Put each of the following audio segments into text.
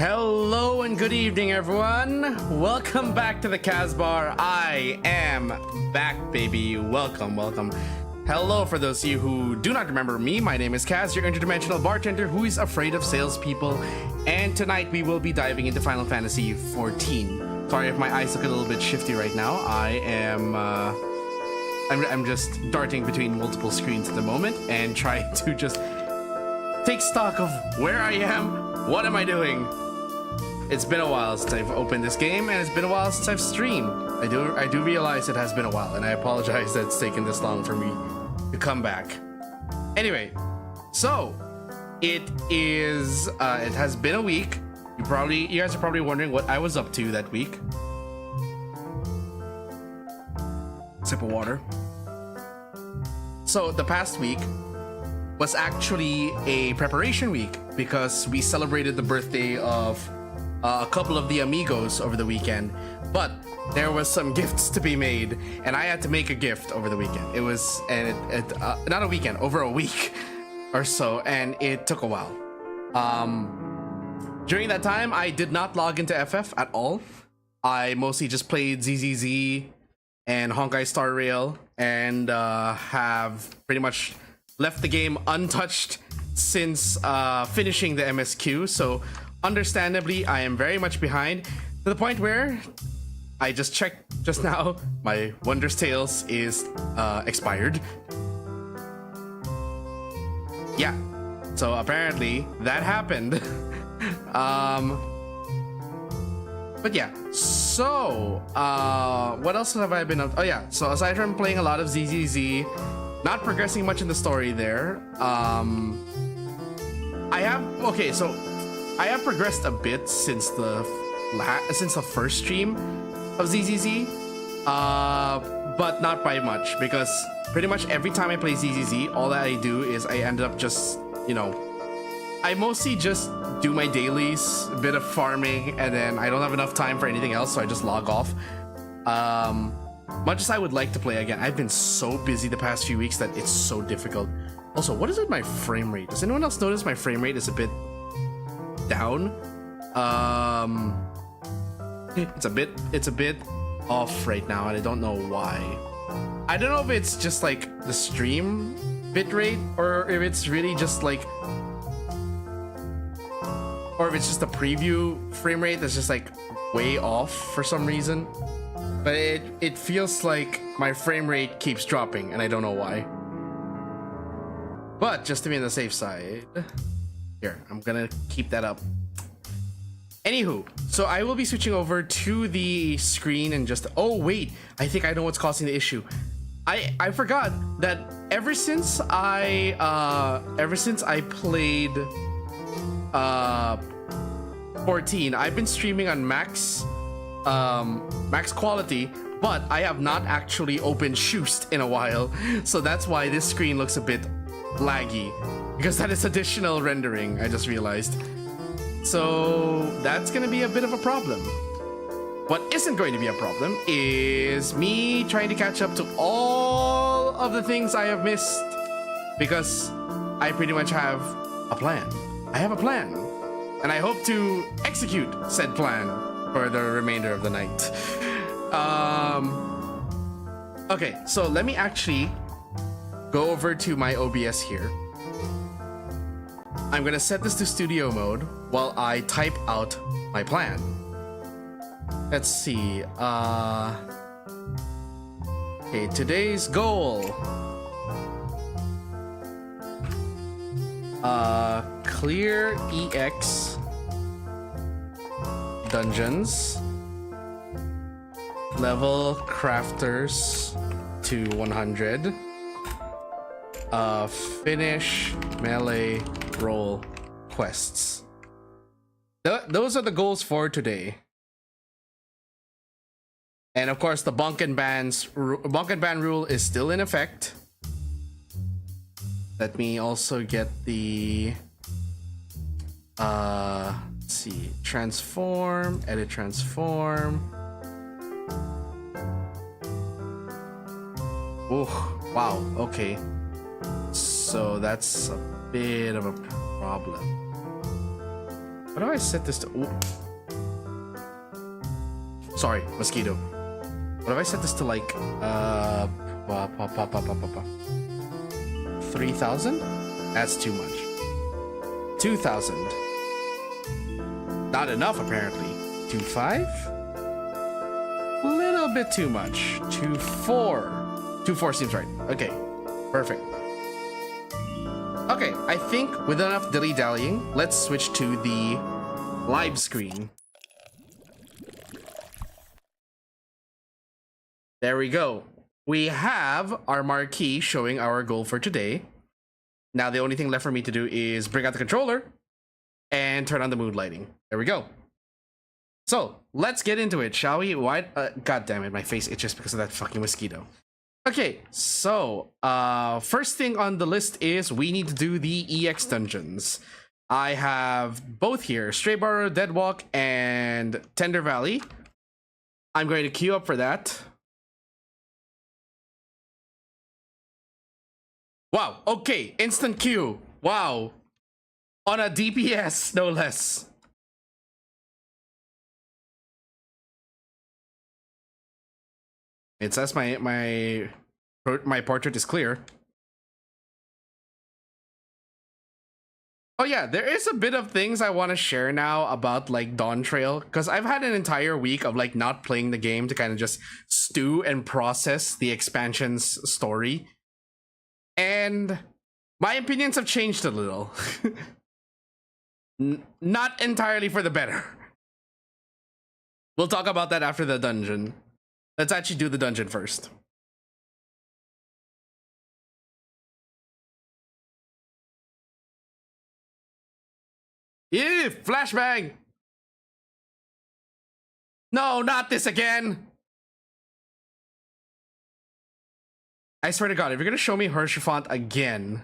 Hello and good evening, everyone. Welcome back to the Casbar. I am back, baby. Welcome. Hello, for those of you who do not remember me, my name is Kaz, your interdimensional bartender who is afraid of salespeople. And tonight we will be diving into Final Fantasy XIV. Sorry if my eyes look a little bit shifty right now. I'm just darting between multiple screens at the moment and trying to just take stock of where I am, what am I doing. It's been a while since I've opened this game, and it's been a while since I've streamed. I do realize it has been a while, and I apologize that it's taken this long for me to come back. Anyway, so it has been a week. You guys are probably wondering what I was up to that week. Sip of water. So the past week was actually a preparation week because we celebrated the birthday of a couple of the amigos over the weekend, but there was some gifts to be made, and I had to make a gift over the weekend. It was, not a weekend, over a week or so, and it took a while. During that time, I did not log into FF at all. I mostly just played ZZZ and Honkai Star Rail, and have pretty much left the game untouched since finishing the MSQ. So understandably, I am very much behind, to the point where I just checked just now, my Wondrous Tales is expired. Yeah, so apparently that happened. But yeah, so what else have I been up? Oh yeah, so aside from playing a lot of ZZZ, not progressing much in the story there, I have progressed a bit since the first stream of ZZZ, but not by much, because pretty much every time I play ZZZ, all that I do is I end up just, I mostly just do my dailies, a bit of farming, and then I don't have enough time for anything else, so I just log off. Much as I would like to play again, I've been so busy the past few weeks that it's so difficult. Also, what is with my frame rate? Does anyone else notice my frame rate is a bit down? It's a bit off right now, and I don't know why. I don't know if it's just like the stream bitrate, or if it's really just like, or if it's just the preview frame rate that's just like way off for some reason. But it feels like my frame rate keeps dropping, and I don't know why. But just to be on the safe side, here, I'm gonna keep that up. Anywho, so I will be switching over to the screen and just, oh wait, I think I know what's causing the issue. I forgot that ever since I played 14, I've been streaming on max quality, but I have not actually opened Shoost in a while, so that's why this screen looks a bit laggy, because that is additional rendering, I just realized. So that's gonna be a bit of a problem. What isn't going to be a problem is me trying to catch up to all of the things I have missed, because I pretty much have a plan. I have a plan, and I hope to execute said plan for the remainder of the night. Okay, so let me actually go over to my OBS here. I'm gonna set this to studio mode while I type out my plan. Let's see. Okay, today's goal. Clear EX dungeons, level crafters to 100, finish melee roll quests. Those are the goals for today. And of course, the bunk and ban rule is still in effect. Let me also get the let's see, transform, edit transform. Oh, wow, okay. So that's a bit of a problem. What do I set this to? Ooh. Sorry, mosquito. What if I set this to like 3,000? That's too much. 2,000. Not enough apparently. 2.5? A little bit too much. 2.4. 2.4 seems right. Okay, perfect. Okay, I think with enough dilly-dallying, let's switch to the live screen. There we go. We have our marquee showing our goal for today. Now the only thing left for me to do is bring out the controller and turn on the mood lighting. There we go. So let's get into it, shall we? Why? God damn it, my face itches because of that fucking mosquito. Okay, so first thing on the list is we need to do the EX dungeons. I have both here, Stray Burrow, Deadwalk, and Tender Valley. I'm going to queue up for that. Wow, okay, instant queue. Wow. On a DPS, no less. It says my portrait is clear. Oh yeah, there is a bit of things I want to share now about like DAWNTRAIL, because I've had an entire week of like not playing the game to kind of just stew and process the expansion's story. And my opinions have changed a little. Not entirely for the better. We'll talk about that after the dungeon. Let's actually do the dungeon first. Ew, flashbang! No, not this again! I swear to God, if you're gonna show me Hershey again.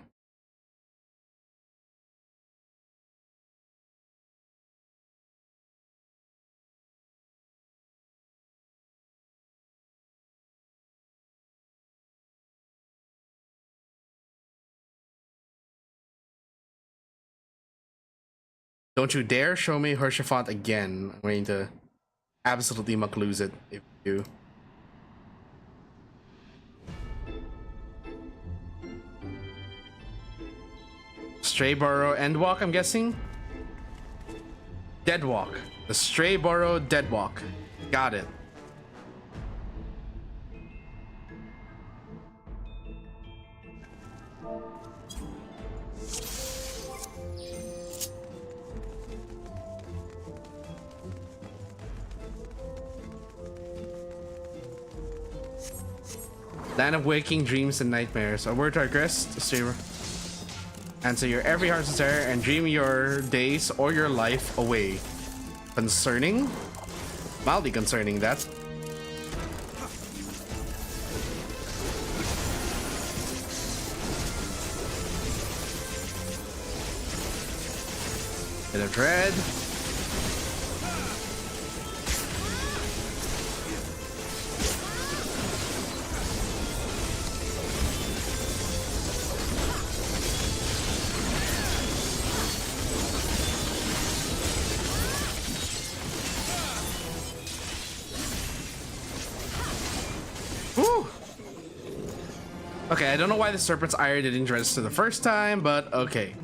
Don't you dare show me Hershey again. I'm going to absolutely muck lose it if you do. Stray Burrow, Endwalk, I'm guessing? Deadwalk. The Stray Burrow, Deadwalk. Got it. Land of waking dreams and nightmares. A word to our guest, streamer. Answer your every heart's desire and dream your days or your life away. Concerning? Mildly concerning, that. Bit of dread. Okay, I don't know why the Serpent's Ire didn't register the first time, but okay.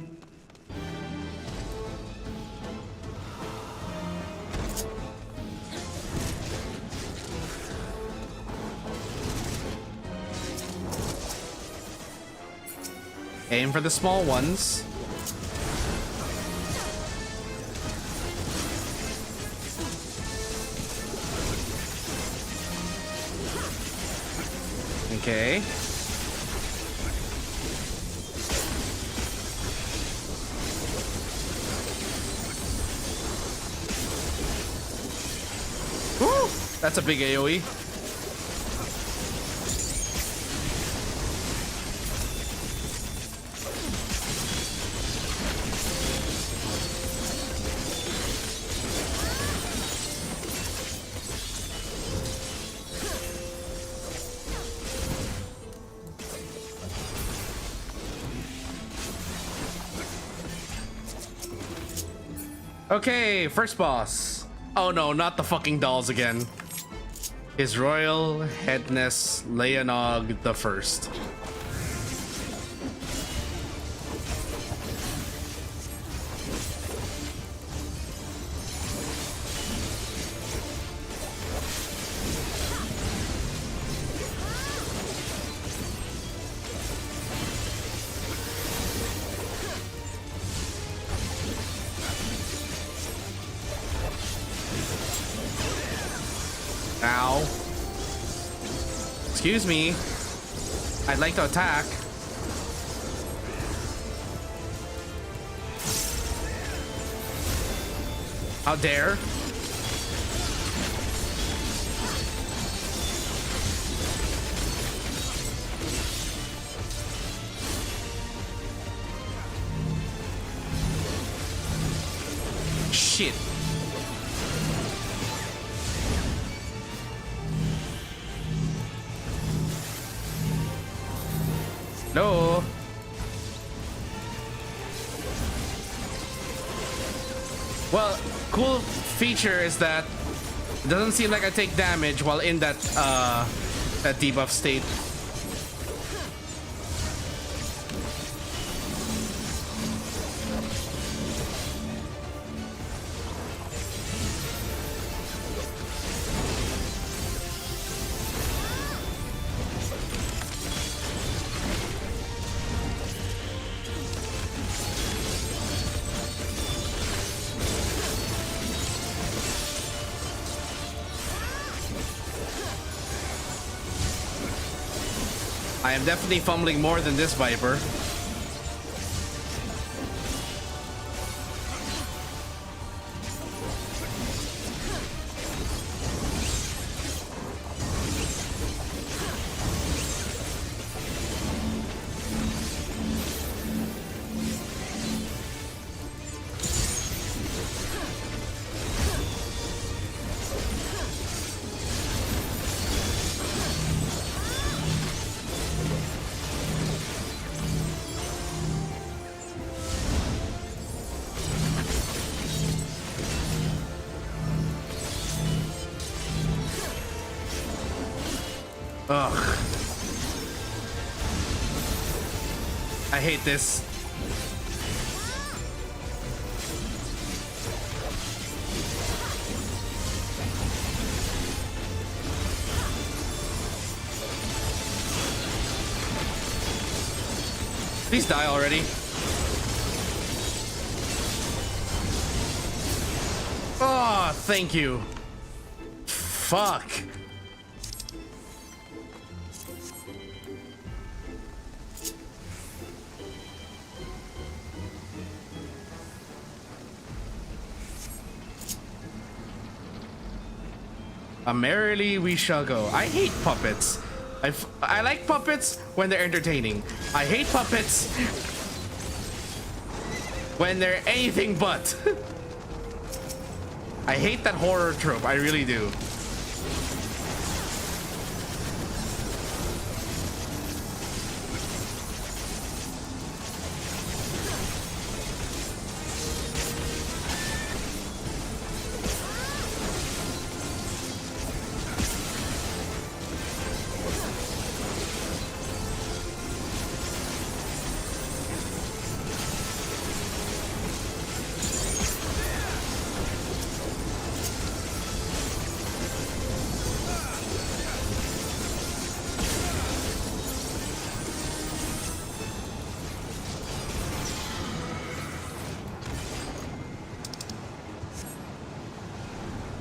Aim for the small ones. Okay. Woo! That's a big AoE. Okay, first boss. Oh no, not the fucking dolls again. His Royal Headness Leonog the First. Ow. Excuse me. I'd like to attack. How dare? Shit. No. Well, cool feature is that it doesn't seem like I take damage while in that debuff state. I am definitely fumbling more than this Viper. Ugh. I hate this. Please die already. Oh, thank you. Fuck. Merrily we shall go. I hate puppets. I like puppets when they're entertaining. I hate puppets when they're anything but. I hate that horror trope. I really do.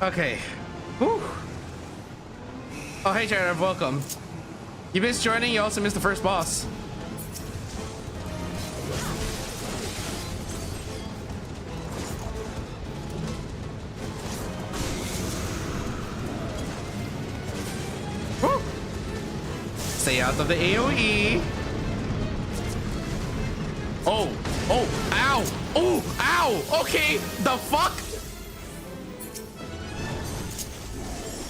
Okay. Whew. Oh, hey, Jared, welcome. You missed joining, you also missed the first boss. Whew. Stay out of the AoE. Oh, oh, ow, oh, ow, okay, the fuck?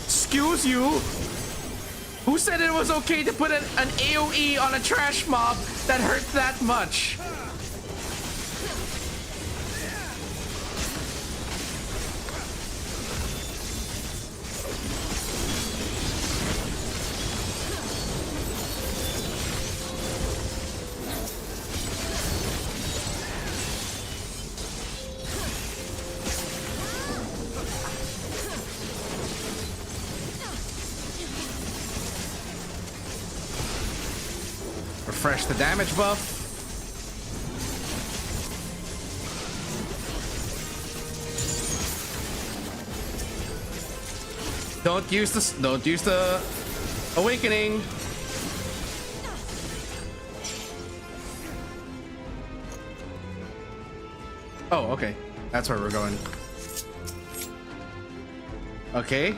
Excuse you? Who said it was okay to put an AoE on a trash mob that hurt that much? refresh the damage buff. Don't use the awakening. Oh, okay. That's where we're going. Okay.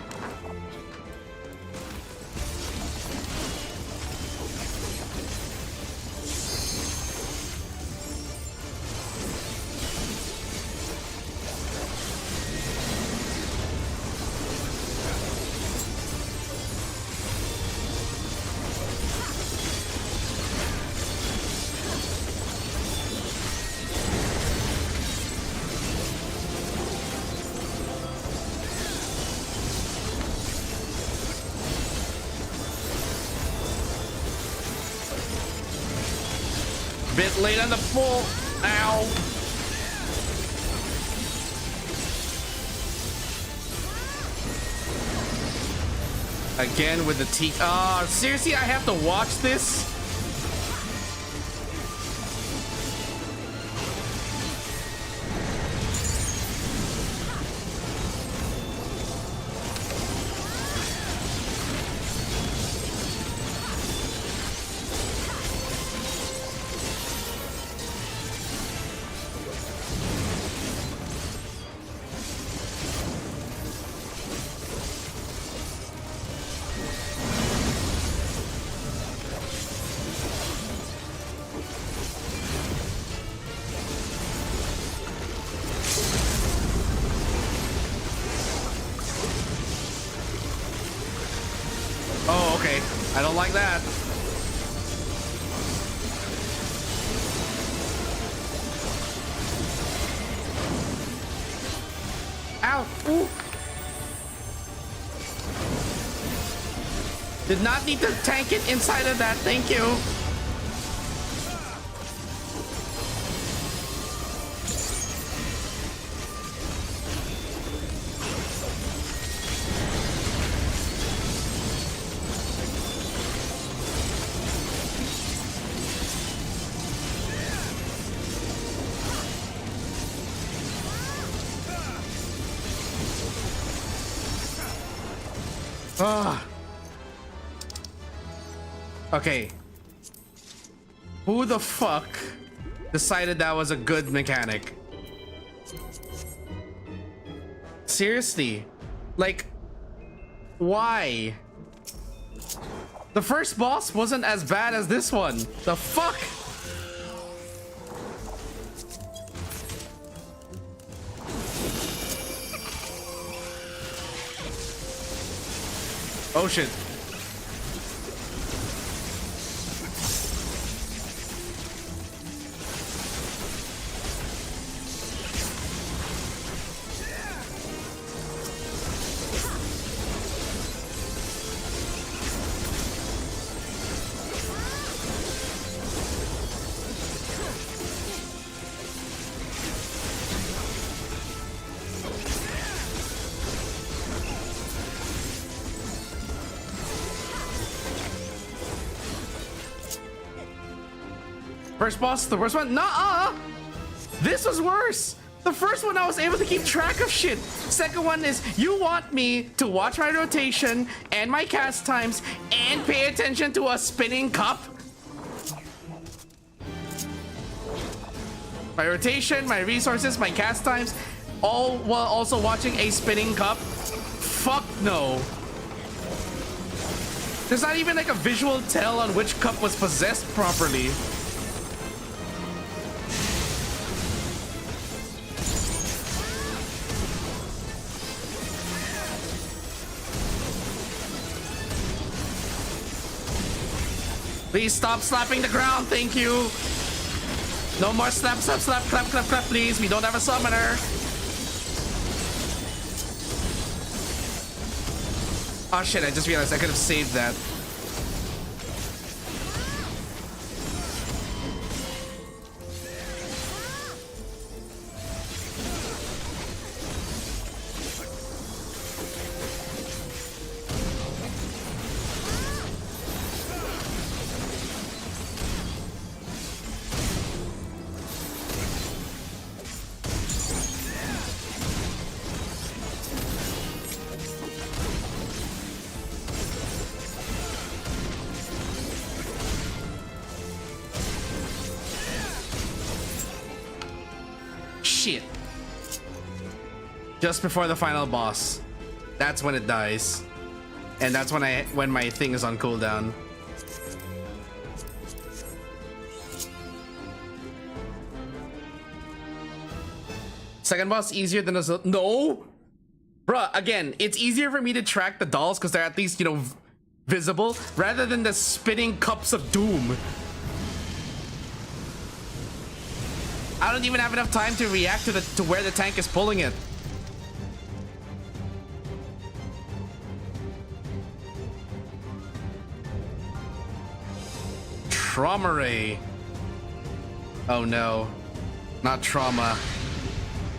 Bit late on the pull. Ow. Again with the T. Seriously, I have to watch this? Oh, okay. I don't like that. Ow. Ooh. Did not need to tank it inside of that. Thank you. Okay. Who the fuck decided that was a good mechanic? Seriously? Like, why? The first boss wasn't as bad as this one. The fuck? Oh shit. First boss, the worst one? Nuh-uh! This was worse! The first one I was able to keep track of shit. Second one is you want me to watch my rotation and my cast times and pay attention to a spinning cup? My rotation, my resources, my cast times, all while also watching a spinning cup? Fuck no. There's not even like a visual tell on which cup was possessed properly. Please stop slapping the ground, thank you. No more slap, slap, slap, clap, clap, clap, please. We don't have a summoner. Oh shit, I just realized I could have saved that. Shit. Just before the final boss. That's when it dies. And that's when my thing is on cooldown. Second boss easier than a... No! Bruh, again, it's easier for me to track the dolls because they're at least, you know, visible, rather than the spinning cups of doom. I don't even have enough time to react to where the tank is pulling it. Trauma ray. Oh no, not trauma.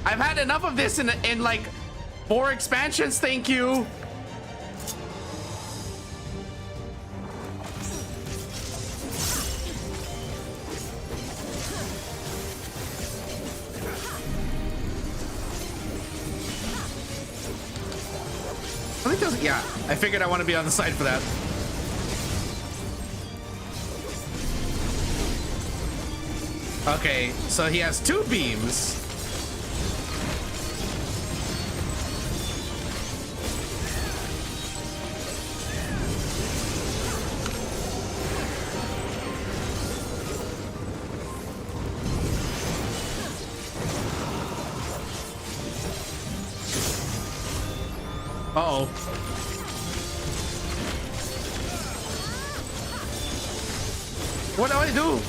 I've had enough of this in like 4 expansions, thank you. I think those, yeah, I figured I want to be on the side for that. Okay, so he has 2 beams. Uh-oh. What do I do?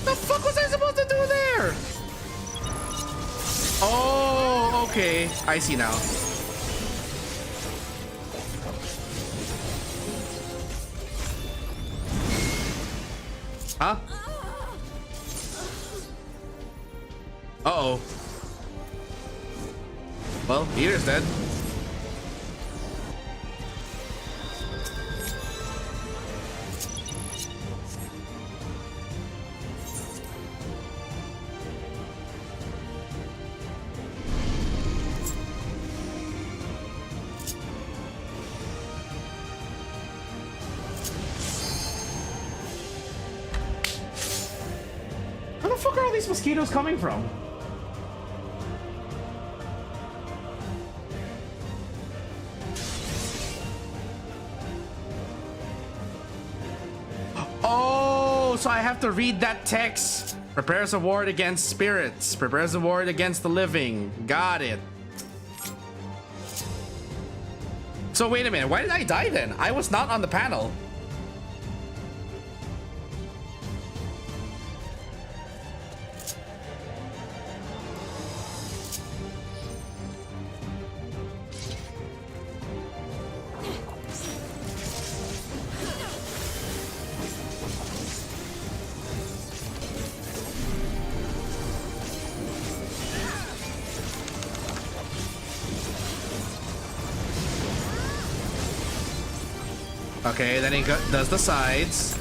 The fuck was I supposed to do there? Oh, okay. I see now. Huh? Uh-oh. Well, Peter's dead. Where the fuck are all these mosquitoes coming from? So I have to read that text. Prepares a ward against spirits. Prepares a ward against the living. Got it. So wait a minute. Why did I die then? I was not on the panel. Okay, then he does the sides.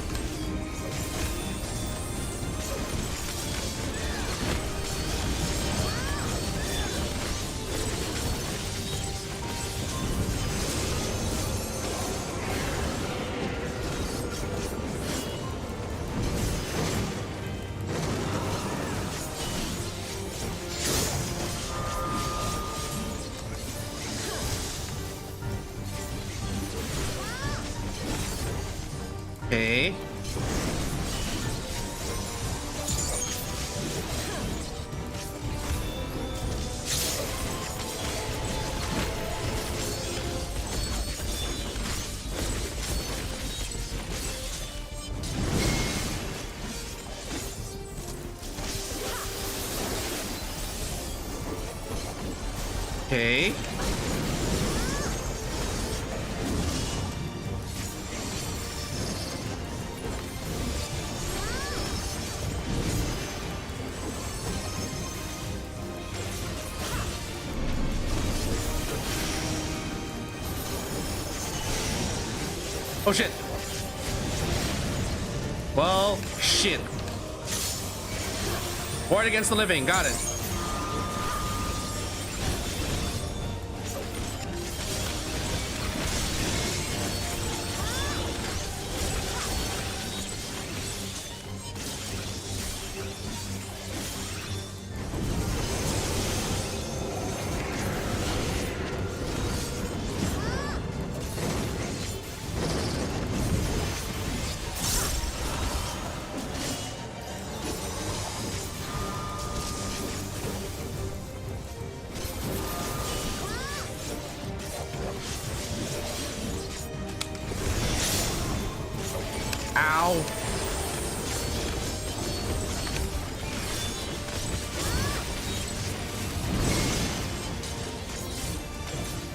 Okay. Okay. Oh shit. Well, shit. Ward against the living, got it.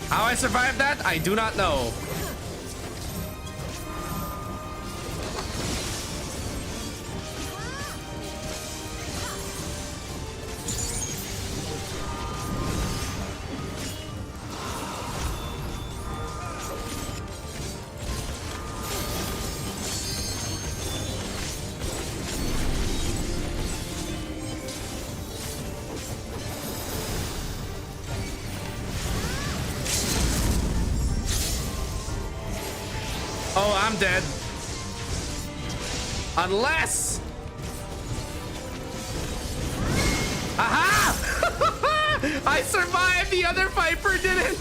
How I survived that, I do not know. Oh, I'm dead. Unless... Aha! I survived, the other Viper didn't!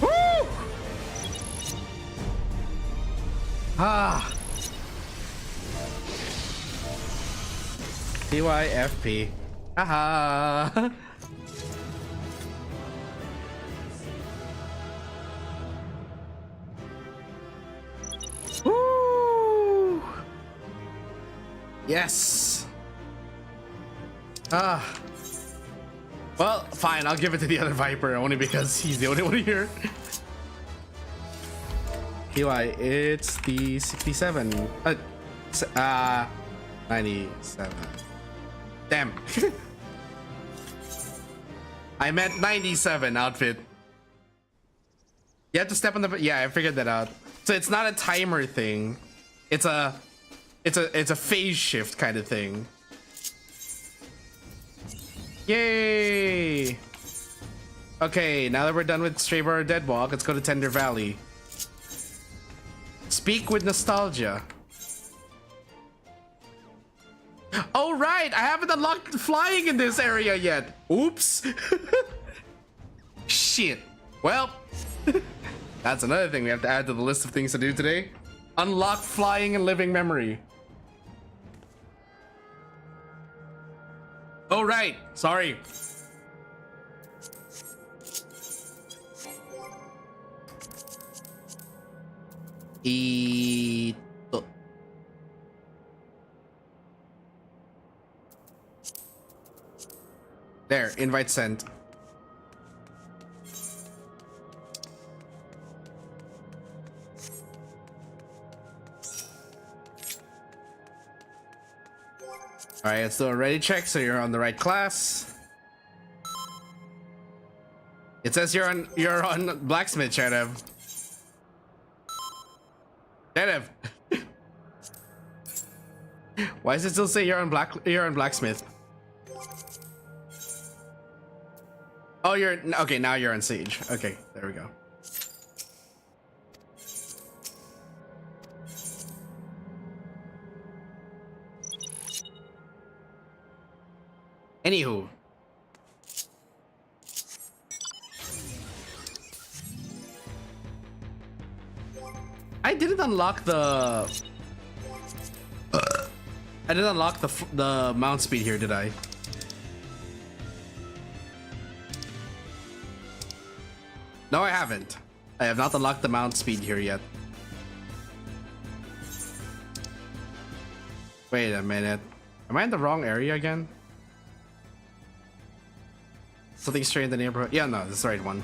Woo! Ah. TYFP. Haha. Woo! Yes. Ah. Well, fine. I'll give it to the other Viper only because he's the only one here. TY, it's the 67. 97. Damn. I meant 97 outfit. You have to step on the... Yeah, I figured that out. So it's not a timer thing. It's a phase shift kind of thing. Yay! Okay, now that we're done with Straybar Deadwalk, let's go to Tender Valley. Speak with nostalgia. Oh right, I haven't unlocked flying in this area yet. Oops. Shit. Well, that's another thing we have to add to the list of things to do today. Unlock flying and living memory. Oh right, sorry. There, invite sent. Alright, let's do a ready check so you're on the right class. It says you're on blacksmith, Shadev. Shadev. Why does it still say you're on blacksmith? Oh, you're okay. Now you're on Sage. Okay, there we go. Anywho, I didn't unlock the. I didn't unlock the mount speed here, did I? No, I haven't. I have not unlocked the mount speed here yet. Wait a minute. Am I in the wrong area again? Something straight in the neighborhood? Yeah, no, this is the right one.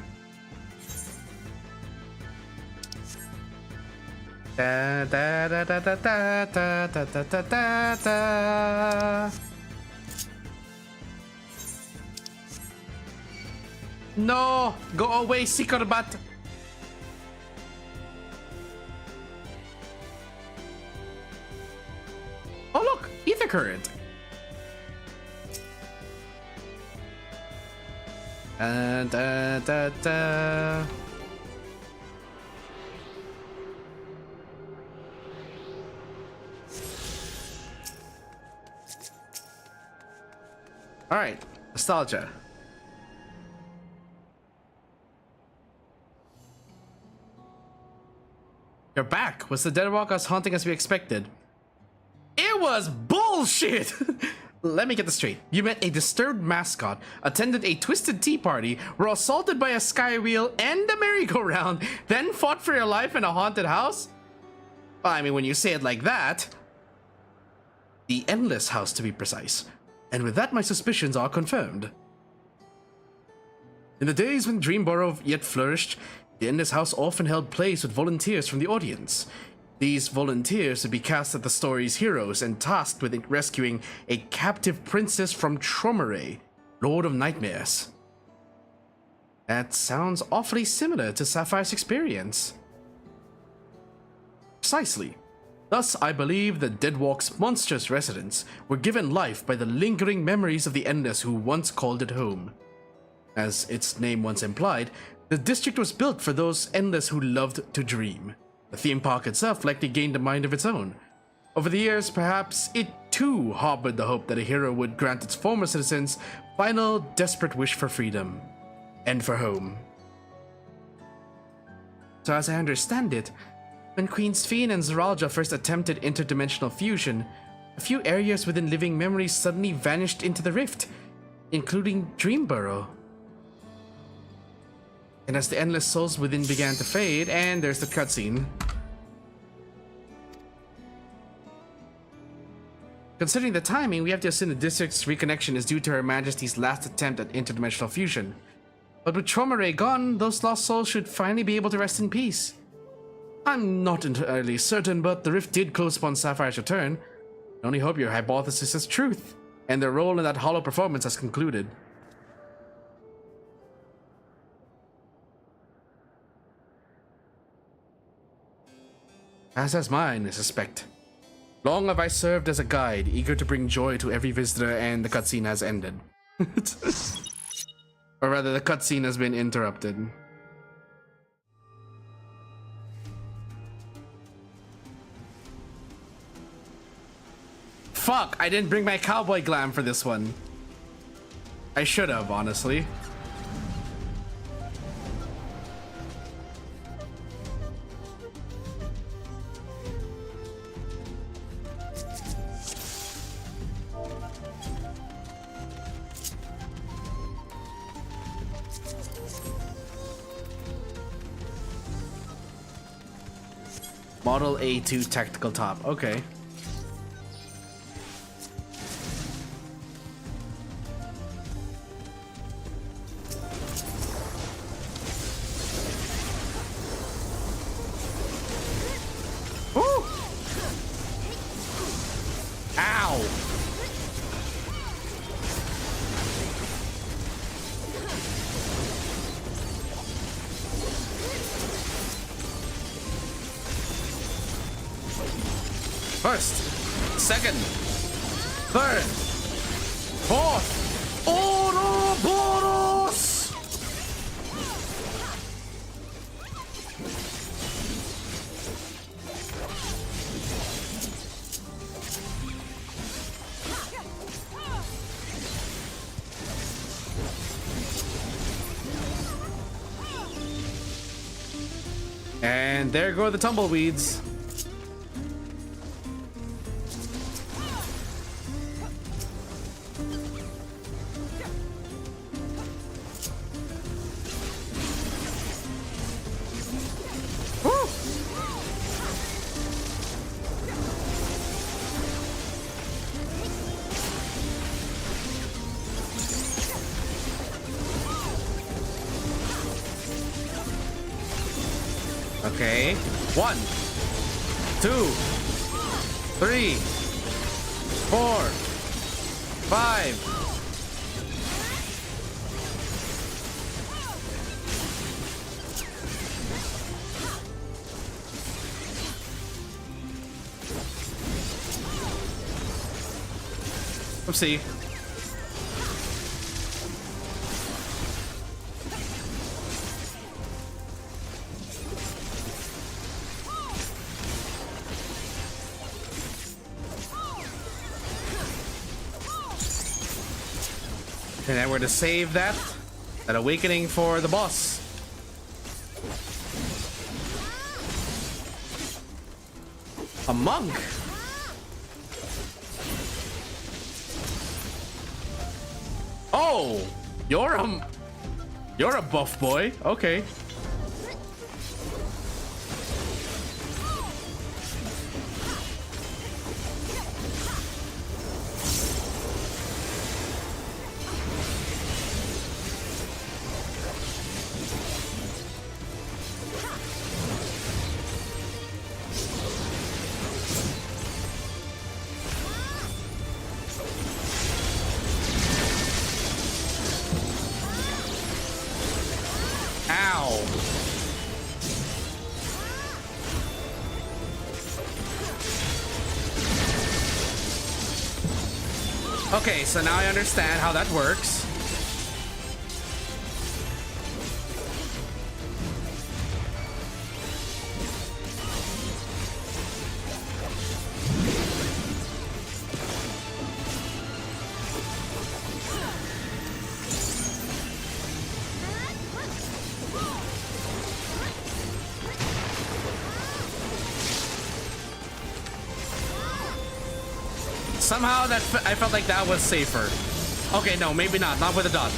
Da, da, da, da, da, da, da, da, da, da, da. No! Go away, Sikorbat! Oh look! Ether current! Da, da, da. Alright, nostalgia. You're back. Was the Deadwalk as haunting as we expected? It was bullshit! Let me get this straight. You met a disturbed mascot, attended a twisted tea party, were assaulted by a sky wheel and a merry-go-round, then fought for your life in a haunted house? Well, I mean, when you say it like that... The Endless House, to be precise. And with that, my suspicions are confirmed. In the days when Dreamborough yet flourished, the Endless House often held plays with volunteers from the audience. These volunteers would be cast as the story's heroes and tasked with rescuing a captive princess from Tromare, Lord of Nightmares. That sounds awfully similar to Sapphire's experience. Precisely. Thus, I believe that Deadwalk's monstrous residents were given life by the lingering memories of the Endless who once called it home. As its name once implied, the district was built for those Endless who loved to dream. The theme park itself likely gained a mind of its own. Over the years, perhaps it too harbored the hope that a hero would grant its former citizens final desperate wish for freedom and for home. So as I understand it, when Queen Sphene and Zeralja first attempted interdimensional fusion, a few areas within living memories suddenly vanished into the rift, including Dreamborough. And as the endless souls within began to fade, and there's the cutscene. Considering the timing, we have to assume the district's reconnection is due to Her Majesty's last attempt at interdimensional fusion. But with Tromare gone, those lost souls should finally be able to rest in peace. I'm not entirely certain, but the rift did close upon Sapphire's return. I only hope your hypothesis is truth, and their role in that hollow performance has concluded. As has mine, I suspect. Long have I served as a guide, eager to bring joy to every visitor, and the cutscene has ended. Or rather, the cutscene has been interrupted. Fuck, I didn't bring my cowboy glam for this one. I should have, honestly. Model A2 tactical top. Okay. Ooh! Ow! First, second, third, fourth, Ouroboros! And there go the tumbleweeds. Okay. 1, 2, 3, 4, 5. Oopsie. And then we're to save that awakening for the boss. A monk. Oh, you're a buff boy. Okay. Ow. Okay, so now I understand how that works. Somehow I felt like that was safer. Okay, no, maybe not. Not with a dot.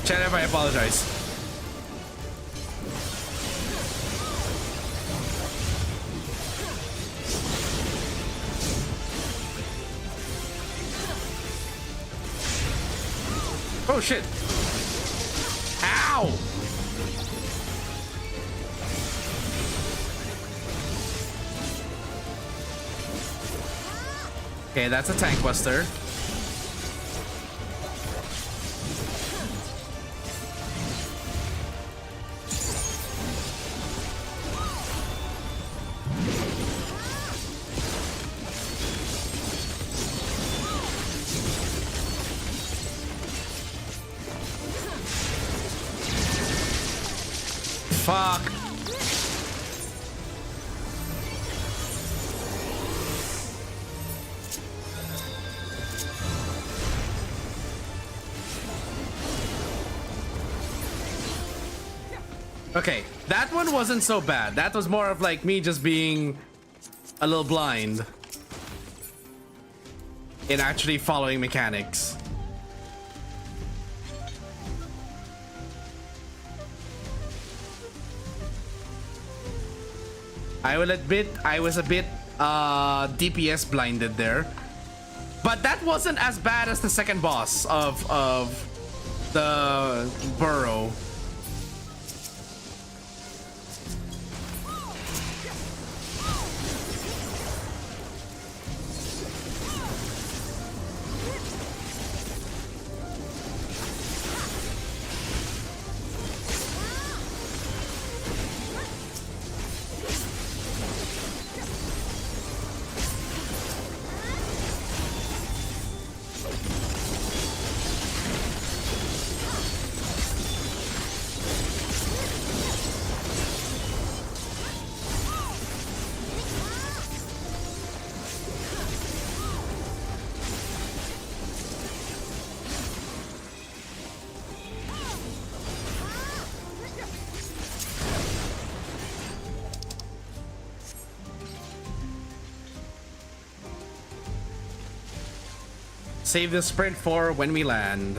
Chat if I apologize. Oh shit. Ow! Okay, that's a tank buster. Fuck. Okay, that one wasn't so bad. That was more of like me just being a little blind in actually following mechanics. I will admit I was a bit DPS blinded there. But that wasn't as bad as the second boss of the burrow. Save the sprint for when we land.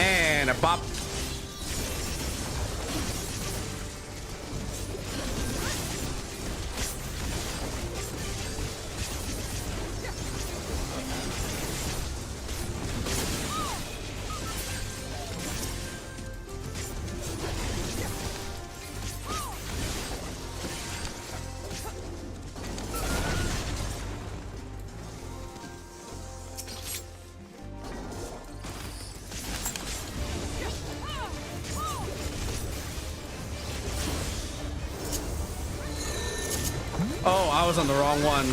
And a bop. Oh, I was on the wrong one.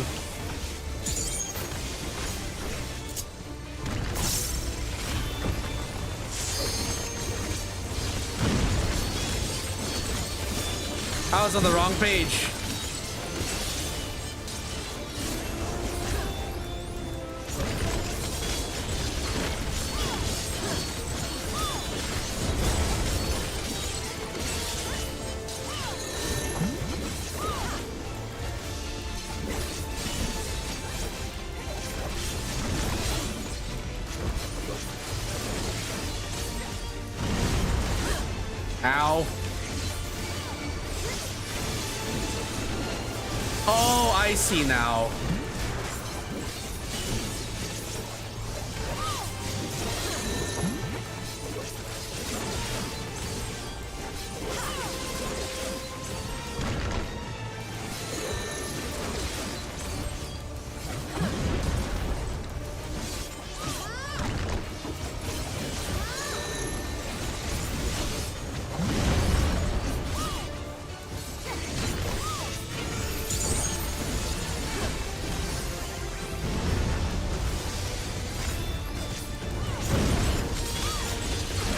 I was on the wrong page. Ow. Oh, I see now.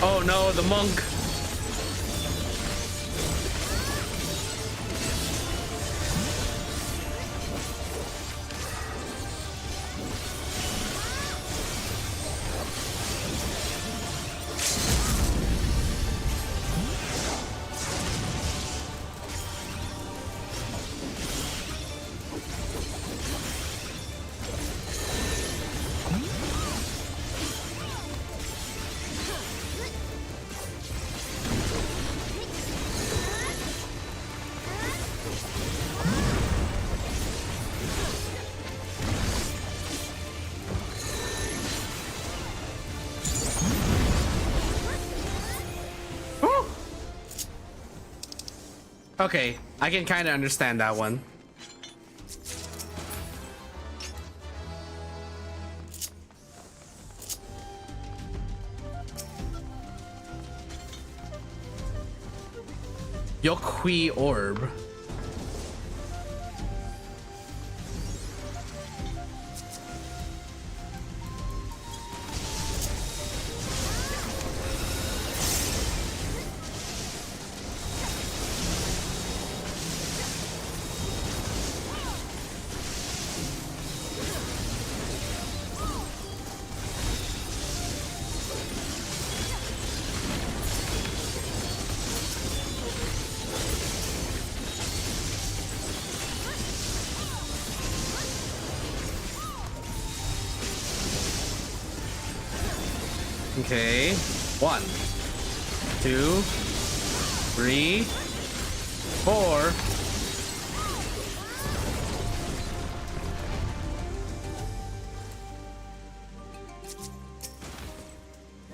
Oh no, the monk. Okay, I can kind of understand that one. Yokhui Orb. Okay, 1, 2, 3, 4.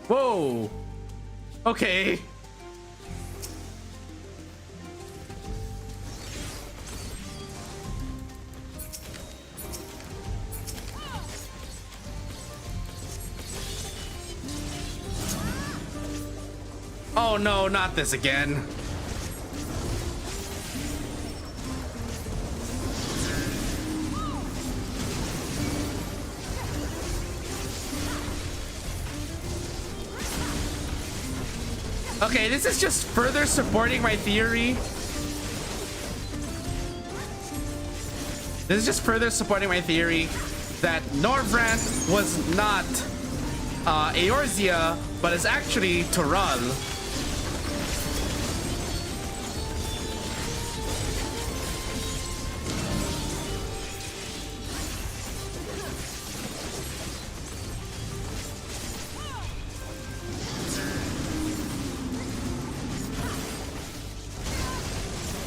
Whoa. Okay. Oh no, not this again. Okay, this is just further supporting my theory. This is just further supporting my theory that Norvrant was not Eorzea, but is actually Toral.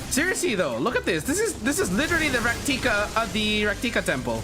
Seriously though, look at this. This is literally the Raktika temple.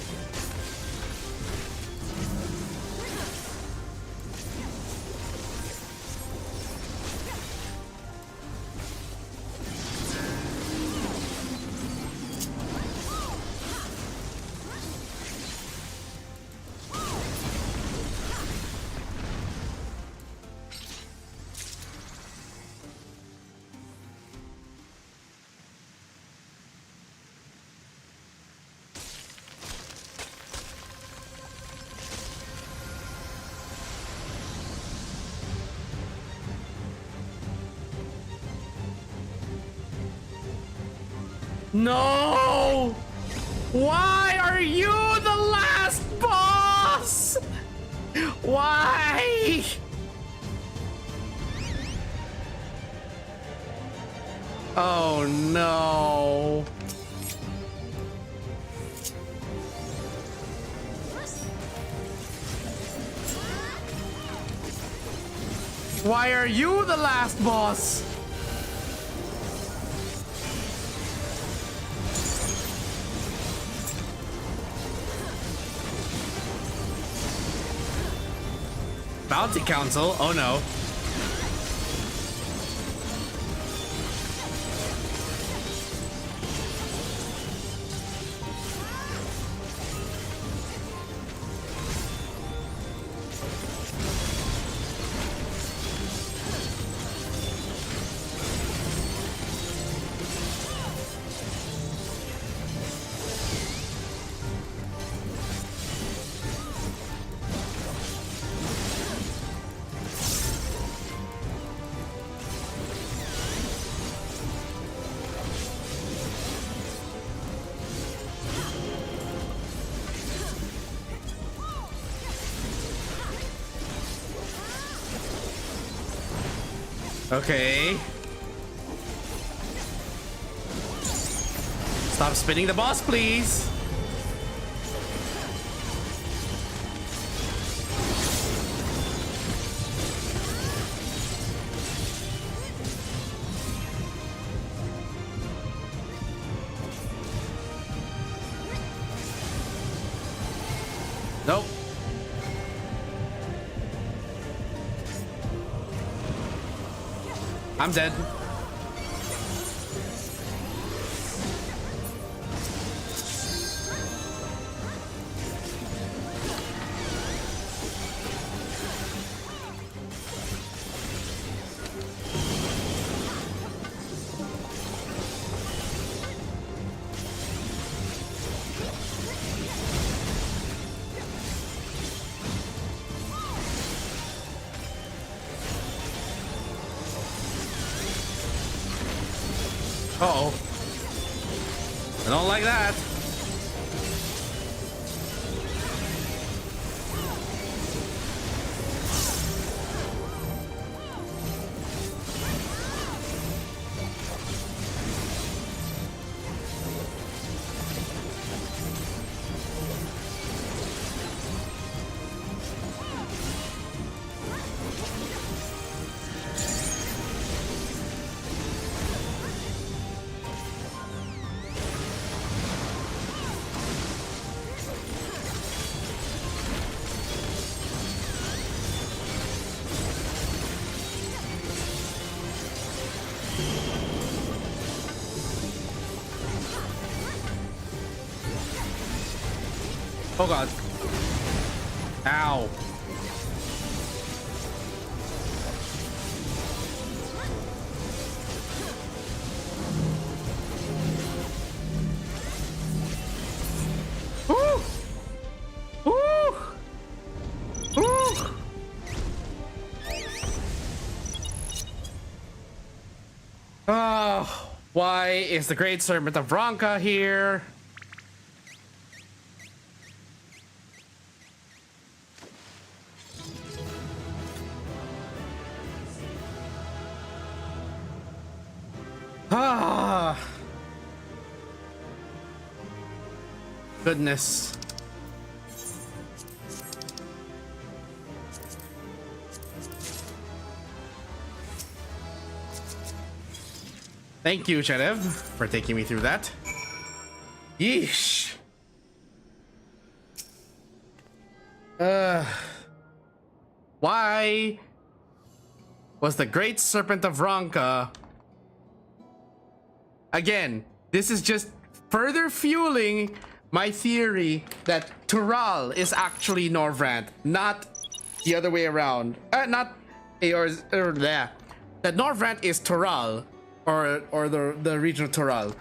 No! Why are you the last boss? Why? Oh no. Why are you the last boss? Bounty Council? Oh no. Okay. Stop spinning the boss, please. Nope. I'm dead. Uh-oh. I don't like that. Oh god. Ow. Woo! Woo! Woo! Oh, why is the Great Serpent of Ronka here? Ah, goodness. Thank you, Chedev, for taking me through that. Yeesh. Why was the Great Serpent of Ronka? Again, this is just further fueling my theory that Tural is actually Norvrant, not the other way around. Not Eorz, that Norvrant is Tural, or the region of Tural,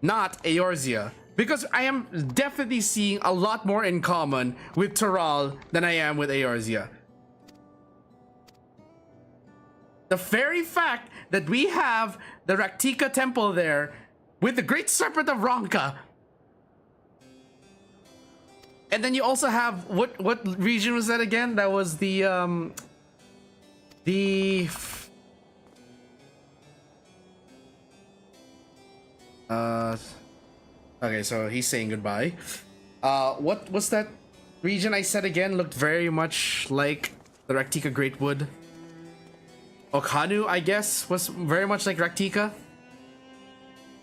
not Eorzea. Because I am definitely seeing a lot more in common with Tural than I am with Eorzea. The very fact that we have the Raktika temple there with the Great Serpent of Ronka. And then you also have what region was that again? That was the okay, so he's saying goodbye. What was that region I said again? Looked very much like the Raktika Greatwood. Okhanu, I guess, was very much like Raktika.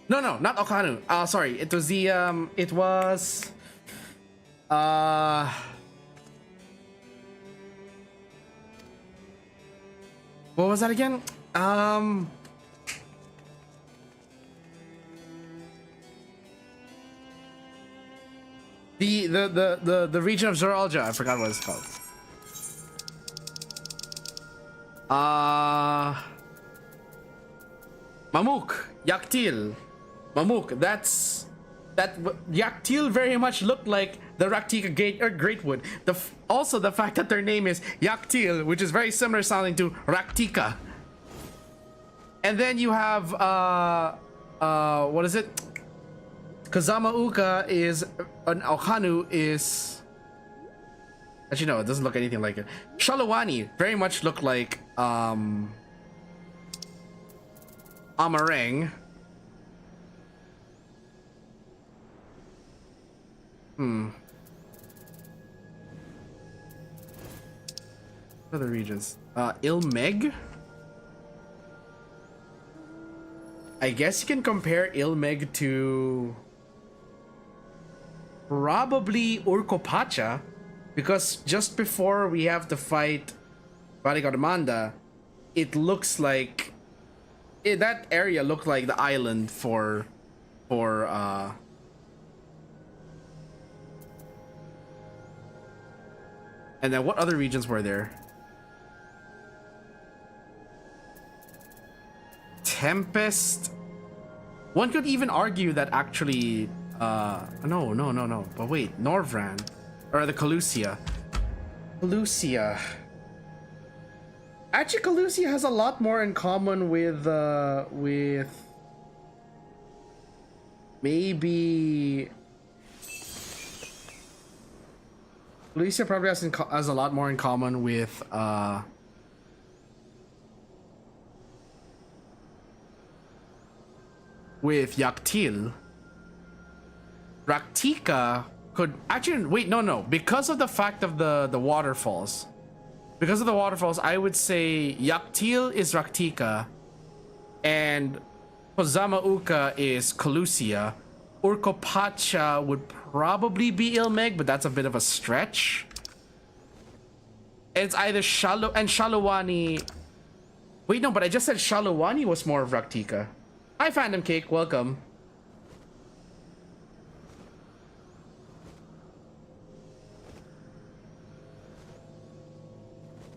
No, not Okhanu. Sorry, it was the it was what was that again? The region of Zoralja, I forgot what it's called. Mamuk, Yaktil. Mamuk, that Yaktil very much looked like the Raktika Greatwood. Also the fact that their name is Yaktil, which is very similar sounding to Raktika. And then you have what is it? Kazamauka is an Okhanu is actually no, it doesn't look anything like it. Shalawani very much look like Amarang. Other regions. Ilmeg. I guess you can compare Ilmeg to probably Urkopacha, because just before we have to fight Barigadamanda, it looks like that area looked like the island for and then what other regions were there? Tempest. One could even argue that actually no, but wait, Norvrand or the Calusia. Actually, Calusia has a lot more in common with maybe Calusia probably has a lot more in common with Yaktil. Raktika could actually wait, no, because of the fact of the waterfalls. Because of the waterfalls, I would say Yaktil is Raktika and Kozamauka is Calusia. Urkopacha would probably be Ilmeg, but that's a bit of a stretch. It's either Shalawani. Wait, no, but I just said Shalawani was more of Raktika. Hi, Phantom Cake, welcome.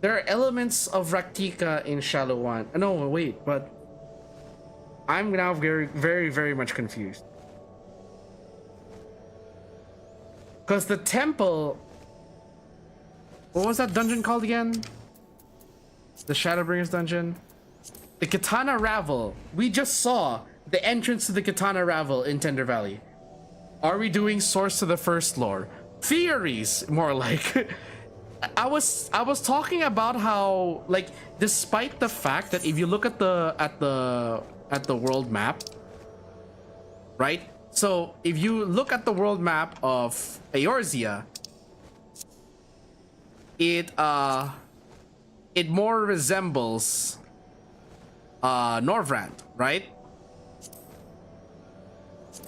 There are elements of Raktika in Shalawan. No, wait, but I'm now very much confused. Because the temple... What was that dungeon called again? The Shadowbringers dungeon? The Katana Ravel. We just saw the entrance to the Katana Ravel in Tender Valley. Are we doing Source to the First lore? Theories, more like. I was talking about how, like, despite the fact that if you look at the world map, right? So if you look at the world map of Eorzea, it more resembles Norvrand, right?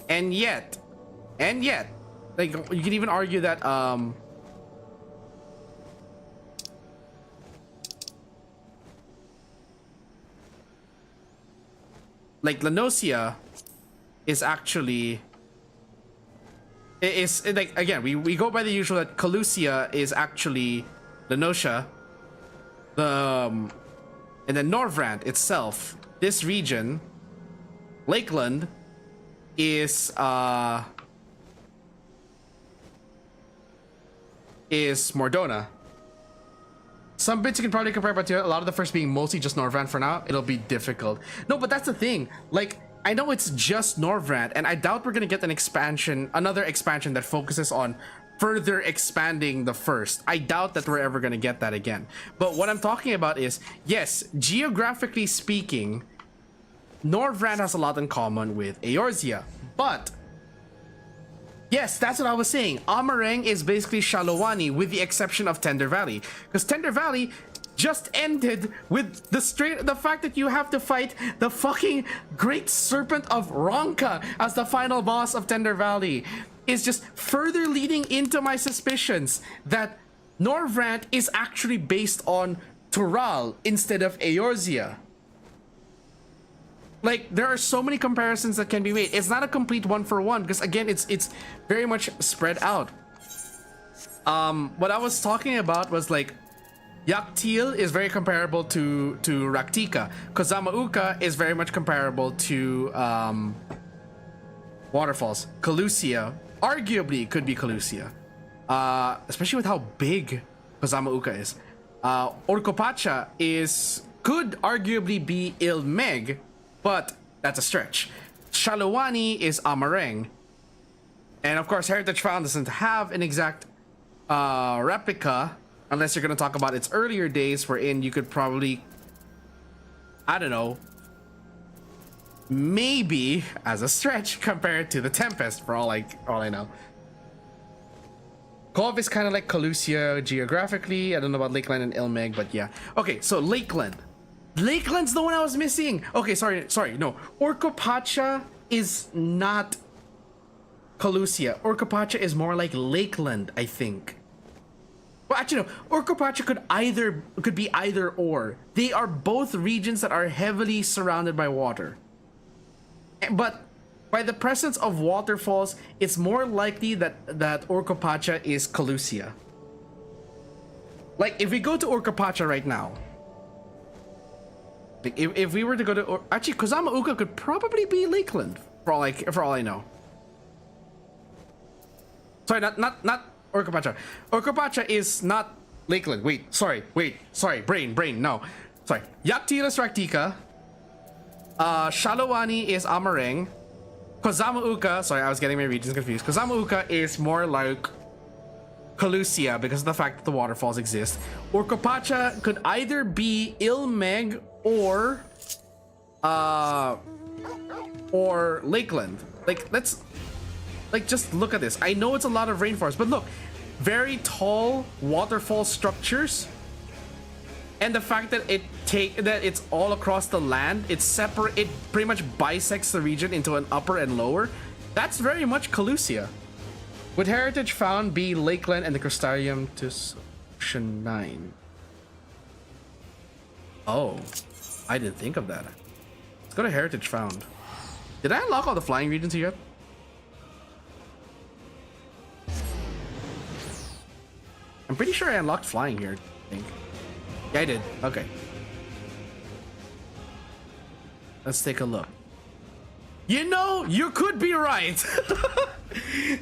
And yet, like, you can even argue that like Lanosia is actually like, again, we go by the usual that Calusia is actually Lanosia, and then Norvrand itself, this region, Lakeland, is Mordona. Some bits you can probably compare, but a lot of the first being mostly just Norvrand for now. It'll be difficult. No, but that's the thing. Like, I know it's just Norvrand, and I doubt we're gonna get an expansion, another expansion that focuses on further expanding the first. I doubt that we're ever gonna get that again. But what I'm talking about is, yes, geographically speaking, Norvrand has a lot in common with Eorzea, but yes, that's what I was saying. Amareng is basically Shalowani with the exception of Tender Valley, because Tender Valley just ended with the fact that you have to fight the fucking Great Serpent of Ronka as the final boss of Tender Valley. Is just further leading into my suspicions that Norvrand is actually based on Tural instead of Eorzea. Like, there are so many comparisons that can be made. It's not a complete one-for-one because, again, it's very much spread out. What I was talking about was, like, Yaktil is very comparable to Raktika. Kozamauka is very much comparable to Waterfalls. Calusia arguably could be Calusia, especially with how big Kozamauka is. Orcopacha could arguably be Ilmeg, but that's a stretch. Shalowani is Amareng, and of course Heritage Found doesn't have an exact replica unless you're going to talk about its earlier days, wherein you could probably, I don't know, maybe as a stretch compared to the Tempest, for all I know. Kov is kind of like Calusia geographically. I don't know about Lakeland and Ilmeg, but yeah. Okay, so Lakeland. Lakeland's the one I was missing. Okay, sorry, no. Orcopacha is not Calusia. Orcopacha is more like Lakeland, I think. Well, actually, no. Orcopacha could be either or. They are both regions that are heavily surrounded by water. But by the presence of waterfalls, it's more likely that Orcopacha is Calusia. Like, if we go to Orcopacha right now, like if we were to go to actually Kozamauka could probably be Lakeland for all I know. Sorry, not Orcopacha. Orcopacha is not Lakeland. Sorry, brain, no. Sorry. Yaktil is Raktika. Shalowani is Amareng. Kozamauka, sorry, I was getting my regions confused. Kozamauka is more like Calusia because of the fact that the waterfalls exist. Orcopacha could either be Ilmeg or Lakeland. Just look at this. I know it's a lot of rainforest, but look, very tall waterfall structures, and the fact that it's all across the land, it pretty much bisects the region into an upper and lower. That's very much Calusia. Would Heritage Found be Lakeland and the Crystarium to Ocean 9? Oh, I didn't think of that. Let's go to Heritage Found. Did I unlock all the flying regions here yet? I'm pretty sure I unlocked flying here, I think. Yeah, I did. Okay. Let's take a look. You know, you could be right.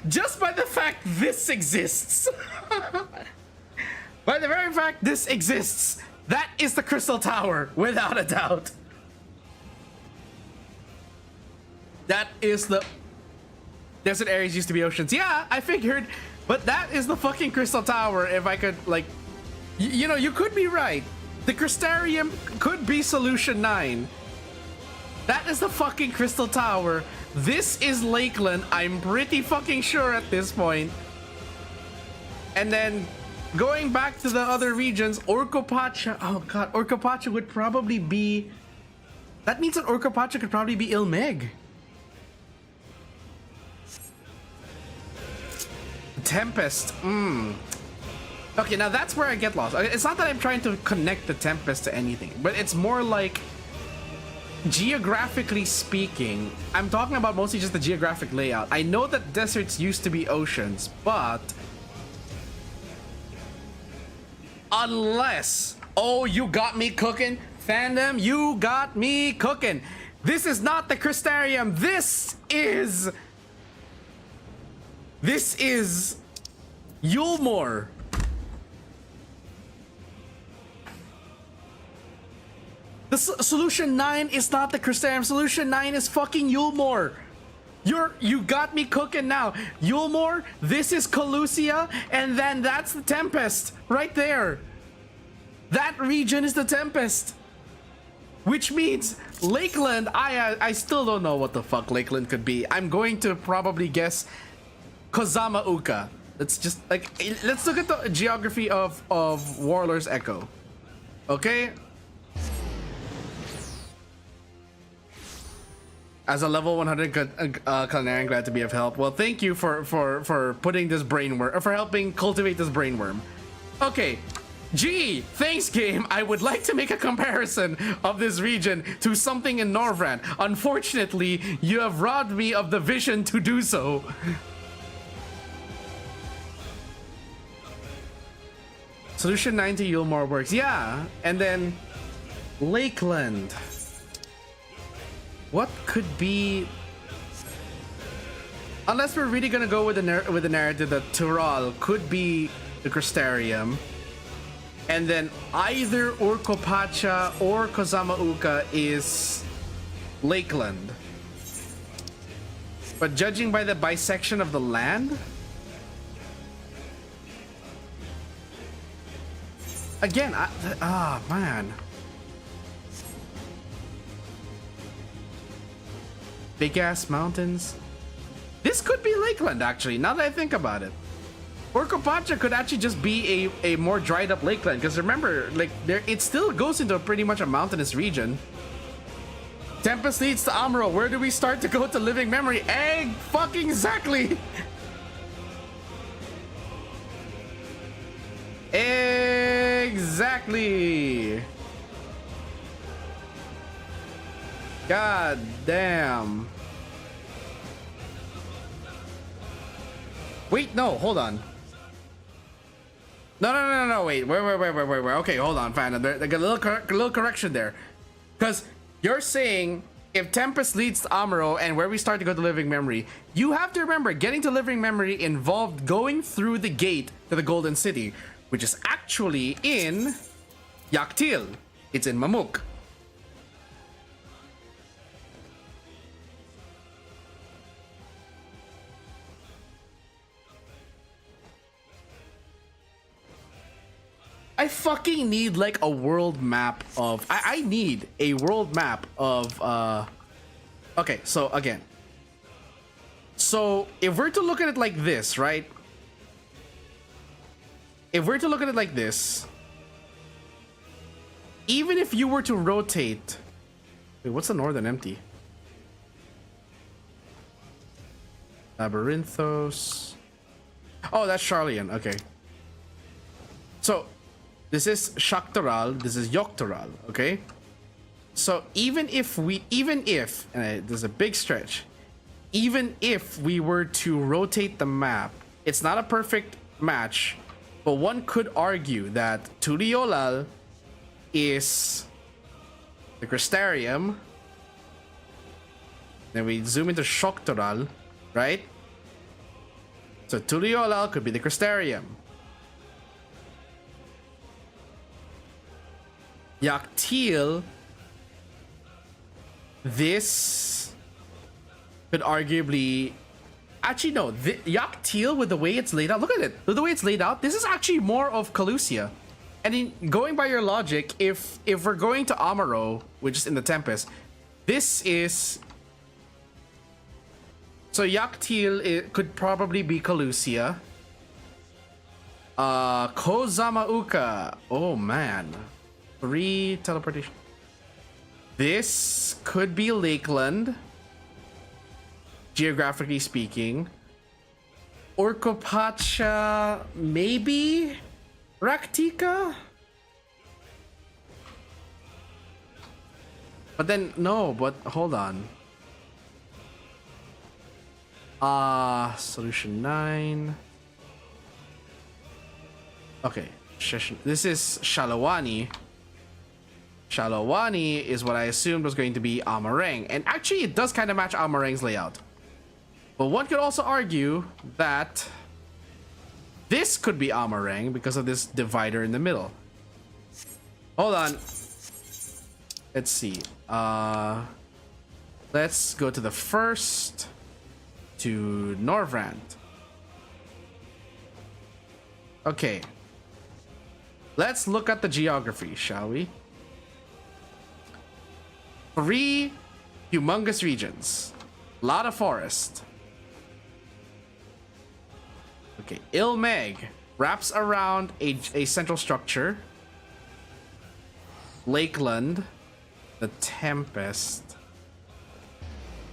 Just by the fact this exists. By the very fact this exists, that is the Crystal Tower, without a doubt. That is the... Desert areas used to be oceans. Yeah, I figured. But that is the fucking Crystal Tower, if I could, like... You know, you could be right. The Crystarium could be Solution 9. That is the fucking Crystal Tower. This is Lakeland, I'm pretty fucking sure at this point. And then, going back to the other regions, Orcopacha... Oh god, Orcopacha would probably be... That means that Orcopacha could probably be Ilmeg. Tempest, Okay, now that's where I get lost. It's not that I'm trying to connect the Tempest to anything, but it's more like, geographically speaking, I'm talking about mostly just the geographic layout. I know that deserts used to be oceans, but unless... Oh, you got me cooking, fandom, you got me cooking. This is not the Crystarium. This is Yulmore. The solution 9 is not the Crystarium. Solution 9 is fucking Yulmore. You got me cooking now. Yulmore, this is Colusia, and then that's the Tempest right there. That region is the Tempest. Which means Lakeland, I still don't know what the fuck Lakeland could be. I'm going to probably guess Kozama Uka. Let's just let's look at the geography of Warlord's Echo. Okay? As a level 100 Culinarian, glad to be of help. Well, thank you for putting this brainworm, for helping cultivate this brainworm. Okay. Gee, thanks game. I would like to make a comparison of this region to something in Norvrand. Unfortunately, you have robbed me of the vision to do so. Solution 9 to Yulmore works. Yeah, and then Lakeland. What could be? Unless we're really gonna go with the narrative that Tural could be the Crystarium. And then either Urkopacha or Kozama Uka is Lakeland. But judging by the bisection of the land, again, man. Big ass mountains. This could be Lakeland, actually, now that I think about it. Urkopacha could actually just be a more dried up Lakeland, because remember, like, it still goes into pretty much a mountainous region. Tempest leads to Amuro. Where do we start to go to living memory? Egg fucking exactly. Exactly. God damn. Wait, no, hold on. No, wait. Okay, hold on, fine. There's a little correction there. Because you're saying if Tempest leads to Amuro and where we start to go to living memory, you have to remember getting to living memory involved going through the gate to the Golden City, which is actually in Yaktil. It's in Mamuk. I fucking need like a world map of I need a world map of okay, so again. So if we're to look at it like this, right? If we're to look at it like this, even if you were to rotate, wait, what's the northern empty? Labyrinthos. Oh, that's Charlian. Okay. So this is Shaktaral, this is Yoktaral, okay? So even if, and there's a big stretch, even if we were to rotate the map, it's not a perfect match, but one could argue that Tuliolal is the Crystarium. Then we zoom into Shoktaral, right? So Tuliolal could be the Crystarium. Yaktil, this could arguably, actually no, Yaktil with the way it's laid out, look at it, with the way it's laid out, this is actually more of Calusia. And in going by your logic, if we're going to Amuro, which is in the Tempest, this is, so Yaktil, it could probably be Calusia. Kozama Uka, oh man. 3 teleportation. This could be Lakeland, geographically speaking. Urkopacha, maybe Raktika? But then, no, but hold on. Solution 9. Okay, this is Shalawani. Shalawani is what I assumed was going to be Amarang. And actually, it does kind of match Amarang's layout. But one could also argue that this could be Amarang because of this divider in the middle. Hold on. let's see. Let's go to the first, to Norvrand. Okay. Let's look at the geography, shall we? 3 humongous regions. Lot of forest. Okay, Ilmeg wraps around a central structure. Lakeland, the Tempest,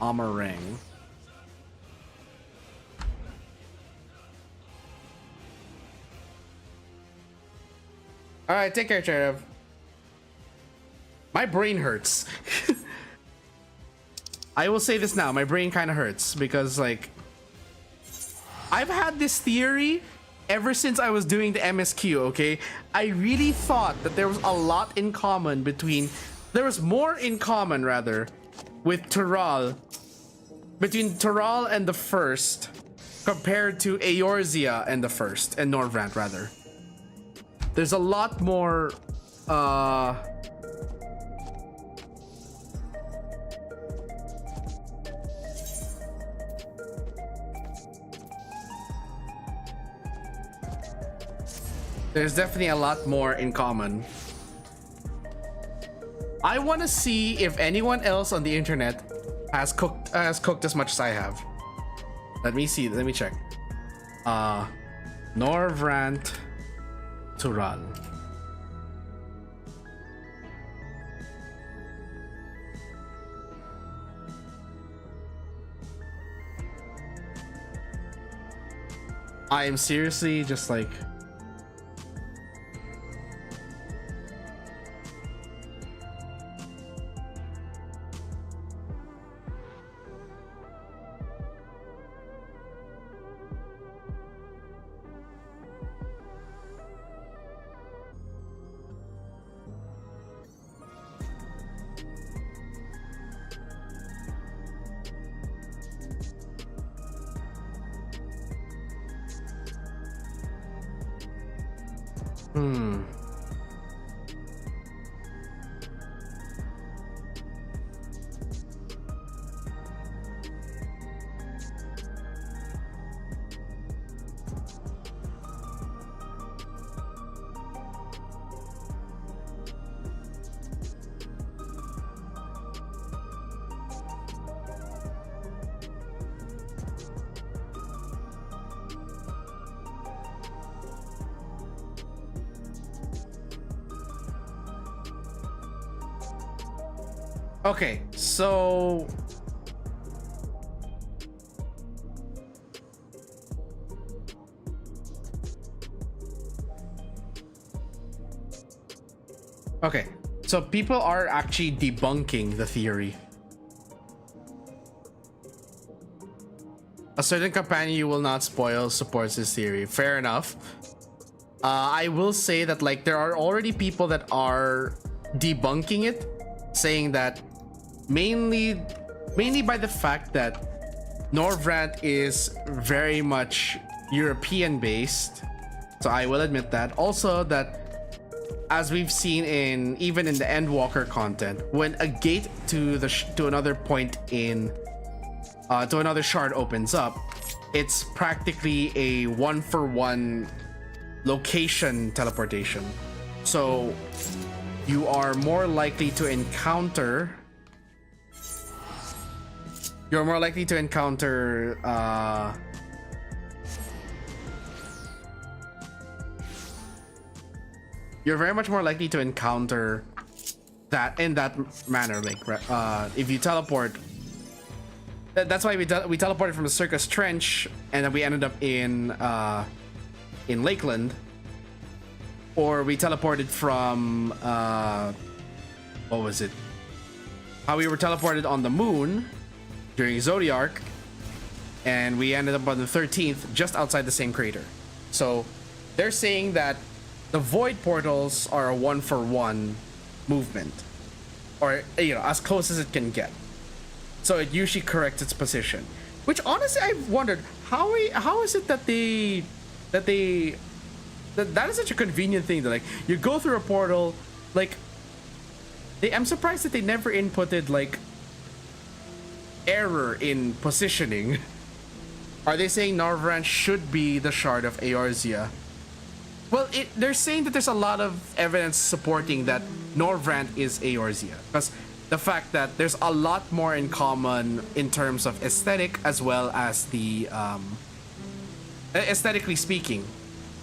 Amarang. All right, take care, Cherub. My brain hurts. I will say this now, my brain kind of hurts because, like, I've had this theory ever since I was doing the MSQ, okay? I really thought that there was a lot in common between... There was more in common, rather, with Tural... Between Tural and the First compared to Eorzea and the First, and Norvrand, rather. There's a lot more, there's definitely a lot more in common. I want to see if anyone else on the internet has cooked as much as I have. Let me see. Let me check. Norvrand, Tural. I am seriously just like... Okay, so... Okay, so people are actually debunking the theory. A certain companion you will not spoil supports this theory. Fair enough. I will say that, like, there are already people that are debunking it, saying that mainly by the fact that Norvrand is very much European based. So I will admit that. Also that, as we've seen even in the Endwalker content, when a gate to another point in to another shard opens up, it's practically a 1-for-1 location teleportation. So you are more likely to encounter you're very much more likely to encounter that in that manner. Like, if you teleport, that's why we teleported from the Circus Trench and then we ended up in Lakeland, or we teleported from what was it? How we were teleported on the moon during Zodiark, and we ended up on the 13th, just outside the same crater. So they're saying that the void portals are a 1-for-1 movement, or, you know, as close as it can get. So it usually corrects its position. Which honestly, I've wondered how is it that that is such a convenient thing, that, like, you go through a portal, like, I'm surprised that they never inputted like error in positioning. Are they saying Norvrand should be the shard of Eorzea? Well, they're saying that there's a lot of evidence supporting that Norvrand is Eorzea, because the fact that there's a lot more in common in terms of aesthetic as well as the aesthetically speaking.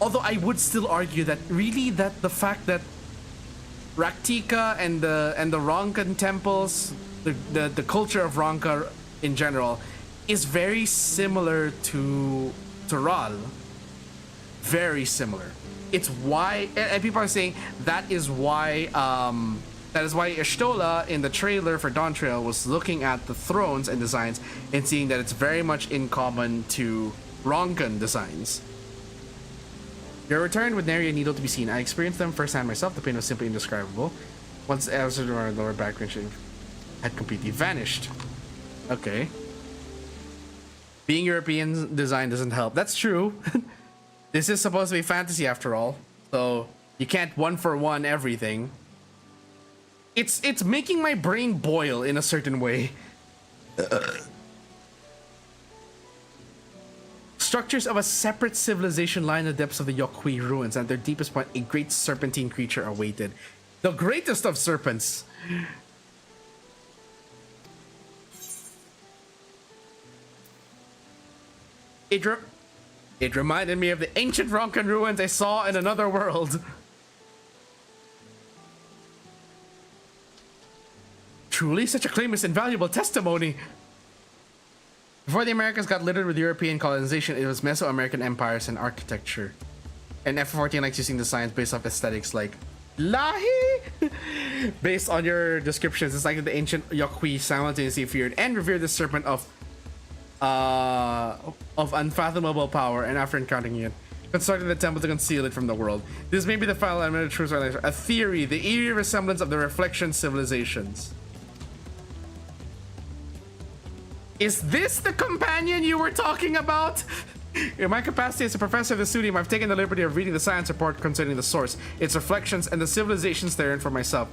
Although I would still argue that really that the fact that Raktika and the Ronkan temples, the culture of Ronka in general, is very similar to Ral. Very similar. It's why, and people are saying that is why Ishtola in the trailer for DAWNTRAIL was looking at the thrones and designs and seeing that it's very much in common to Ronkan designs. Your return with nary a needle to be seen. I experienced them firsthand myself. The pain was simply indescribable. Once I was around the lower back range had completely vanished. Okay. Being European design doesn't help. That's true. This is supposed to be fantasy after all, so you can't one for one everything. It's making my brain boil in a certain way. Structures of a separate civilization lie in the depths of the Yokui ruins, and at their deepest point, a great serpentine creature awaited. The greatest of serpents! It reminded me of the ancient Ronkan ruins I saw in another world. Truly, such a claim is invaluable testimony. Before the Americans got littered with European colonization, it was Mesoamerican empires and architecture. And F14 likes using designs based off aesthetics like Lahi! Based on your descriptions, it's like the ancient Yokui simultaneously feared and revered the serpent of unfathomable power, and after encountering it, constructed the temple to conceal it from the world. This may be the final element of truth, a theory, the eerie resemblance of the reflection civilizations. Is this the companion you were talking about? In my capacity as a professor of the studium, I've taken the liberty of reading the science report concerning the source, its reflections, and the civilizations therein for myself.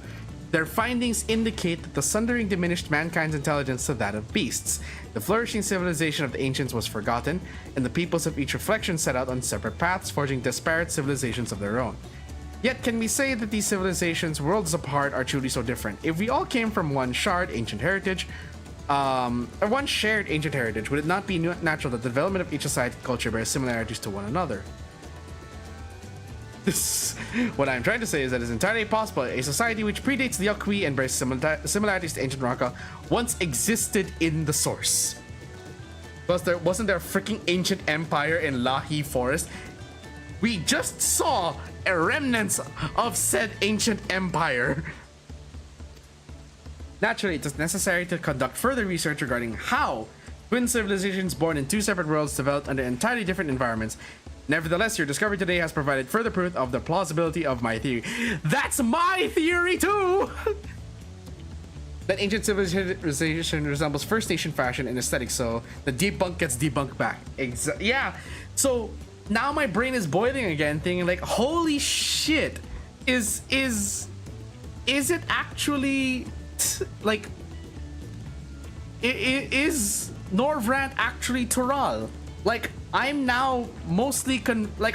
Their findings indicate that the sundering diminished mankind's intelligence to that of beasts. The flourishing civilization of the ancients was forgotten, and the peoples of each reflection set out on separate paths, forging disparate civilizations of their own. Yet can we say that these civilizations, worlds apart, are truly so different? If we all came from one shared ancient heritage, would it not be natural that the development of each society and culture bears similarities to one another? What I'm trying to say is that it's entirely possible a society which predates the Yokui and bears similarities to ancient Ronka once existed in the source. Plus, wasn't there a freaking ancient empire in Lahi Forest? We just saw a remnants of said ancient empire. Naturally, it is necessary to conduct further research regarding how twin civilizations born in two separate worlds developed under entirely different environments. Nevertheless, your discovery today has provided further proof of the plausibility of my theory. That's my theory too! That ancient civilization resembles First Nation fashion and aesthetics, so the debunk gets debunked back. Yeah, so now my brain is boiling again, thinking like, holy shit, is it actually like, is Norvrand actually Tural? Like, I'm now mostly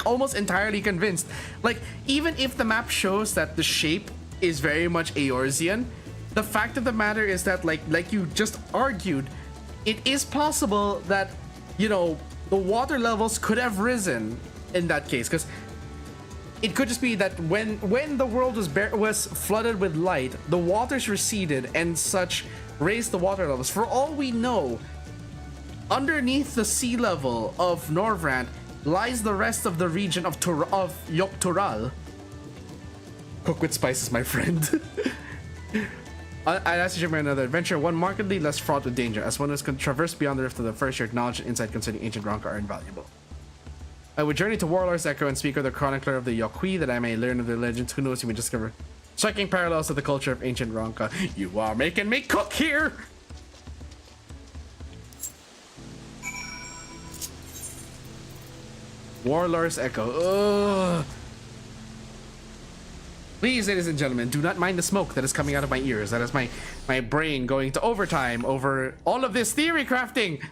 almost entirely convinced. Like, even if the map shows that the shape is very much Eorzean, the fact of the matter is that like you just argued, it is possible that, you know, the water levels could have risen in that case, because it could just be that when the world was flooded with light, the waters receded and such raised the water levels. For all we know, underneath the sea level of Norvrand lies the rest of the region of Yoktural. Cook with spices, my friend. I'd ask you to share another adventure, one markedly less fraught with danger, as one who can traverse beyond the rift of the first. Your knowledge and insight concerning ancient Ronka are invaluable. I would journey to Warlord's Echo and speak with the chronicler of the Yokui, that I may learn of the legends. Who knows, you may discover striking parallels to the culture of ancient Ronka. You are making me cook here! Warlord's Echo. Ugh. Please, ladies and gentlemen, do not mind the smoke that is coming out of my ears. That is my brain going to overtime over all of this theory crafting.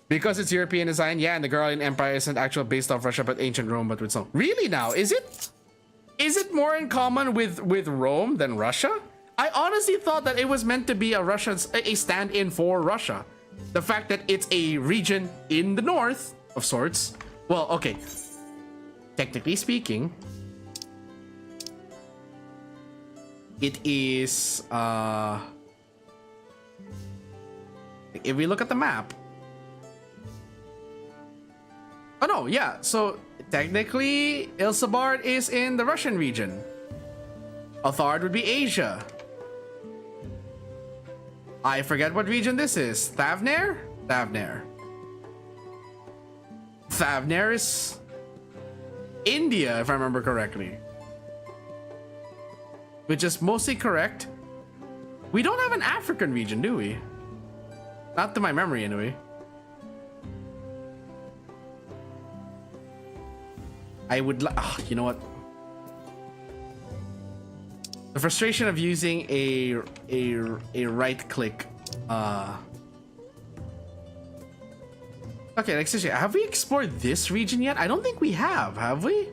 Because it's European design, yeah, and the Garlian Empire isn't actually based off Russia, but ancient Rome, but with some. Really now? Is it? Is it more in common with Rome than Russia? I honestly thought that it was meant to be a stand-in for Russia. The fact that it's a region in the north of sorts. Well, okay. Technically speaking, it is if we look at the map. Oh no, yeah, so technically Ilsabard is in the Russian region. Authard would be Asia. I forget what region this is. Thavner? Thavner. Thavner is India, if I remember correctly. Which is mostly correct. We don't have an African region, do we? Not to my memory, anyway. I would you know what? The frustration of using a right click. Okay, like seriously, have we explored this region yet? I don't think we have we?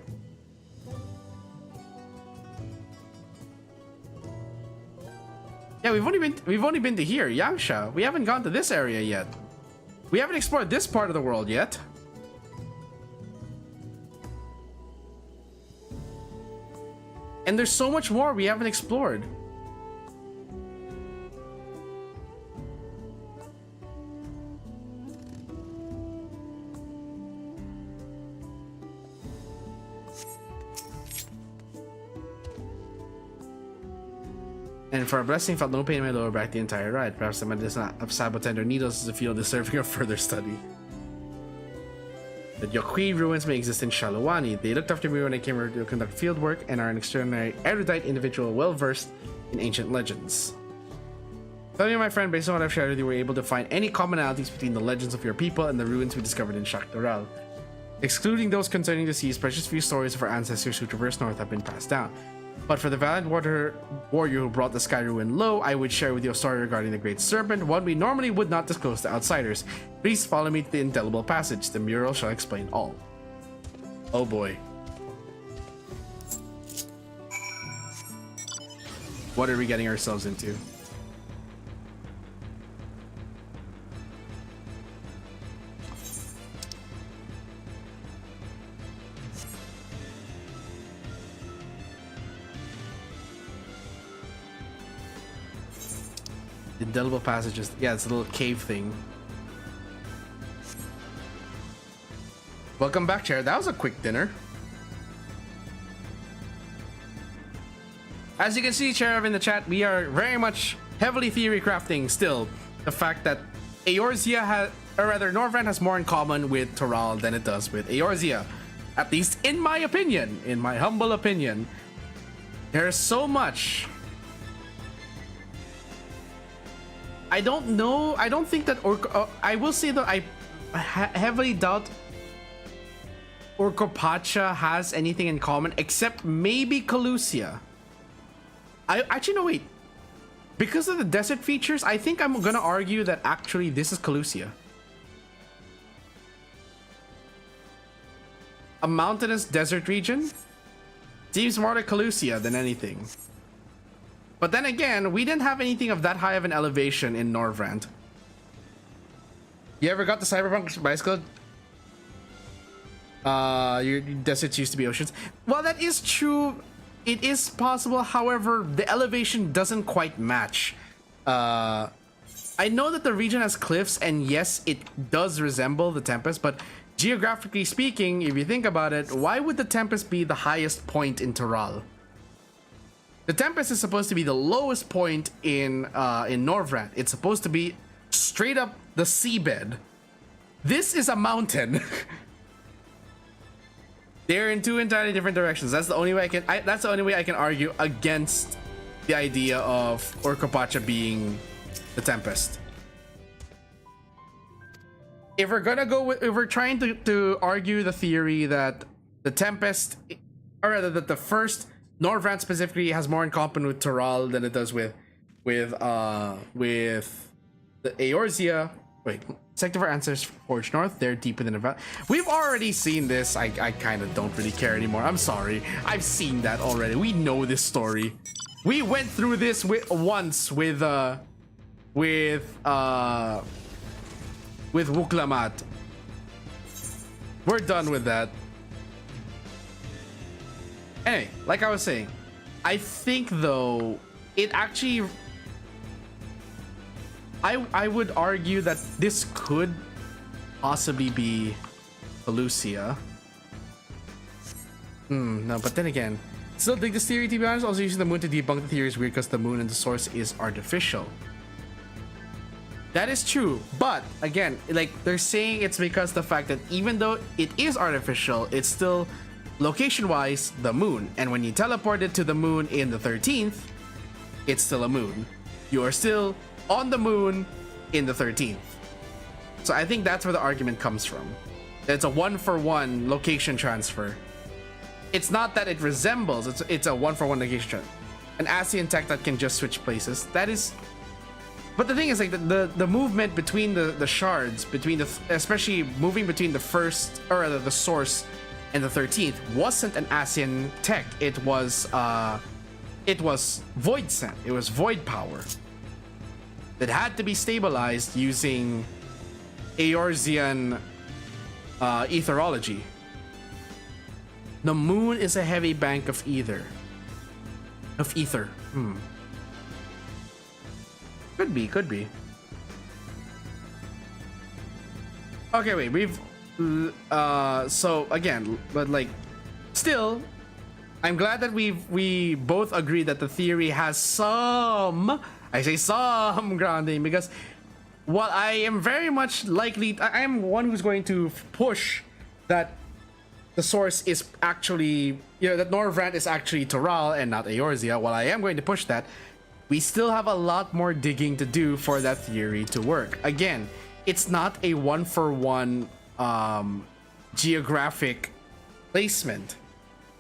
Yeah, we've only been to here, Yangsha. We haven't gone to this area yet. We haven't explored this part of the world yet. And there's so much more we haven't explored. And for a blessing, felt no pain in my lower back the entire ride. Perhaps the medicine of sabotender needles is a field deserving of further study. The Yokui ruins may exist in Shalawani. They looked after me when I came here to conduct field work and are an extraordinary erudite individual well versed in ancient legends. Tell me, my friend, based on what I've shared with you, were able to find any commonalities between the legends of your people and the ruins we discovered in Shaktoral. Excluding those concerning the seas, precious few stories of our ancestors who traversed north have been passed down. But for the valiant warrior who brought the sky ruin low, I would share with you a story regarding the Great Serpent, one we normally would not disclose to outsiders. Please follow me to the indelible passage. The mural shall explain all. Oh boy. What are we getting ourselves into? Indelible passages. Yeah, it's a little cave thing. Welcome back, Chair. That was a quick dinner. As you can see, Chair, in the chat, we are very much heavily theory crafting still. The fact that Eorzea has, or rather, Norvrand has more in common with Toral than it does with Eorzea. At least in my opinion, in my humble opinion. There's so much. I don't know. I don't think that I will say that I heavily doubt Orkopacha has anything in common except maybe Calusia. I actually no wait. Because of the desert features, I think I'm gonna argue that actually this is Calusia. A mountainous desert region seems more like Calusia than anything. But then again, we didn't have anything of that high of an elevation in Norvrand. You ever got the Cyberpunk bicycle? Your deserts used to be oceans. Well, that is true. It is possible. However, the elevation doesn't quite match. I know that the region has cliffs, and yes, it does resemble the Tempest, but geographically speaking, if you think about it, why would the Tempest be the highest point in Toral? The Tempest is supposed to be the lowest point in Norvrand. It's supposed to be straight up the seabed. This is a mountain. They're in two entirely different directions. That's the only way I can argue against the idea of Orkopacha being the Tempest. If we're gonna go with, if we're trying to argue the theory that the Tempest, or rather that the first Norvrant specifically has more in common with Toral than it does with the Eorzea. Wait, sector for answers Forge North. They're deep within the valley. We've already seen this. I kind of don't really care anymore. I'm sorry. I've seen that already. We know this story. We went through this once with Wuklamat. We're done with that. Anyway, like I was saying, I think though it actually, I would argue that this could possibly be Pelusia. No, but then again, still dig this theory to be honest. Also using the moon to debunk the theory is weird because the moon and the source is artificial. That is true, but again, like they're saying it's because the fact that even though it is artificial, it's still location-wise the moon, and when you teleport it to the moon in the 13th, it's still a moon. You are still on the moon in the 13th. So I think that's where the argument comes from. It's a 1-for-1 location transfer. It's not that it resembles, it's a 1-for-1 location transfer. An ASEAN tech that can just switch places. That is. But the thing is, like the movement between the shards, between the, especially moving between the first, or rather the source and the 13th, wasn't an ASEAN tech. It was void sent. It was void power that had to be stabilized using Eorzean etherology. The moon is a heavy bank of ether. Could be. Okay, wait, we've so again, but like still, I'm glad that we both agree that the theory has some, I say some grounding, because while I am very much likely, I am one who's going to push that the source is actually, that Norvrant is actually Toral and not Eorzea. While I am going to push that, we still have a lot more digging to do for that theory to work. Again, it's not a 1-for-1 geographic placement.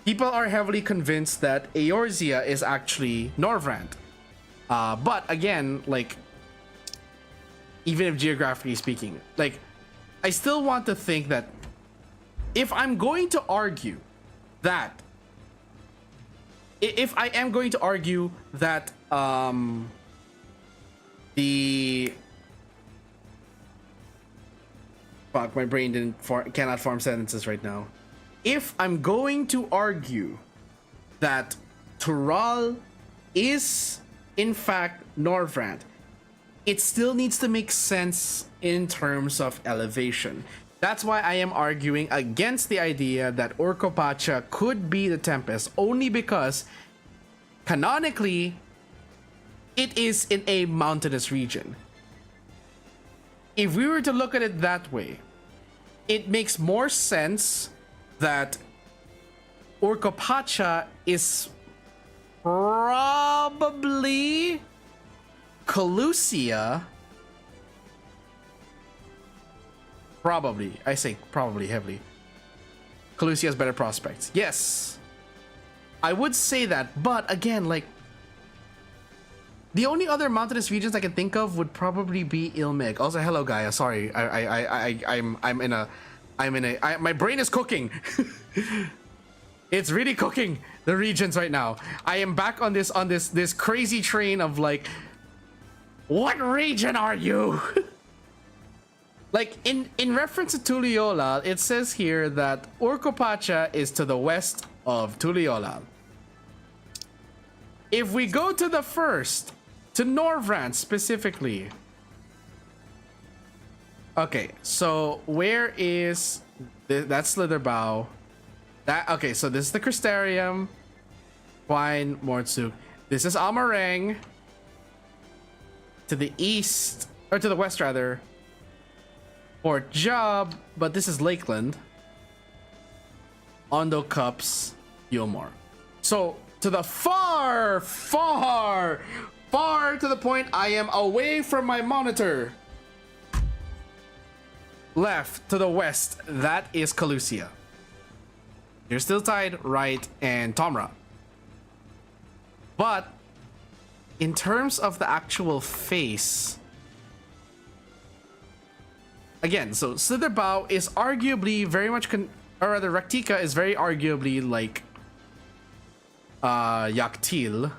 People are heavily convinced that Eorzea is actually Norvrant. But again, like, even if geographically speaking, like, I still want to think that if I'm going to argue that, if I am going to argue that the fuck, my brain cannot form sentences right now. If I'm going to argue that Toral is in fact Norvrant, it still needs to make sense in terms of elevation. That's why I am arguing against the idea that Orkopacha could be the Tempest, only because canonically it is in a mountainous region. If we were to look at it that way, it makes more sense that Orkopacha is probably Pelusia. Probably. I say probably heavily. Pelusia has better prospects. Yes. I would say that, but again, like, the only other mountainous regions I can think of would probably be Ilmeg. Also, hello Gaia. Sorry. I'm in a my brain is cooking. It's really cooking the regions right now. I am back on this crazy train of like, what region are you? Like in reference to Tuliyollal, it says here that Orkopacha is to the west of Tuliyollal. If we go to the first, to Norvrant specifically. Okay, so where is that's Slitherbow? Okay, so this is the Crystarium, Quine, Mortsuk. This is Amarang. To the east, or to the west rather, Port Job, but this is Lakeland. Ondo Cups, Yulmore. So to the far to the point I am away from my monitor. Left to the west, that is Pelusia. You're still tied, right, and Tomra. But in terms of the actual face, again, so Slitherbao is arguably very much, or rather, Raktika is very arguably like Yaktil.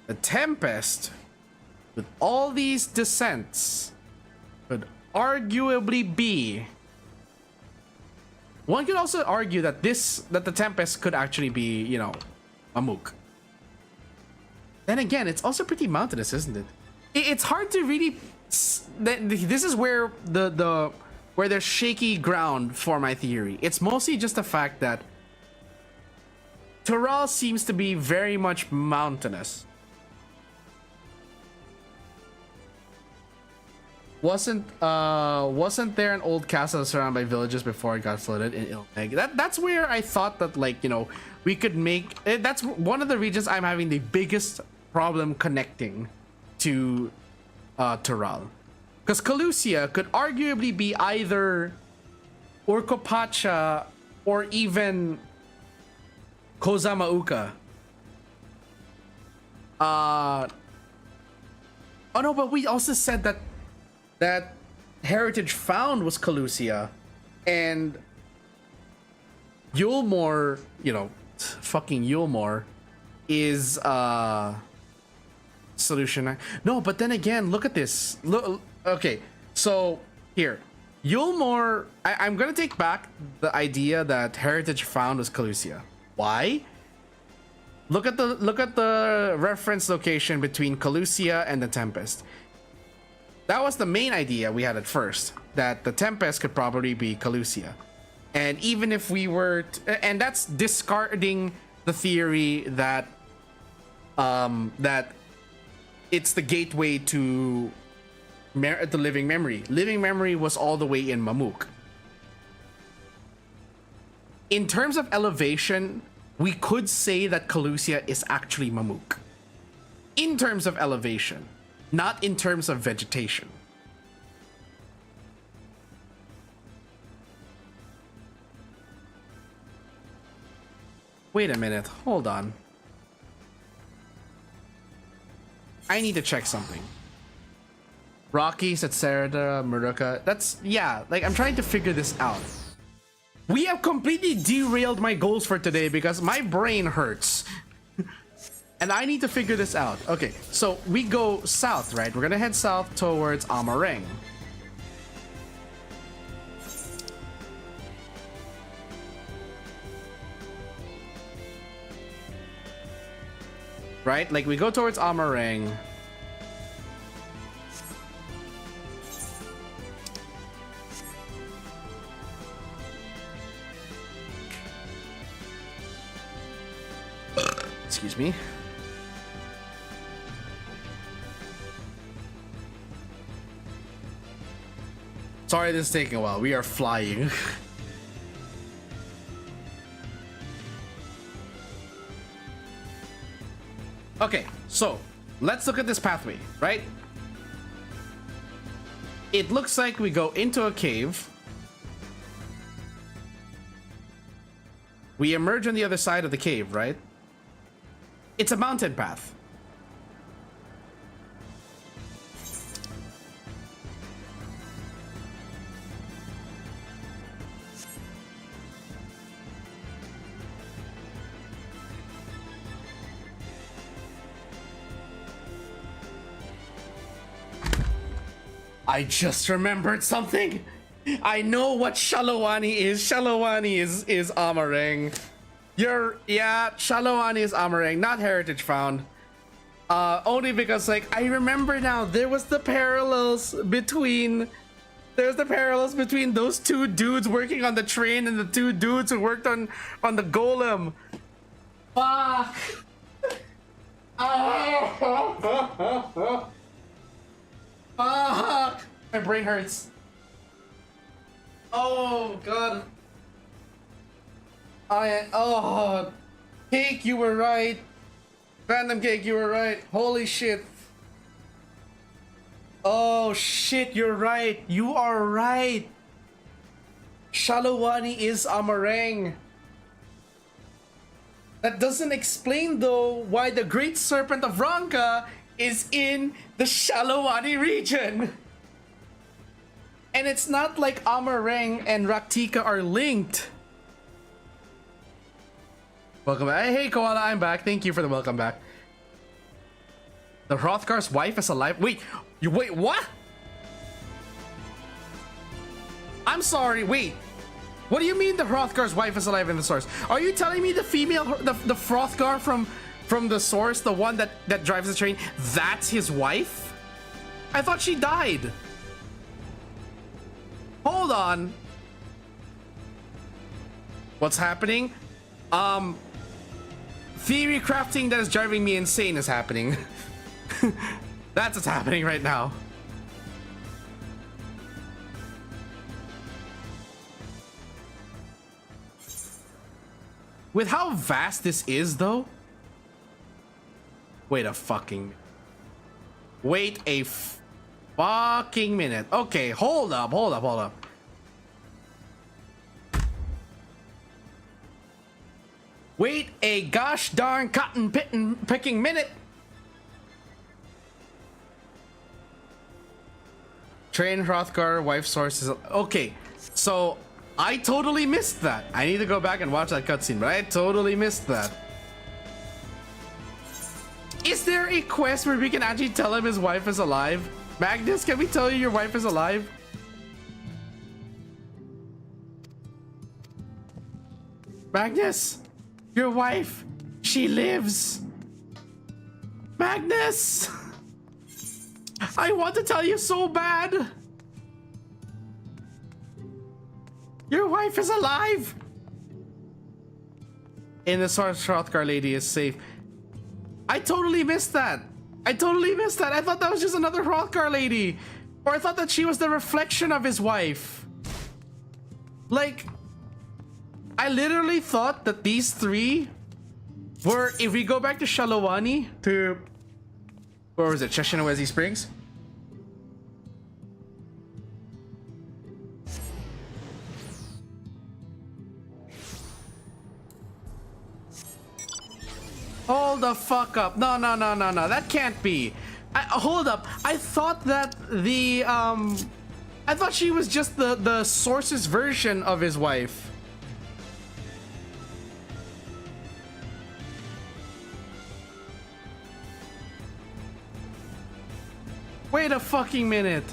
The Tempest, with all these descents, could arguably be. One could also argue that the Tempest could actually be, you know, a Mook. Then again, it's also pretty mountainous, isn't it? It's hard to really. This is where where there's shaky ground for my theory. It's mostly just the fact that Toral seems to be very much mountainous. Wasn't there an old castle surrounded by villages before it got flooded in Ilmeg? That's where I thought that, like, you know, we could make. That's one of the regions I'm having the biggest problem connecting to Toral. Because Calusia could arguably be either Urkopacha or even Kozamauka. Oh no, but we also said that heritage found was Calusia, and Yulmore, you know, fucking Yulmore is solution. No, but then again, look at this. Look, okay, so here, Yulmore. I'm gonna take back the idea that heritage found was Calusia. Why? Look at the reference location between Calusia and the Tempest. That was the main idea we had at first, that the Tempest could probably be Calusia. And even if we were and that's discarding the theory that that it's the gateway to the living memory. Living memory was all the way in Mamuk. In terms of elevation, we could say that Calusia is actually Mamuk. In terms of elevation, not in terms of vegetation. Wait a minute, hold on. I need to check something. Rocky, Setserda, Muruka. That's, yeah, like, I'm trying to figure this out. We have completely derailed my goals for today because my brain hurts. And I need to figure this out. Okay, so we go south, right? We're gonna head south towards Amareng. Right? Like, we go towards Amareng. Excuse me. Sorry, this is taking a while. We are flying. Okay, so let's look at this pathway, right? It looks like we go into a cave. We emerge on the other side of the cave, right? It's a mountain path. I just remembered something. I know what Shalawani is. Shalawani is Amareng. Yeah, Shalawani is Amareng, not heritage found. Only because, like, I remember now, there's the parallels between those two dudes working on the train and the two dudes who worked on the golem. Fuck. Fuck! My brain hurts. Oh god. Cake, you were right. Random Cake, you were right. Holy shit. Oh shit, you're right. You are right. Shalawani is Amareng. That doesn't explain though why the Great Serpent of Ranka is in the Shalawani region. And it's not like Amareng and Raktika are linked. Welcome back. Hey Koala, I'm back. Thank you for the welcome back. The Hrothgar's wife is alive. Wait, what? I'm sorry, wait. What do you mean the Hrothgar's wife is alive in the source? Are you telling me the female, the Hrothgar from the source, the one that drives the train, that's his wife? I thought she died. Hold on. What's happening? Theory crafting that is driving me insane is happening. That's what's happening right now. With how vast this is, though. Wait a fucking minute. Okay, hold up. Wait a gosh darn cotton picking minute. Train Hrothgar, wife sources. Okay, so I totally missed that. I need to go back and watch that cutscene, but I totally missed that. Is there a quest where we can actually tell him his wife is alive? Magnus, can we tell you your wife is alive? Magnus, your wife, she lives. Magnus, I want to tell you so bad. Your wife is alive! And the Hrothgar lady is safe. I totally missed that. I thought that was just another Hrothgar lady. Or I thought that she was the reflection of his wife. Like, I literally thought that these three were, if we go back to Shalawani, to, where was it, Cheshinawezi Springs? Hold the fuck up. No. That can't be. Hold up. I thought that the, I thought she was just the source's version of his wife. Wait a fucking minute.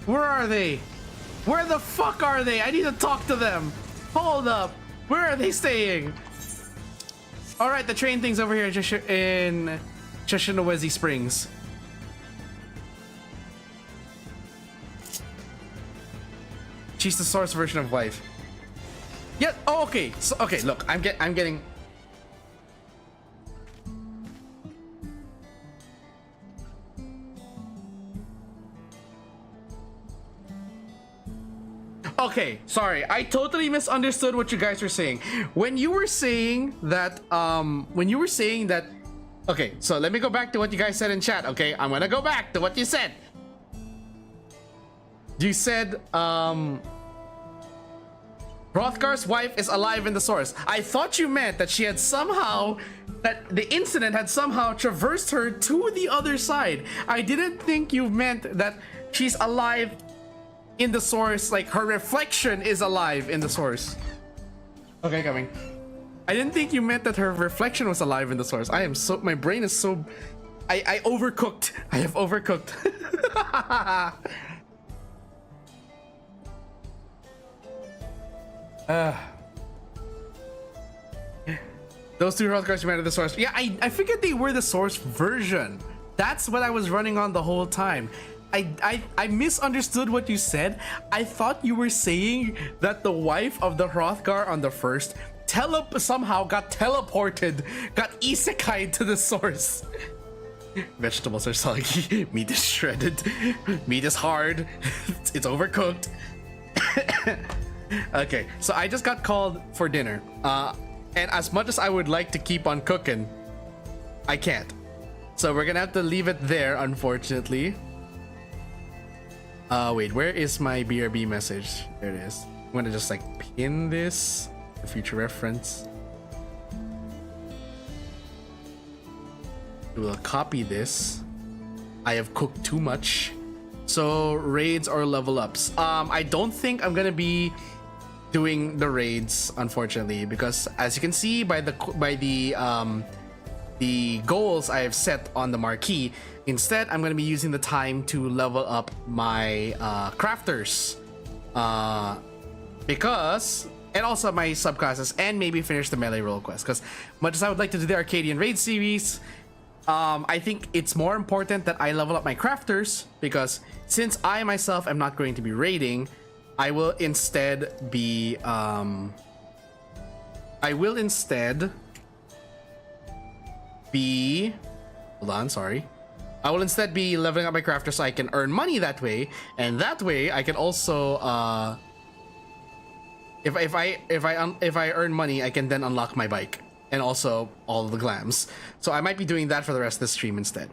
Where are they? Where the fuck are they? I need to talk to them. Hold up. Where are they staying? All right, the train thing's over here in Cheshinawezi Springs. She's the source version of wife. Yeah. Oh, okay. So, okay. Look, I'm getting. Okay, sorry. I totally misunderstood what you guys were saying. When you were saying that, okay, so let me go back to what you guys said in chat, okay? I'm gonna go back to what you said. You said, Hrothgar's wife is alive in the source. I thought you meant that she had somehow, that the incident had somehow traversed her to the other side. I didn't think you meant that she's alive in the source, like her reflection is alive in the source. Okay, coming. I didn't think you meant that her reflection was alive in the source. I am so, my brain is so, I overcooked. I have overcooked. Those two Hrothgars you meant at the source. Yeah, I figured they were the source version. That's what I was running on the whole time. I misunderstood what you said. I thought you were saying that the wife of the Hrothgar on the first somehow got teleported, got isekai'd to the source. Vegetables are soggy, meat is shredded, meat is hard, it's overcooked. Okay, so I just got called for dinner. And as much as I would like to keep on cooking, I can't. So we're gonna have to leave it there, unfortunately. Wait, where is my BRB message? There it is. I'm gonna just like pin this for future reference. We'll copy this. I have cooked too much. So raids or level ups. I don't think I'm gonna be doing the raids, unfortunately, because as you can see by the goals I have set on the marquee, instead I'm gonna be using the time to level up my crafters, because, and also my subclasses, and maybe finish the melee role quest. Because much as I would like to do the Arcadian raid series, I think it's more important that I level up my crafters, because since I myself am not going to be raiding, I will instead be hold on, sorry. I will instead be leveling up my crafter so I can earn money that way, and that way I can also if I earn money, I can then unlock my bike and also all of the glams. So I might be doing that for the rest of the stream instead.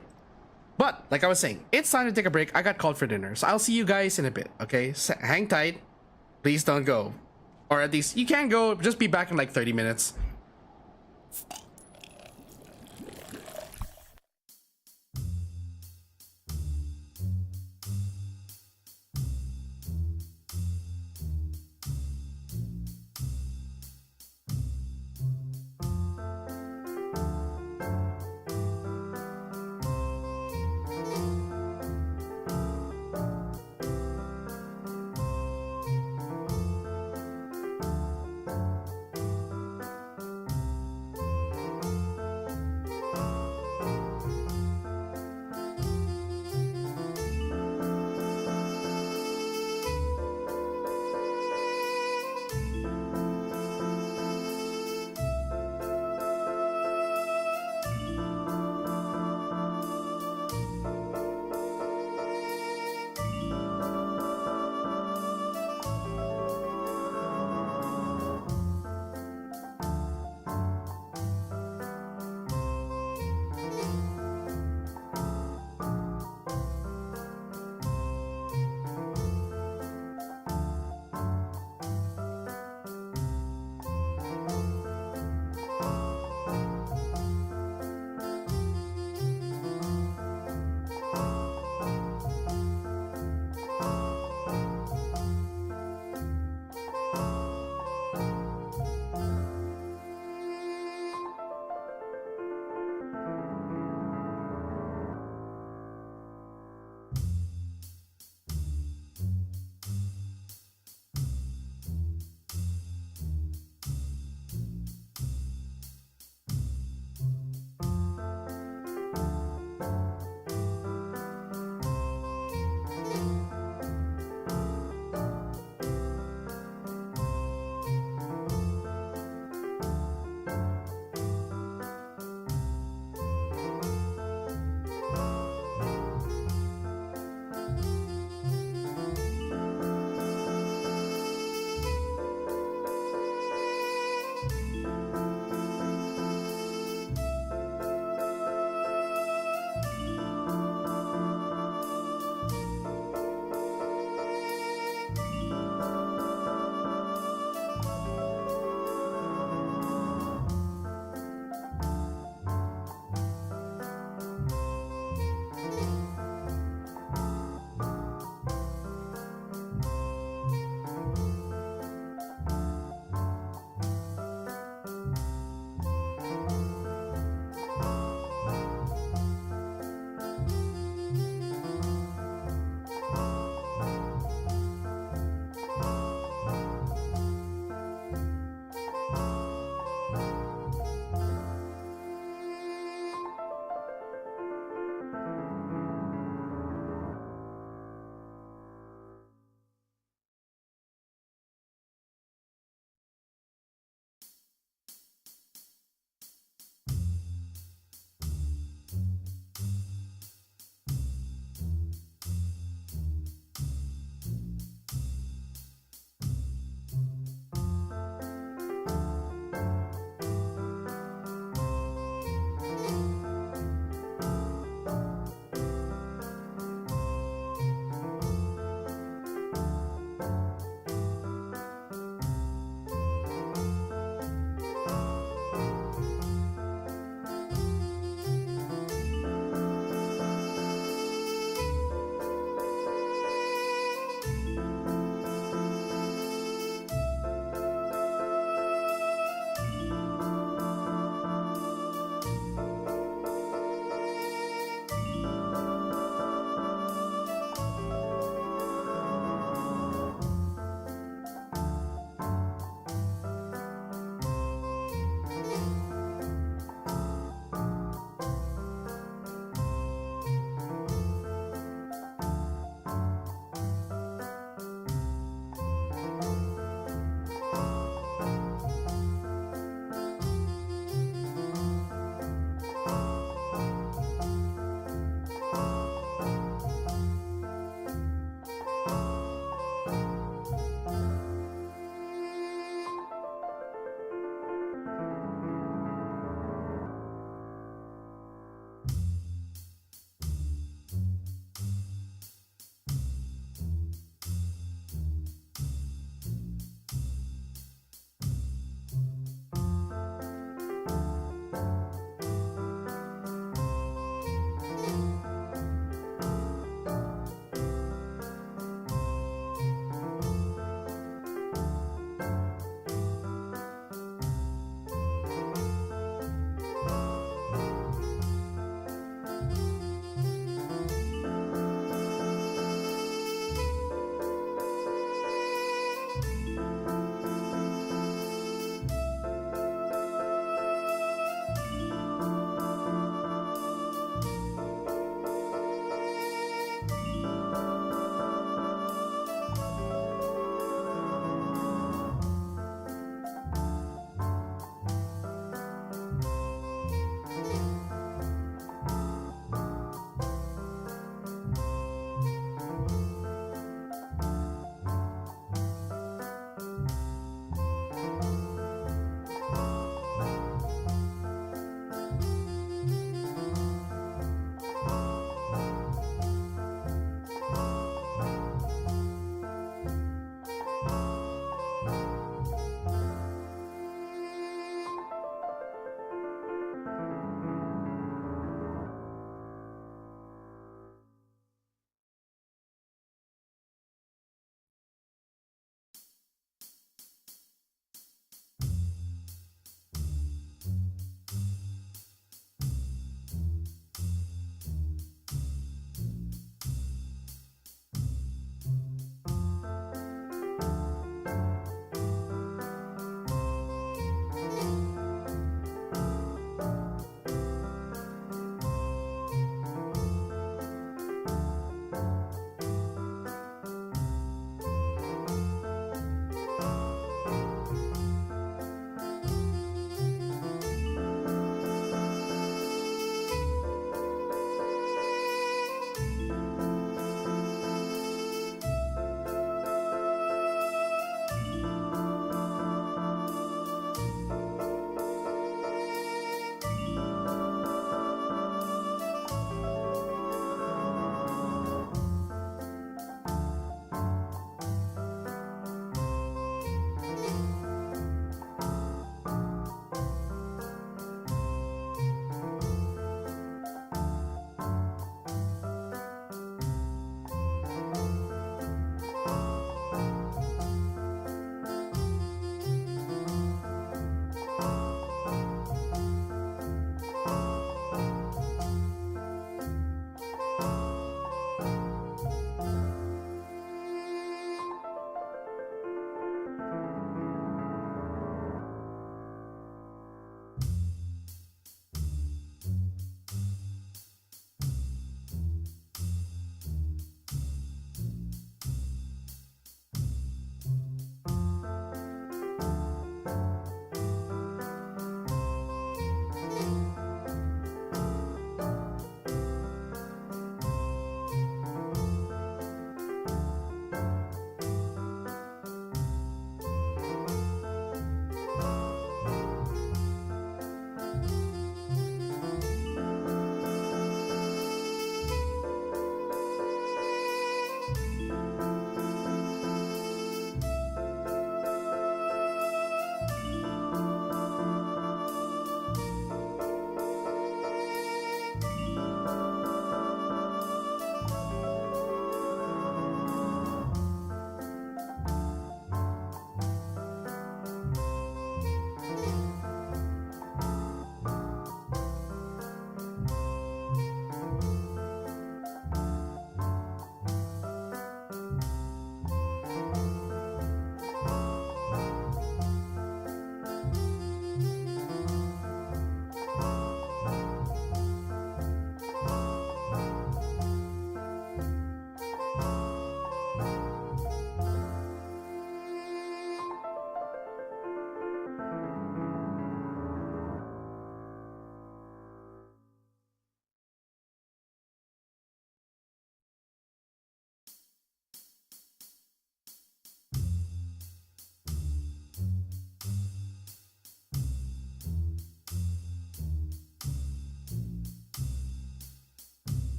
But like I was saying, it's time to take a break. I got called for dinner, so I'll see you guys in a bit. Okay, hang tight. Please don't go, or at least you can go. Just be back in like 30 minutes.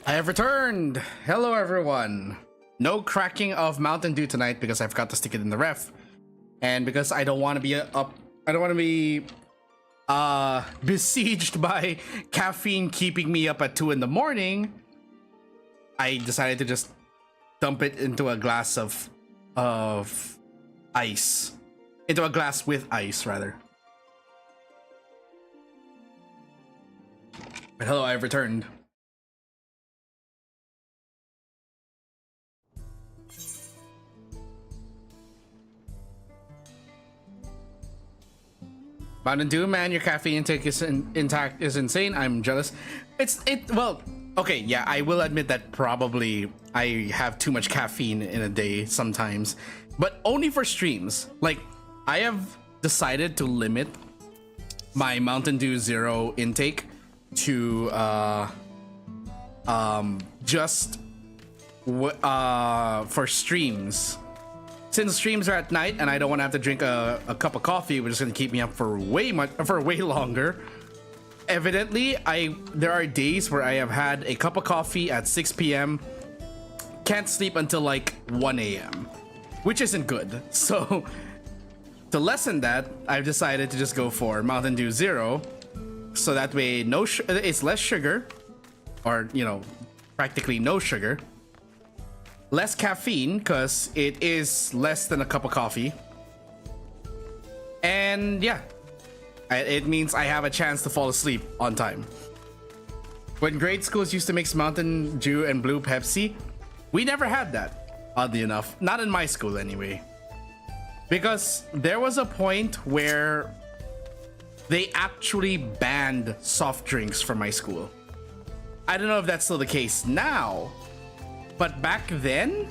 I have returned. Hello, everyone. No cracking of Mountain Dew tonight because I forgot to stick it in the ref, and because I don't want to be up. I don't want to be besieged by caffeine keeping me up at 2 in the morning. I decided to just dump it into a glass of ice, into a glass with ice, rather. But hello, I have returned. Mountain Dew, man, your caffeine intake is intact is insane. I'm jealous. Well, okay, yeah, I will admit that probably I have too much caffeine in a day sometimes, but only for streams. Like, I have decided to limit my Mountain Dew Zero intake to just for streams. Since streams are at night and I don't want to have to drink a cup of coffee, which is going to keep me up for way longer. Evidently, there are days where I have had a cup of coffee at 6 p.m. Can't sleep until like 1 a.m., which isn't good. So to lessen that, I've decided to just go for Mountain Dew Zero, so that way it's less sugar, or practically no sugar. Less caffeine, because it is less than a cup of coffee. And yeah, it means I have a chance to fall asleep on time. When grade schools used to mix Mountain Dew and Blue Pepsi, we never had that, oddly enough. Not in my school anyway. Because there was a point where they actually banned soft drinks from my school. I don't know if that's still the case now, but back then,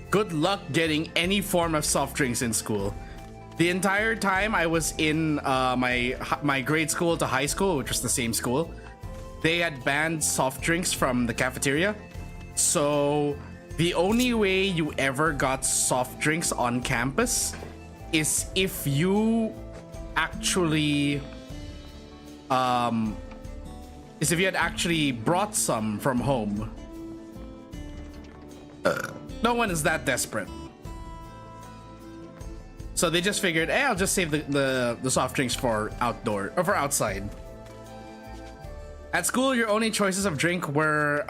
good luck getting any form of soft drinks in school. The entire time I was in my grade school to high school, which was the same school, they had banned soft drinks from the cafeteria. So the only way you ever got soft drinks on campus is if you actually had actually brought some from home. No one is that desperate, so they just figured, hey, I'll just save the soft drinks for outdoor or for outside. At school, your only choices of drink were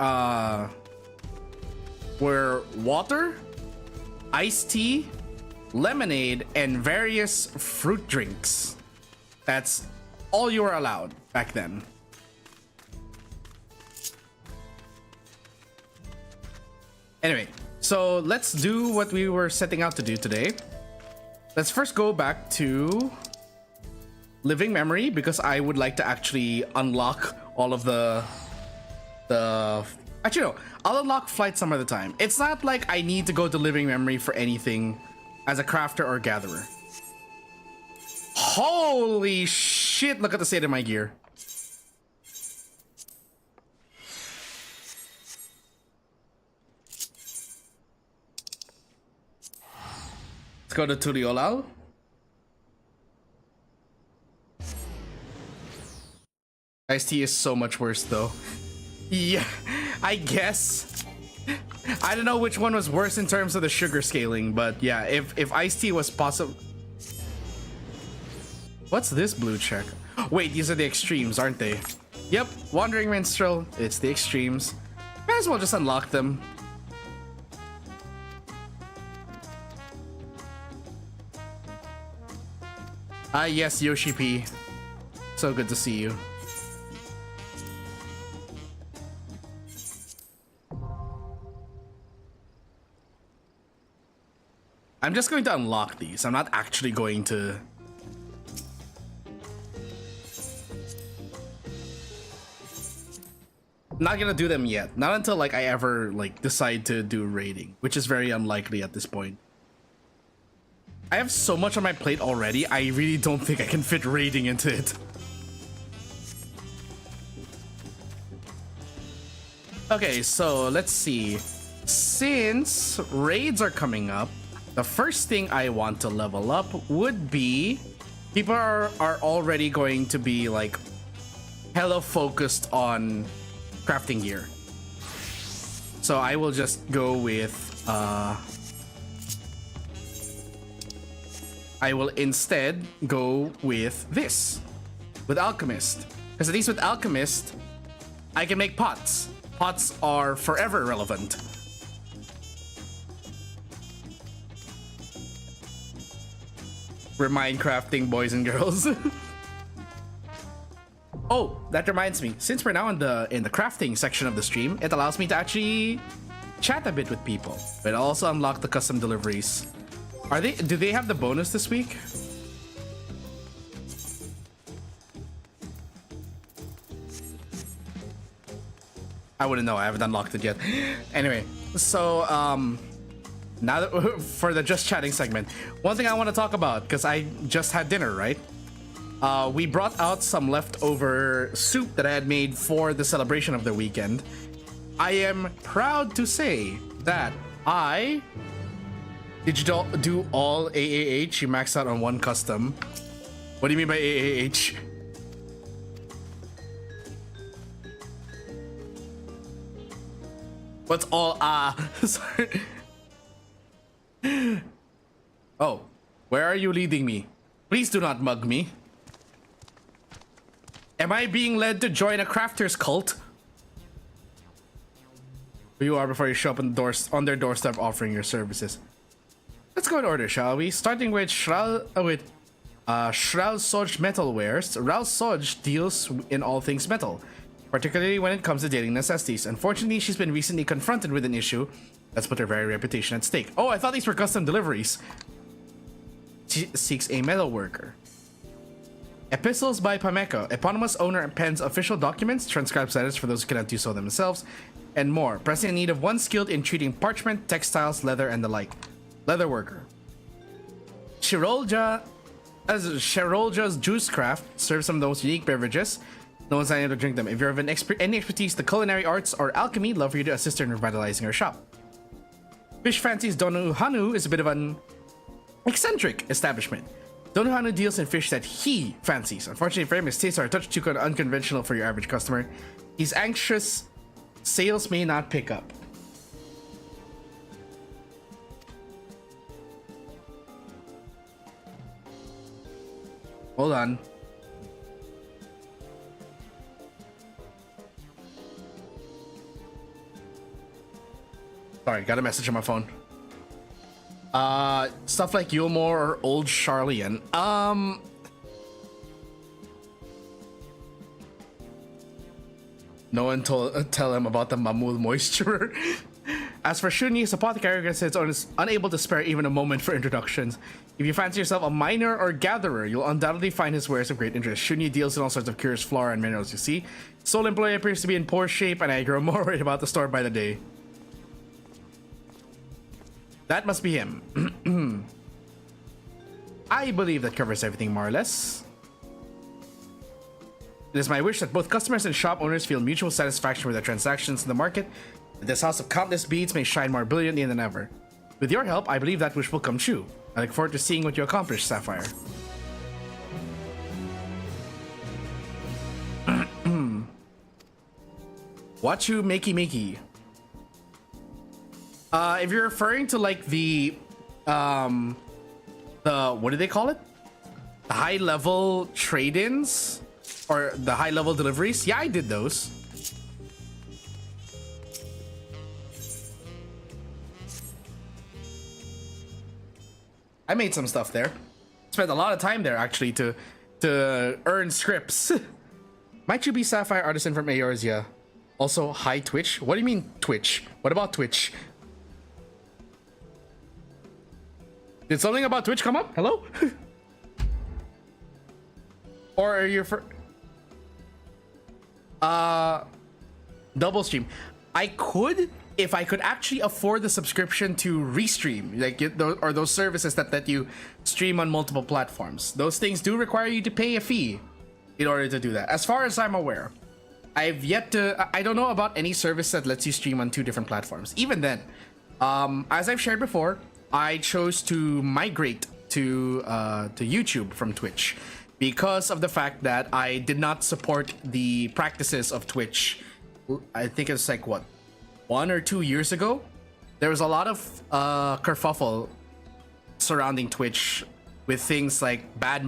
water, iced tea, lemonade, and various fruit drinks. That's all you were allowed back then. Anyway, so let's do what we were setting out to do today. Let's first go back to living memory, because I would like to actually unlock all of the actually no, I'll unlock flight some other time. It's not like I need to go to living memory for anything as a crafter or gatherer. Holy shit, look at the state of my gear. Let's go to Tuliolal. Iced tea is so much worse though. Yeah, I guess. I don't know which one was worse in terms of the sugar scaling, but yeah, if iced tea was possible. What's this blue check? Wait, these are the extremes, aren't they? Yep, Wandering Minstrel, it's the extremes. Might as well just unlock them. Ah, yes, Yoshi P. So good to see you. I'm just going to unlock these. I'm not actually going to... Not gonna do them yet. Not until like I ever like decide to do raiding, which is very unlikely at this point. I have so much on my plate already, I really don't think I can fit raiding into it. Okay, so let's see. Since raids are coming up, the first thing I want to level up would be... People are already going to be like hella focused on crafting gear. So I will just go with I will instead go with this, with Alchemist, because at least with Alchemist I can make pots. Pots are forever relevant. We're Minecrafting, boys and girls. Oh, that reminds me. Since we're now in the crafting section of the stream, it allows me to actually chat a bit with people. But also unlock the custom deliveries. Do they have the bonus this week? I wouldn't know. I haven't unlocked it yet. Anyway, so now that for the just chatting segment, one thing I want to talk about, because I just had dinner, right? We brought out some leftover soup that I had made for the celebration of the weekend. I am proud to say that did you do all AAH? You maxed out on one custom. What do you mean by AAH? What's all Sorry. Oh, where are you leading me? Please do not mug me. Am I being led to join a crafter's cult? Who you are before you show up on their doorstep offering your services. Let's go in order, shall we? Starting with Shroud Soj Metalwares. Shroud Soj deals in all things metal, particularly when it comes to dating necessities. Unfortunately, she's been recently confronted with an issue that's put her very reputation at stake. Oh, I thought these were custom deliveries. She seeks a metal worker. Epistles by Pameko. Eponymous owner pens official documents, transcribes letters for those who cannot do so themselves, and more. Pressing in need of one skilled in treating parchment, textiles, leather, and the like. Leather worker. Sherolja's Juice Craft serves some of the most unique beverages. No one's able to drink them. If you have any expertise in the culinary arts or alchemy, love for you to assist her in revitalizing her shop. Fish Fancy's Donuhanu is a bit of an eccentric establishment. Donuhanu deals in fish that he fancies. Unfortunately for him, his tastes are a touch too unconventional for your average customer. He's anxious. Sales may not pick up. Hold on. Sorry, got a message on my phone. Stuff like Yulmore or Old Charlian. No one tell him about the Mamul moisturer. As for Shunyi's apothecary, it's unable to spare even a moment for introductions. If you fancy yourself a miner or gatherer, you'll undoubtedly find his wares of great interest. Shunyi deals in all sorts of curious flora and minerals, you see. Sole employee appears to be in poor shape, and I grow more worried about the store by the day. That must be him. I believe that covers everything more or less. It is my wish that both customers and shop owners feel mutual satisfaction with their transactions in the market. That this house of countless beads may shine more brilliantly than ever. With your help, I believe that wish will come true. I look forward to seeing what you accomplish, Sapphire. Wachu Makey. If you're referring to like the what do they call it? The high level trade-ins or the high level deliveries? Yeah, I did those. I made some stuff there. Spent a lot of time there actually to earn scripts. Might you be Sapphire Artisan from Eorzea? Also, hi Twitch. What do you mean Twitch? What about Twitch? Did something about Twitch come up? Hello? Or are you for double stream? I could if I could actually afford the subscription to Restream, like those services that let you stream on multiple platforms. Those things do require you to pay a fee in order to do that. As far as I'm aware, I've yet to. I don't know about any service that lets you stream on 2 different platforms. Even then, as I've shared before, I chose to migrate to YouTube from Twitch because of the fact that I did not support the practices of Twitch. I think it's like what, 1 or 2 years ago, there was a lot of kerfuffle surrounding Twitch with things like bad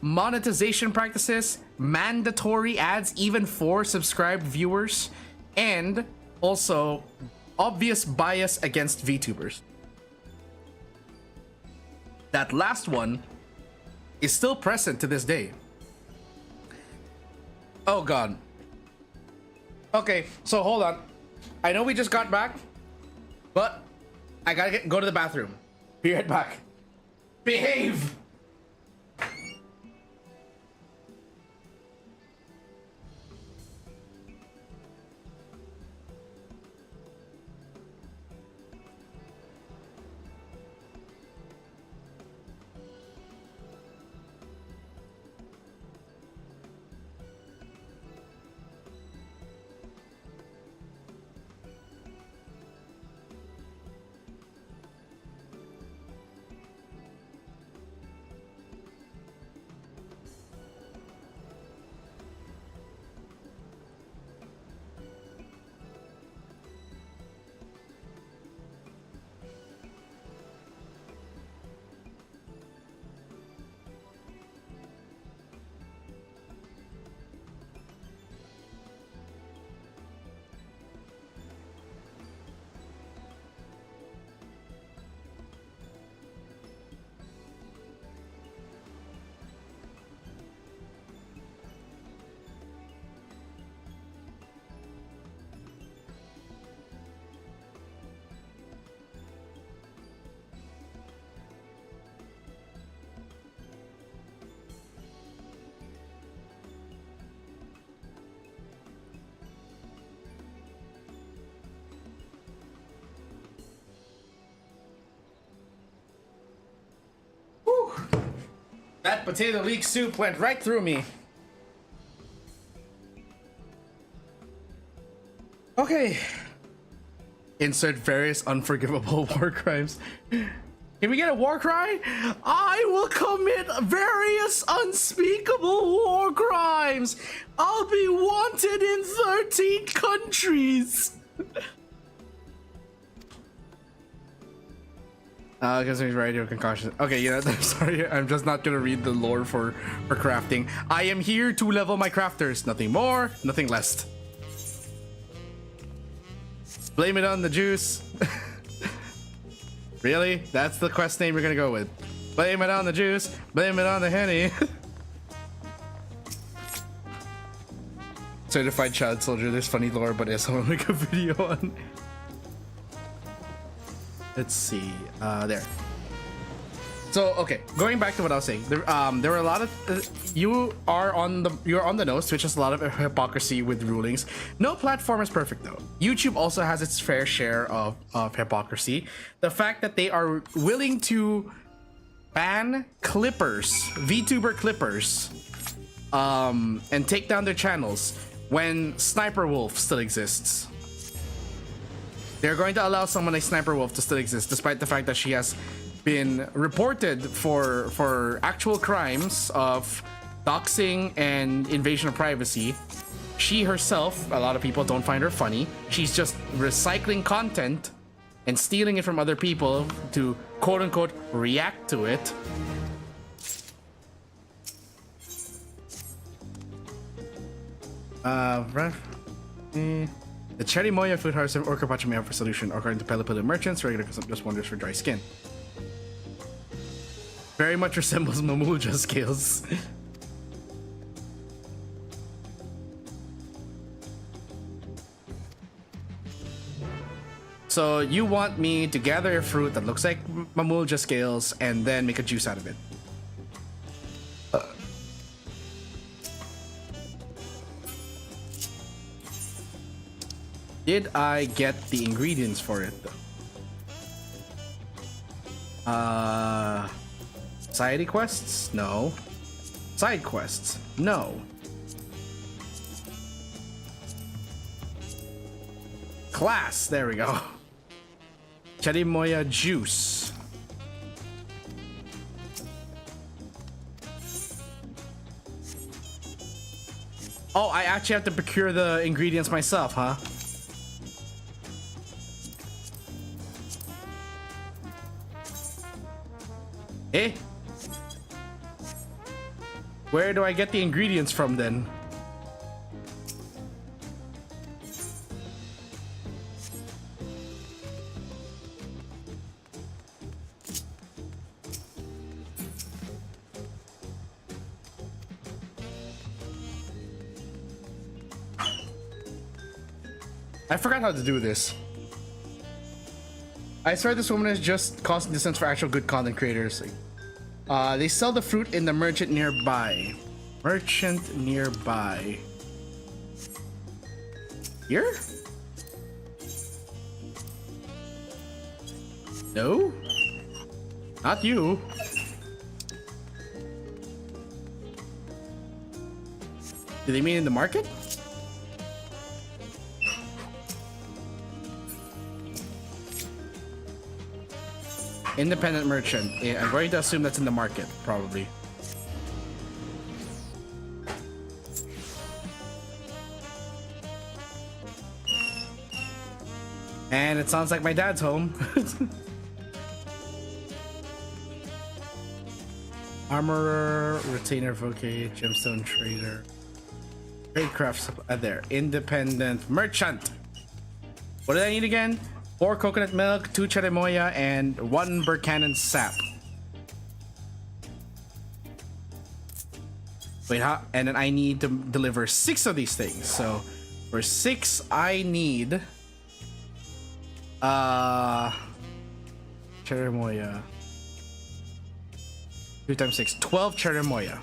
monetization practices, mandatory ads even for subscribed viewers, and also obvious bias against VTubers. That last one is still present to this day. Oh god. Okay, so hold on. I know we just got back, but I gotta go to the bathroom. Be right back. Behave! That potato leek soup went right through me. Okay. Insert various unforgivable war crimes. Can we get a war cry? I will commit various unspeakable war crimes. I'll be wanted in 13 countries. Because he's radio concussion. Okay, you know, I'm sorry. I'm just not gonna read the lore for crafting. I am here to level my crafters. Nothing more, nothing less. Blame it on the juice. Really? That's the quest name we're gonna go with. Blame it on the juice. Blame it on the Henny. Certified child soldier. There's funny lore, but yes, I'm gonna make a video on. Let's see. There. So okay, going back to what I was saying, there were a lot of you're on the nose. Twitch has a lot of hypocrisy with rulings. No platform is perfect though. YouTube also has its fair share of hypocrisy. The fact that they are willing to ban clippers, VTuber clippers, and take down their channels when Sniper Wolf still exists. They're going to allow someone like Sniper Wolf to still exist, despite the fact that she has been reported for actual crimes of doxing and invasion of privacy. She herself, a lot of people don't find her funny. She's just recycling content and stealing it from other people to quote unquote react to it. The cherry moya food harvest or carpaccio may have for solution according to Pelipili merchants. Regular consumption just wonders for dry skin. Very much resembles Mamulja's scales. So you want me to gather a fruit that looks like Mamulja scales and then make a juice out of it. Did I get the ingredients for it though? Society quests? No. Side quests? No. Class, there we go. Cherry moya juice. Oh, I actually have to procure the ingredients myself, huh? Eh? Where do I get the ingredients from then? I forgot how to do this. I swear this woman is just causing distance for actual good content creators. They sell the fruit in the merchant nearby. Merchant nearby. Here? No? Not you. Do they mean in the market? Independent merchant. Yeah, I'm going to assume that's in the market, probably. And it sounds like my dad's home. Armorer, retainer, vocator, gemstone trader, trade crafts. There, independent merchant. What did I need again? 4 coconut milk, 2 cherimoya, and 1 Burkanan sap. Wait, how? And then I need to deliver 6 of these things. So for 6, I need cherimoya. 2 times 6, 12 cherimoya.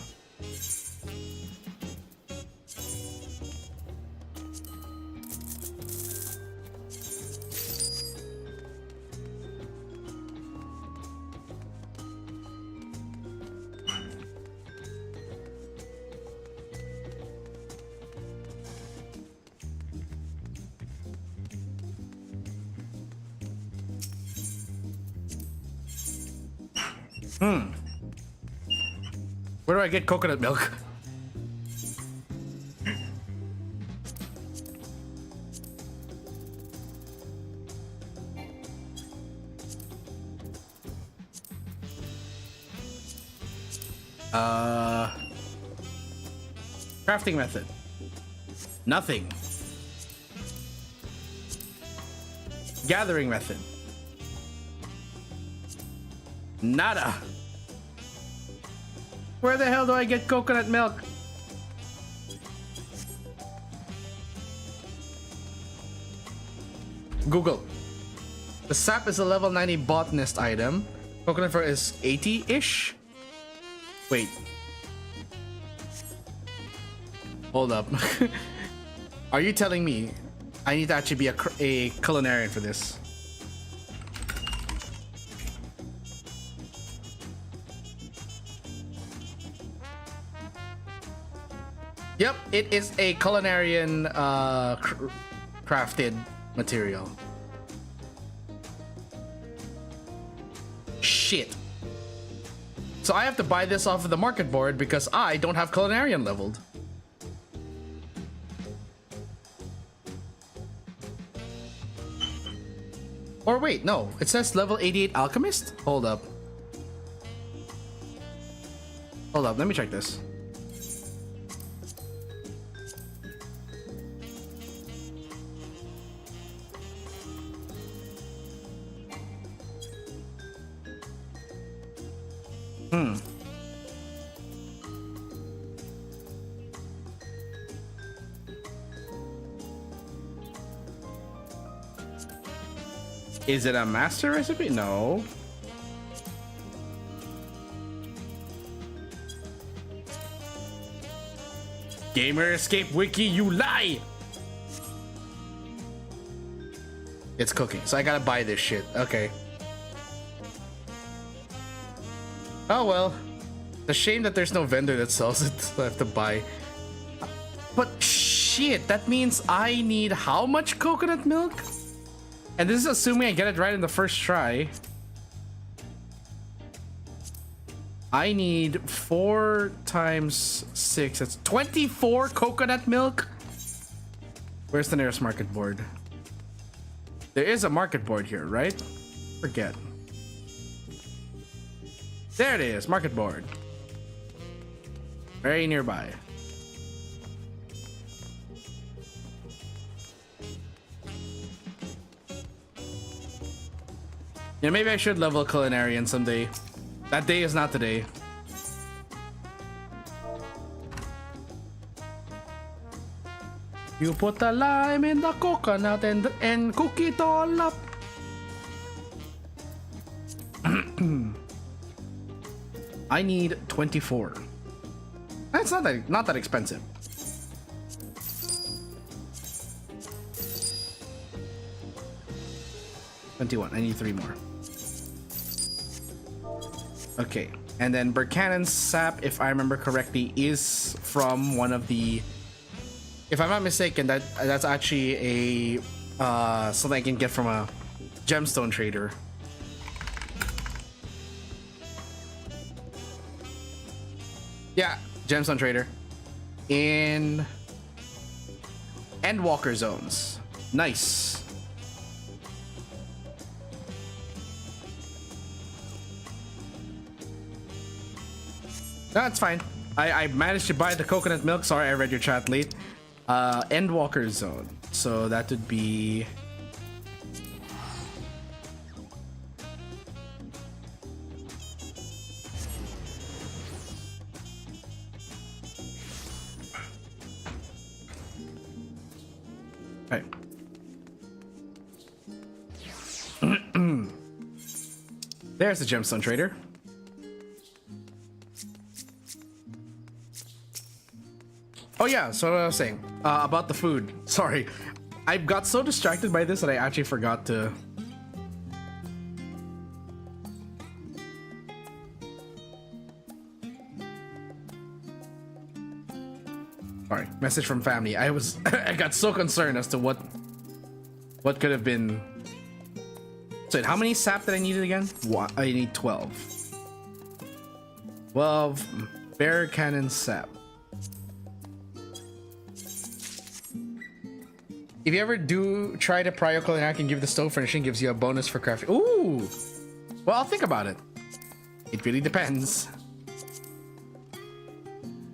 Where do I get coconut milk? Crafting method. Nothing. Gathering method. Nada. Where the hell do I get coconut milk? Google. The sap is a level 90 botanist item. Coconut fur is 80-ish. Wait. Hold up. Are you telling me I need to actually be a culinarian for this? Yep, it is a culinarian crafted material. Shit. So I have to buy this off of the market board because I don't have culinarian leveled. Or wait, no, it says level 88 alchemist? Hold up. Hold up, let me check this. Is it a master recipe? No. Gamer Escape Wiki, you lie! It's cooking, so I gotta buy this shit. Okay. Oh well. It's a shame that there's no vendor that sells it, so I have to buy. But shit, that means I need how much coconut milk? And this is assuming I get it right in the first try. I need 4 times 6. That's 24 coconut milk. Where's the nearest market board? There is a market board here, right? Forget. There it is, market board. Very nearby. Yeah, maybe I should level culinarian someday. That day is not today. You put the lime in the coconut and cook it all up. I need 24. That's not that expensive. $21. I need 3 more. Okay, and then Burchanan's sap, if I remember correctly, is from one of the. If I'm not mistaken, that's actually a something I can get from a gemstone trader. Yeah, gemstone trader in Endwalker zones. Nice. No, that's fine. I managed to buy the coconut milk. Sorry, I read your chat late. Endwalker zone. So that would be. Right. There's the gemstone trader. Oh yeah, so what I was saying about the food. Sorry, I got so distracted by this that I actually forgot to. Sorry, message from family. I got so concerned as to what could have been. So how many sap did I need again? I need 12. 12 bear cannon sap. If you ever do try to prio culinary, I can give the stove furnishing gives you a bonus for crafting. Ooh! Well, I'll think about it. It really depends.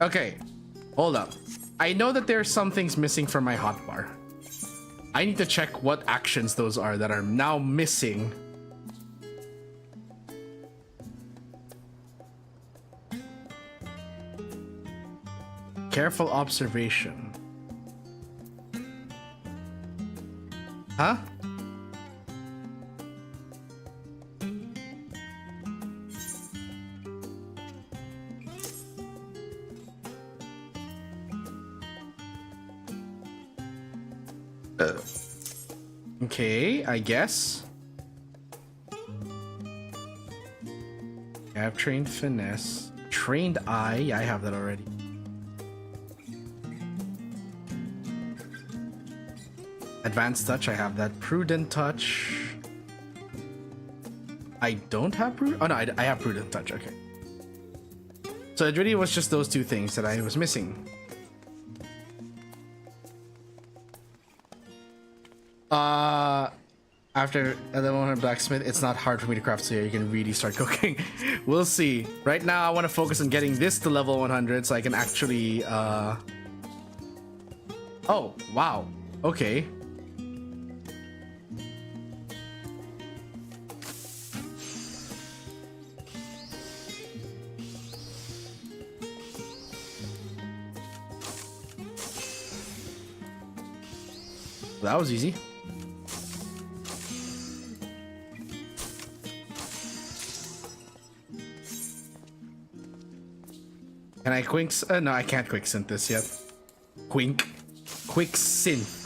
Okay, hold up. I know that there are some things missing from my hotbar. I need to check what actions those are that are now missing. Careful observation. Huh? Okay, I guess. I have trained finesse. Trained eye. Yeah, I have that already. Advanced touch, I have that. Prudent touch. I don't have prudent. Oh no, I have prudent touch. Okay. So it really was just those two things that I was missing. After level 100 blacksmith, it's not hard for me to craft, so yeah, you can really start cooking. We'll see. Right now, I want to focus on getting this to level 100 so I can actually. Oh wow. Okay. That was easy. Can I no, I can't quick synth this yet. Quick synth.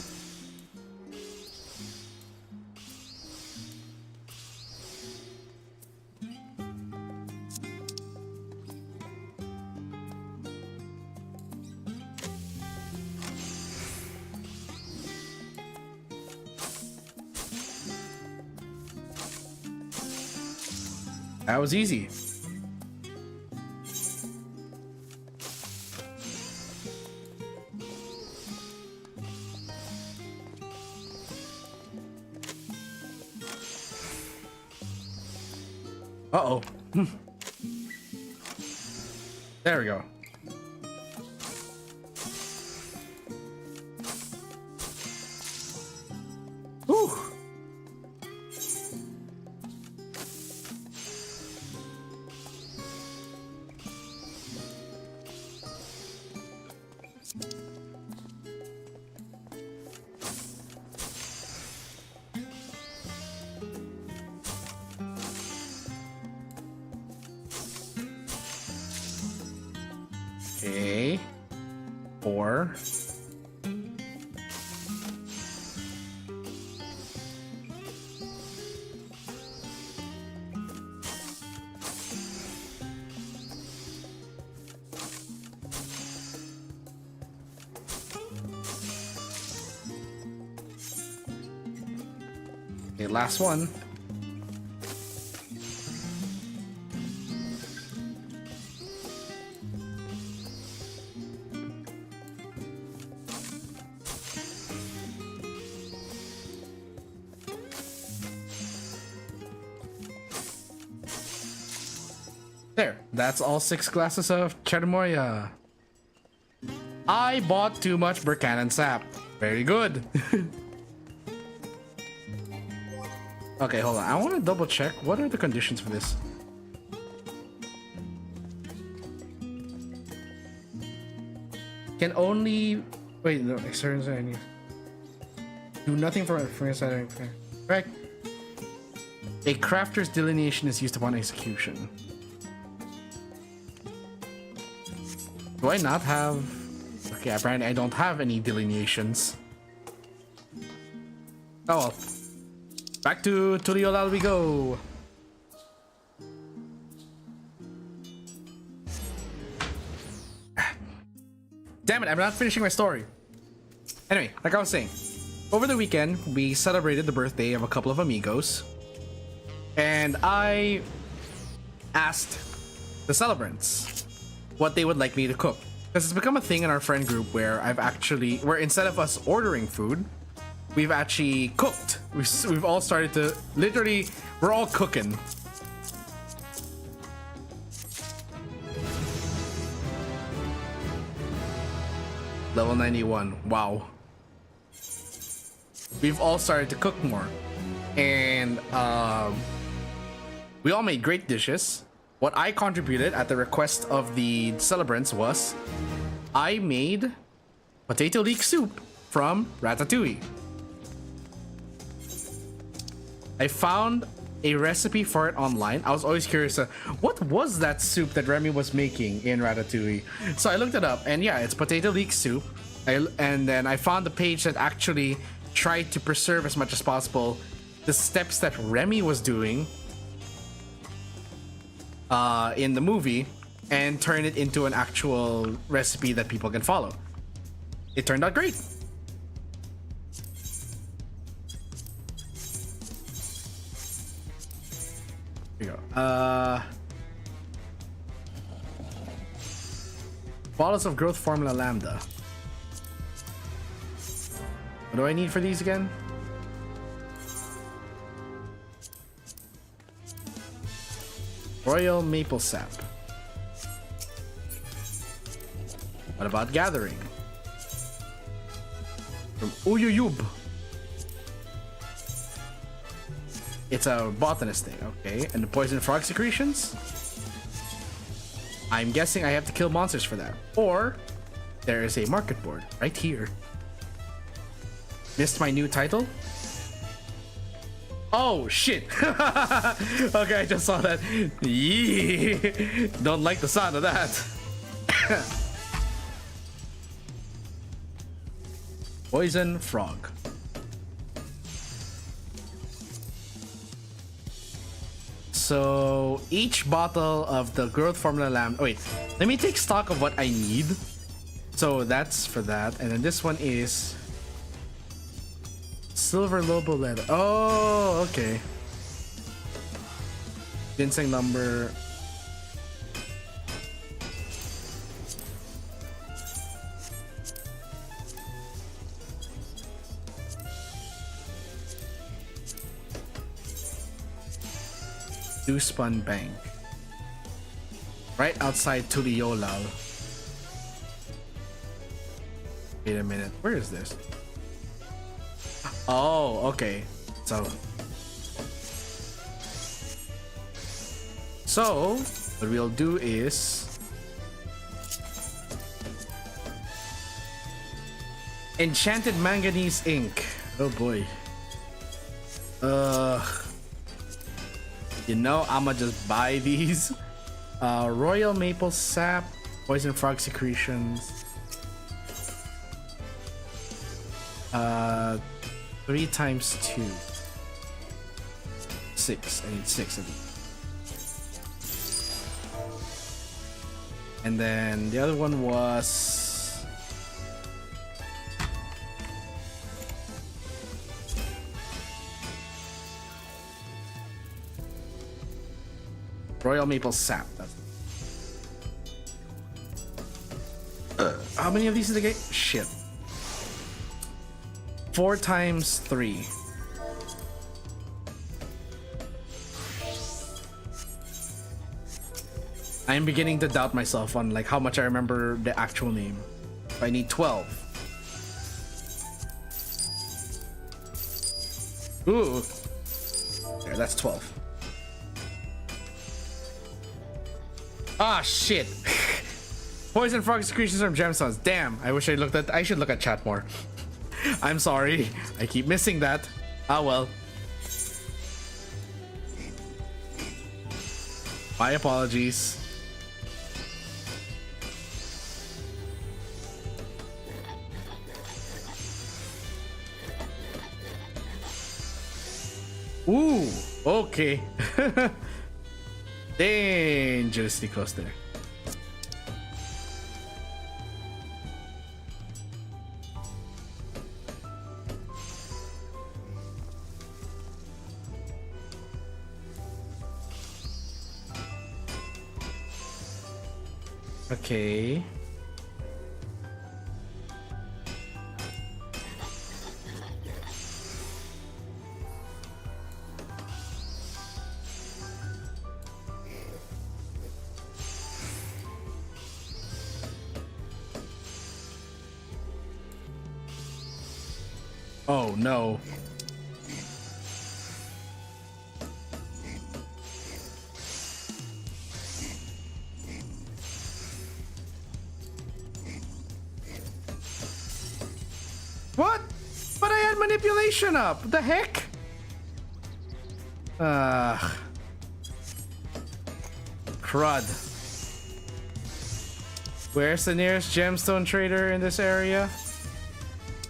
That was easy. There we go. Whew. Okay. 4. Okay, last one. There, that's all 6 glasses of Cherimoya. I bought too much Burkanan sap. Very good. Okay, hold on. I want to double check. What are the conditions for this? Can only... Wait, no. Do nothing for inside. Right. A crafter's delineation is used upon execution. Do I not have... Okay, apparently I don't have any delineations. Oh well. Back to Tuliolal we go. Damn it, I'm not finishing my story. Anyway, like I was saying, over the weekend, we celebrated the birthday of a couple of amigos. And I asked the celebrants what they would like me to cook. Because it's become a thing in our friend group where where instead of us ordering food, we've actually cooked. We've all started to, literally, we're all cooking. Level 91, wow. We've all started to cook more. And we all made great dishes. What I contributed at the request of the celebrants was I made potato leek soup from Ratatouille. I found a recipe for it online. I was always curious, what was that soup that Remy was making in Ratatouille? So I looked it up, and yeah, it's potato leek soup. And then I found the page that actually tried to preserve as much as possible the steps that Remy was doing in the movie and turn it into an actual recipe that people can follow. It turned out great. Here we go. Bottles of growth formula lambda. What do I need for these again? Royal maple sap. What about gathering? From Uyuyub. It's a botanist thing, okay. And the poison frog secretions? I'm guessing I have to kill monsters for that. Or there is a market board right here. Missed my new title? Oh shit. Okay, I just saw that. Yee. Don't like the sound of that. Poison frog. So each bottle of the growth formula lamb. Oh, wait, let me take stock of what I need. So that's for that, and then this one is silver lobo leather. Oh, okay. Ginseng lumber. Spun bank. Right outside Tuliolal. Wait a minute. Where is this? Oh, okay. So what we'll do is enchanted manganese ink. Oh boy. You know, I'ma just buy these. Royal maple sap, poison frog secretions. 3 times 2. 6. I need 6 of these. And then the other one was royal maple sap. How many of these did I get? Shit. 4 times 3. I am beginning to doubt myself on like how much I remember the actual name. I need 12. Ooh. Okay, that's 12. Ah, shit. Poison frog secretions from gemstones. Damn, I wish I looked at. I should look at chat more. I'm sorry. I keep missing that. Ah, well. My apologies. Ooh, okay. Dangerously close there. Okay. Oh no. What? But I had manipulation up. What the heck? Crud. Where's the nearest gemstone trader in this area?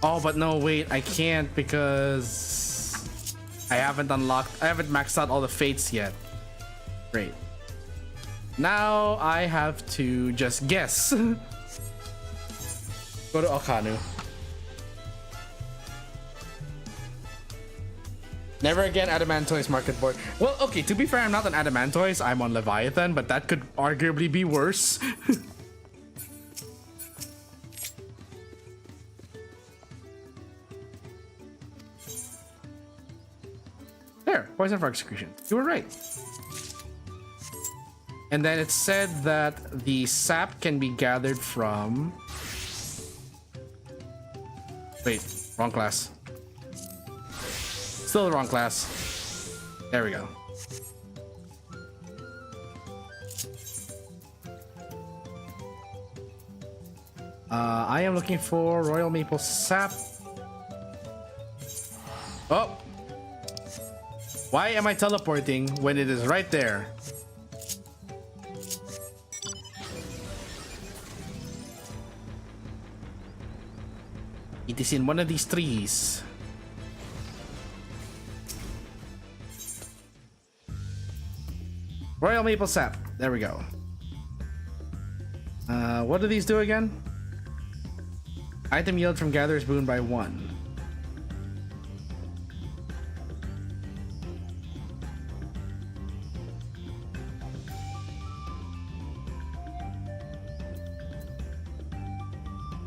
Oh, but no, wait, I can't because I haven't maxed out all the fates yet. Great. Now I have to just guess. Go to Okanu. Never again Adamantoise market board. Well, okay, to be fair, I'm not on Adamantoise, I'm on Leviathan, but that could arguably be worse. There, poison frog secretion. You were right. And then it said that the sap can be gathered from... Wait, wrong class. Still the wrong class. There we go. I am looking for royal maple sap. Oh! Why am I teleporting when it is right there? It is in one of these trees. Royal maple sap. There we go. What do these do again? Item yield from gatherer's boon by 1.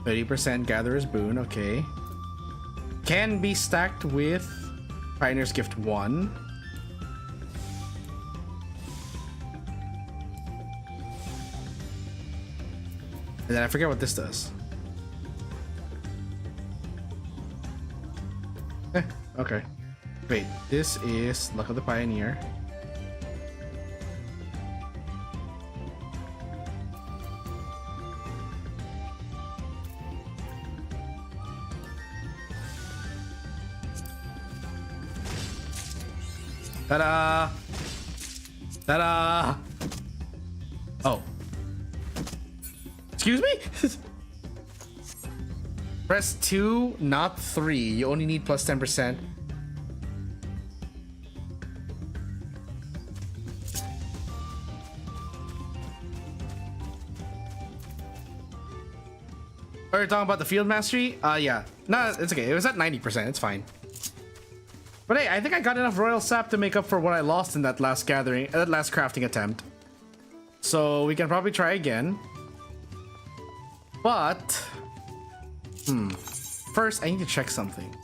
%, gatherer's boon, okay. Can be stacked with Pioneer's Gift 1. And then I forget what this does. Okay. Wait, this is Luck of the Pioneer. Ta-da! Ta-da! Oh. Excuse me? Press 2, not 3. You only need plus 10%. Oh, you're talking about the field mastery? Yeah. No, it's okay. It was at 90%. It's fine. But hey, I think I got enough royal sap to make up for what I lost in that last gathering, that last crafting attempt. So we can probably try again. But first I need to check something.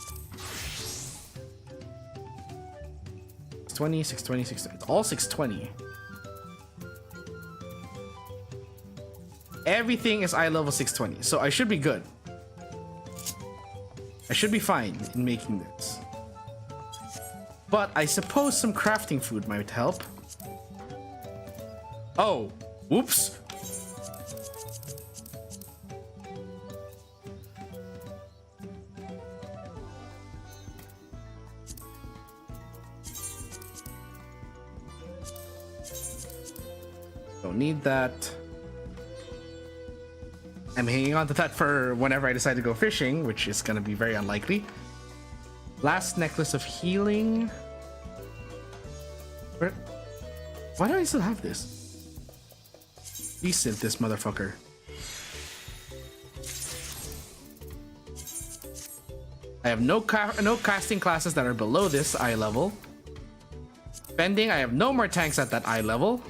620, 620, 620. It's all 620. Everything is eye level 620, so I should be good. I should be fine in making this. But I suppose some crafting food might help. Oh, whoops. Don't need that. I'm hanging on to that for whenever I decide to go fishing, which is gonna be very unlikely. Last necklace of healing. Where? Why do I still have this? Decent, this motherfucker. I have no casting classes that are below this eye level. Bending, I have no more tanks at that eye level.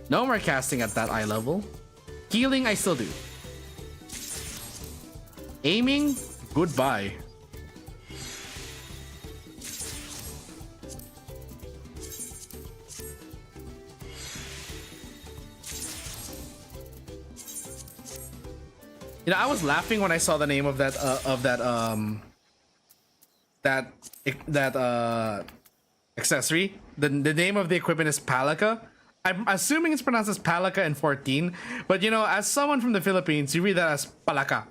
No more casting at that eye level. Healing, I still do. Aiming, goodbye. You know, I was laughing when I saw the name of that accessory. The name of the equipment is Palaka. I'm assuming it's pronounced as Palaka in 14, but you know, as someone from the Philippines, you read that as Palaka.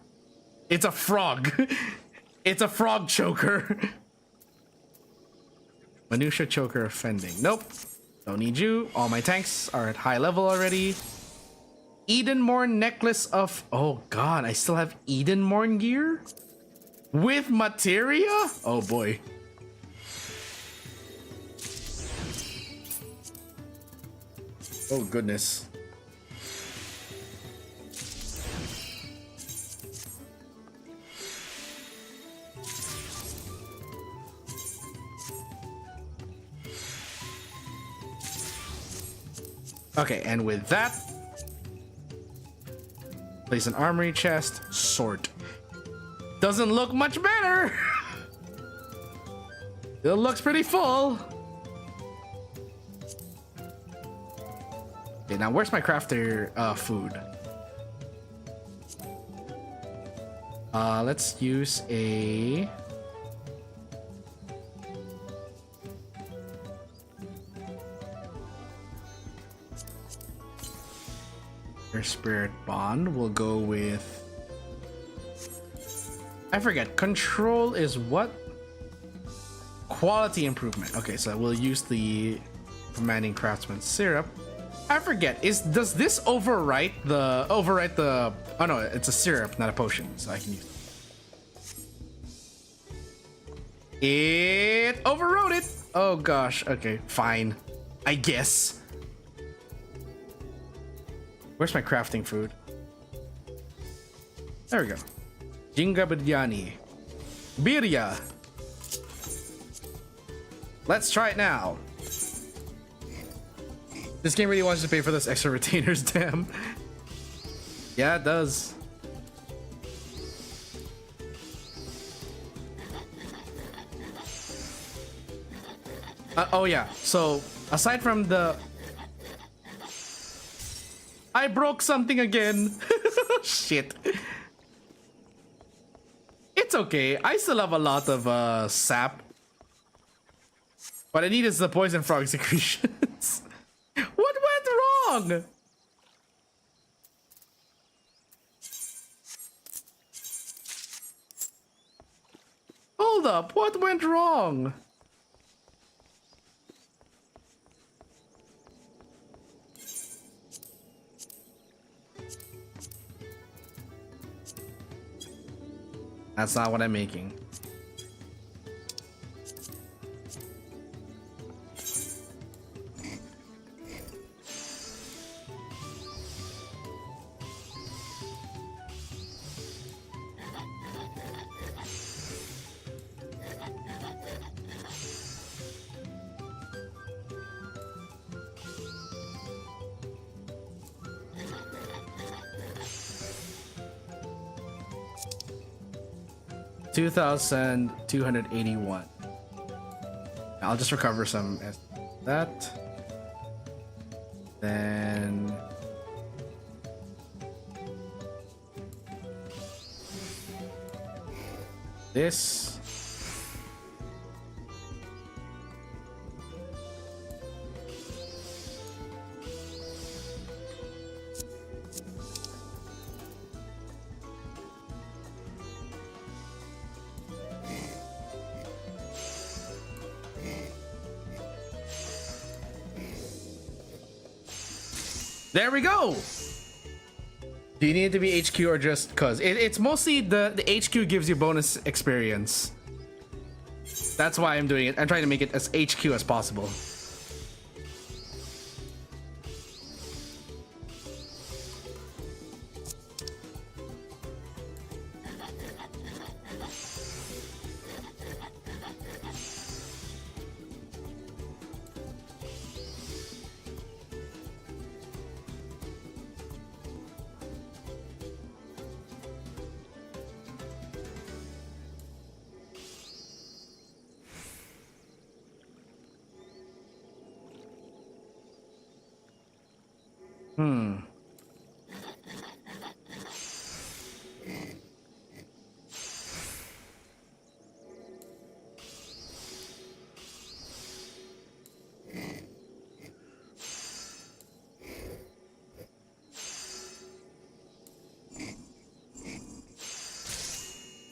It's a frog. It's a frog choker. Minutia choker offending. Nope. Don't need you. All my tanks are at high level already. Edenmorn necklace of... Oh god, I still have Edenmorn gear? With materia? Oh boy. Oh goodness. Okay, and with that, place an armory chest, sort. Doesn't look much better. It looks pretty full. Okay, now where's my crafter food? Let's use a... Spirit bond. We'll go with... I forget. Control is what? Quality improvement. Okay, so we'll use the commanding craftsman syrup. I forget. Does this overwrite the oh no, it's a syrup, not a potion, so I can use it. It overrode it. Oh gosh. Okay, fine. I guess. Where's my crafting food? There we go. Jinga biryani. Birya. Let's try it now. This game really wants to pay for those extra retainers, damn. Yeah, it does. Oh yeah, so aside from the... I broke something again. Shit. It's okay. I still have a lot of sap. What I need is the poison frog secretions. What went wrong? Hold up, what went wrong? That's not what I'm making. $2,281. I'll just recover some as that. Then this. There we go. Do you need it to be HQ or just cause? It's mostly the HQ gives you bonus experience. That's why I'm doing it. I'm trying to make it as HQ as possible.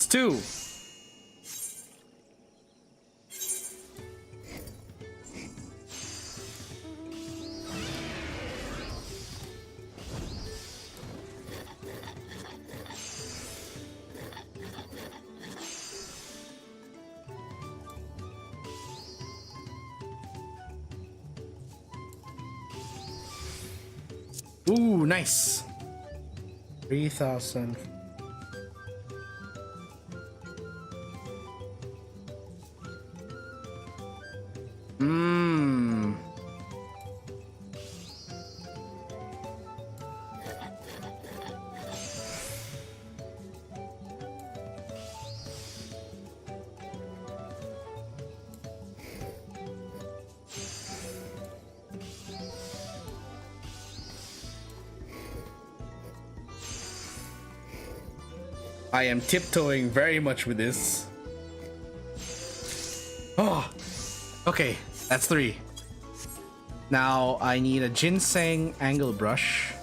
Two. Ooh, nice. 3,000. I am tiptoeing very much with this. Oh, okay, that's 3. Now I need a ginseng angle brush.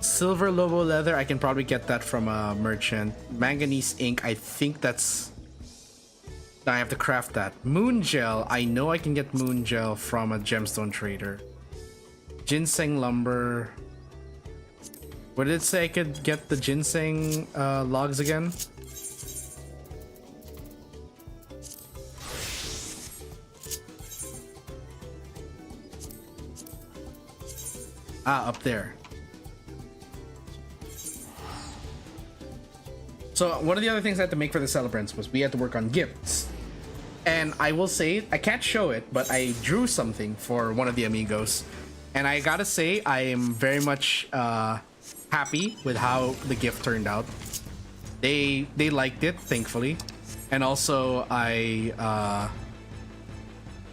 Silver lobo leather, I can probably get that from a merchant. Manganese ink, I think that's... I have to craft that. Moon gel, I know I can get moon gel from a gemstone trader. Ginseng lumber. What did it say I could get the ginseng logs again? Ah, up there. So one of the other things I had to make for the celebrants was we had to work on gifts. And I will say, I can't show it, but I drew something for one of the amigos. And I gotta say, I am very much happy with how the gift turned out. They liked it, thankfully. And also,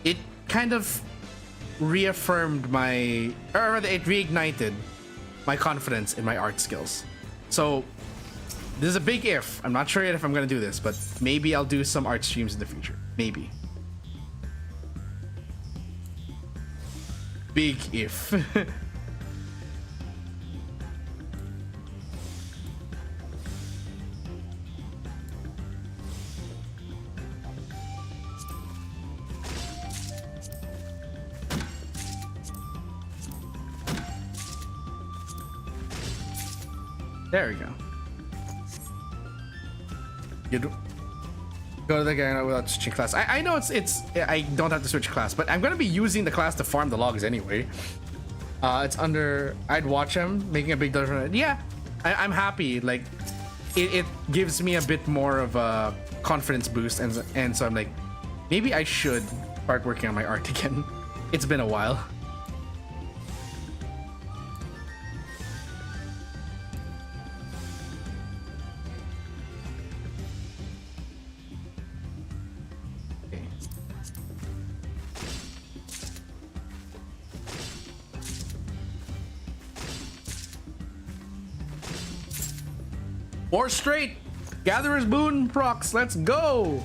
it kind of reaffirmed my, or rather, it reignited my confidence in my art skills. So this is a big if. I'm not sure yet if I'm gonna do this, but maybe I'll do some art streams in the future. Maybe. Big if. There we go. You do go to the guy without switching class. I know it's I don't have to switch class, but I'm gonna be using the class to farm the logs anyway. It's under. I'd watch him making a big difference. Yeah, I'm happy. Like it gives me a bit more of a confidence boost, and so I'm like, maybe I should start working on my art again. It's been a while. Four straight. Gatherer's Boon procs. Let's go.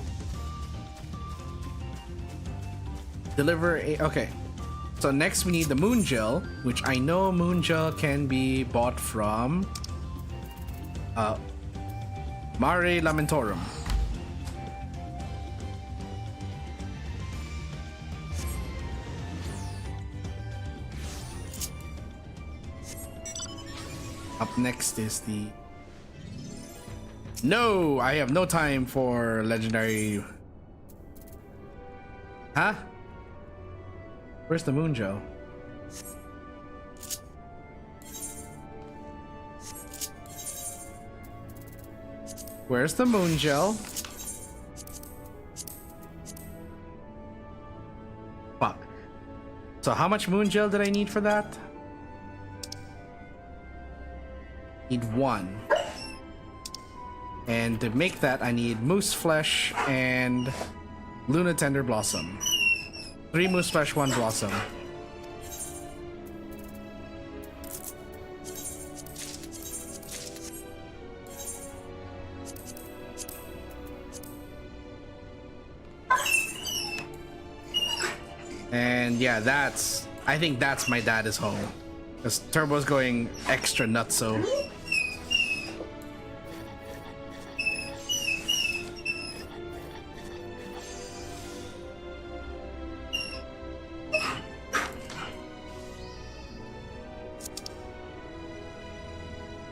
Deliver a. Okay. So next we need the moon gel, which I know moon gel can be bought from Mare Lamentorum. Up next is the. No, I have no time for legendary. Huh? Where's the moon gel? Where's the moon gel? Fuck. So how much moon gel did I need for that? Need one. And to make that, I need moose flesh and Luna Tender Blossom. 3 moose flesh, 1 blossom. And yeah, I think that's my dad is home. Because Turbo's going extra nutso.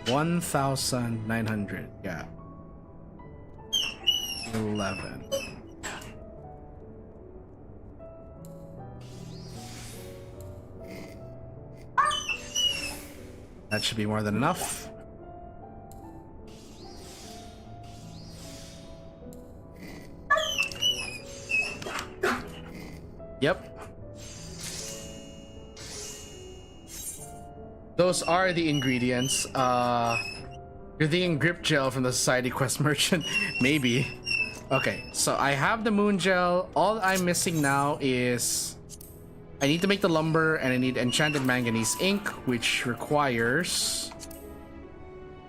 $1,900, yeah. 11. That should be more than enough. Yep. Those are the ingredients. You're thinking grip gel from the Society Quest merchant? Maybe. Okay, so I have the moon gel. All I'm missing now is I need to make the lumber, and I need enchanted manganese ink, which requires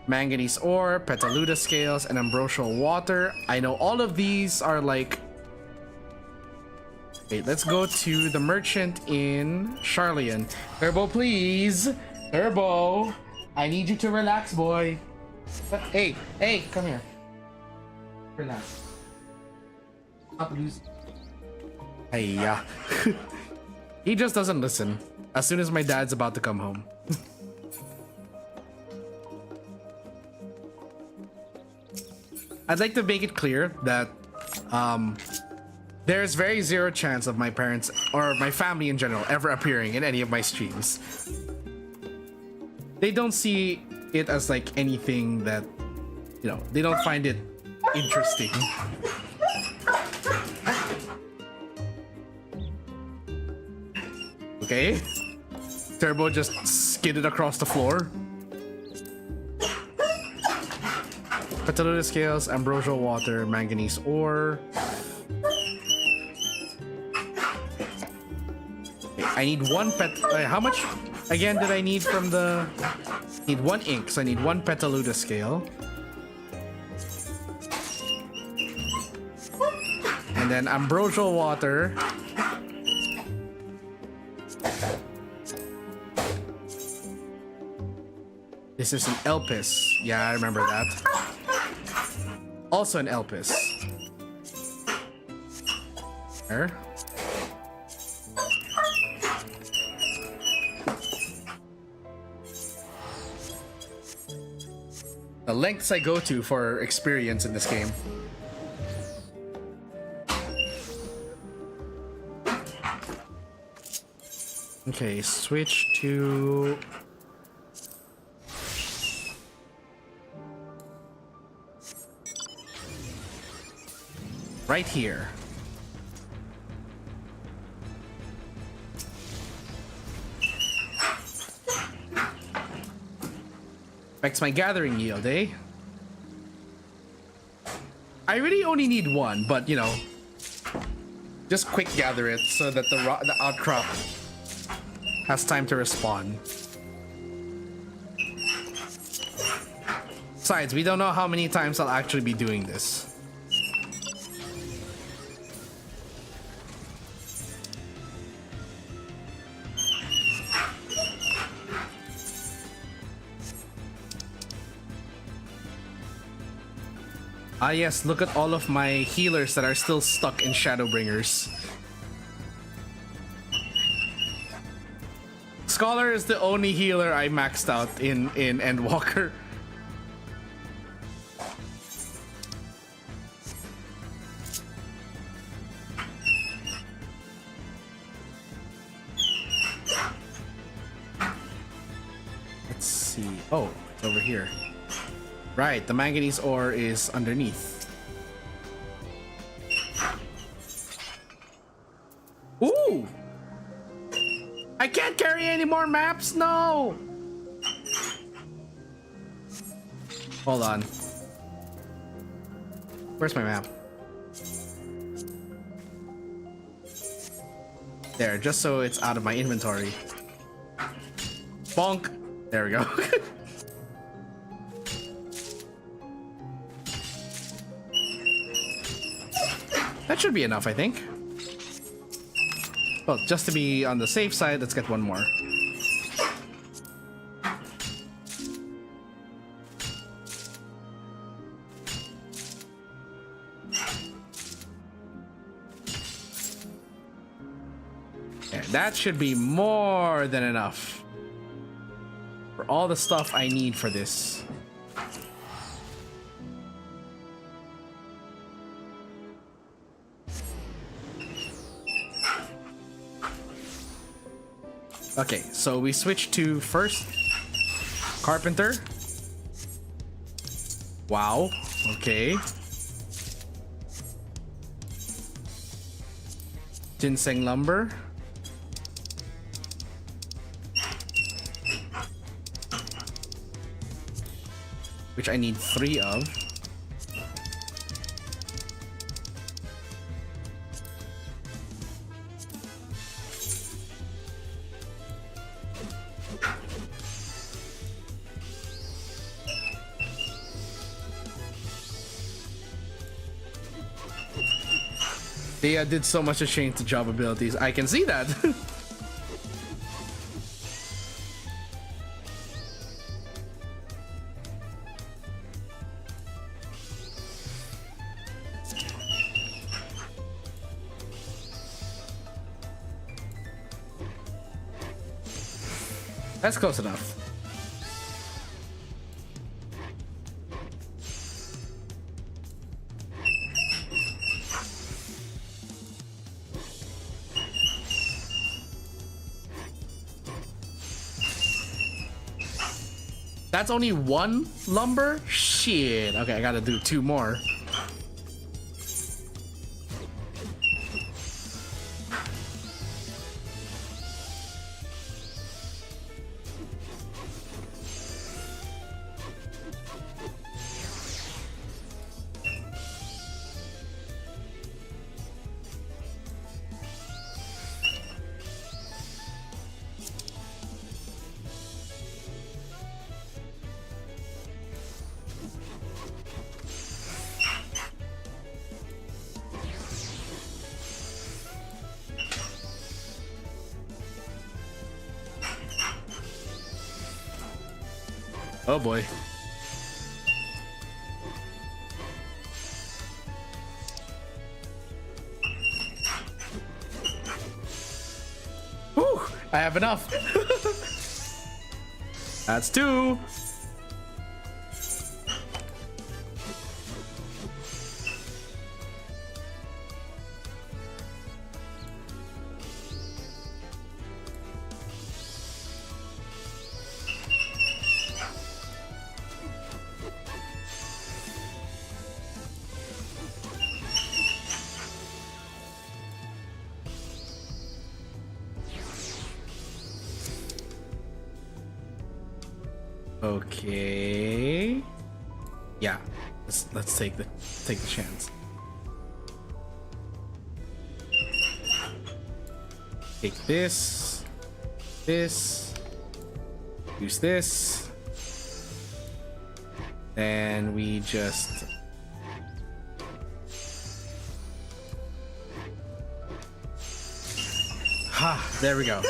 manganese ore, petaluda scales, and ambrosial water. I know all of these are like. Okay, let's go to the merchant in Charlian. Turbo, please. Turbo, I need you to relax, boy. Hey, come here. Relax. Stop losing. Hey, yeah. He just doesn't listen. As soon as my dad's about to come home. I'd like to make it clear that there's very zero chance of my parents or my family in general ever appearing in any of my streams. They don't see it as like anything that, you know, they don't find it interesting. Okay. Turbo just skidded across the floor. Petaluda scales, ambrosial water, manganese ore. Okay, I need one how much again did I need from the? Need one ink, so I need one Petaluda scale. And then ambrosial water. This is an Elpis. Yeah, I remember that. Also an Elpis. There. The lengths I go to for experience in this game. Okay, switch to... right here. Affects my gathering yield, eh? I really only need one, but you know, just quick gather it so that the outcrop has time to respond. Besides, we don't know how many times I'll actually be doing this. Ah yes, look at all of my healers that are still stuck in Shadowbringers. Scholar is the only healer I maxed out in Endwalker. Let's see. Oh, it's over here. Right, the manganese ore is underneath. Ooh! I can't carry any more maps, no! Hold on. Where's my map? There, just so it's out of my inventory. Bonk! There we go. That should be enough, I think. Well, just to be on the safe side, let's get one more. Yeah, that should be more than enough for all the stuff I need for this. Okay, so we switch to first carpenter. Wow, okay. Ginseng lumber. Which I need 3 of. They did so much to change the job abilities. I can see that. That's close enough. That's only 1 lumber? Shit. Okay, I gotta do 2 more. Oh boy. Whew, I have enough. That's 2. Okay. Yeah. Let's take the chance. Take this. Use this. And we just there we go.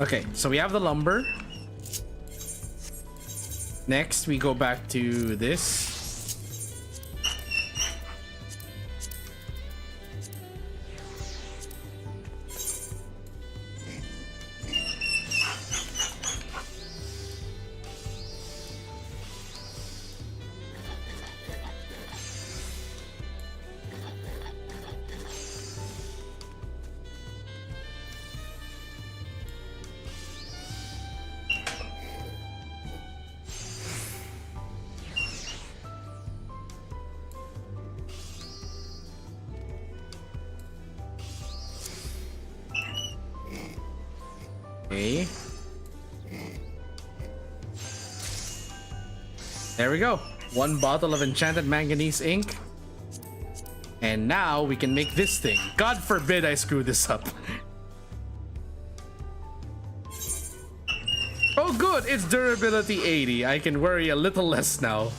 Okay, so we have the lumber. Next, we go back to this. Okay. There we go. 1 bottle of enchanted manganese ink. And now we can make this thing. God forbid I screw this up. Oh good, it's durability 80. I can worry a little less now.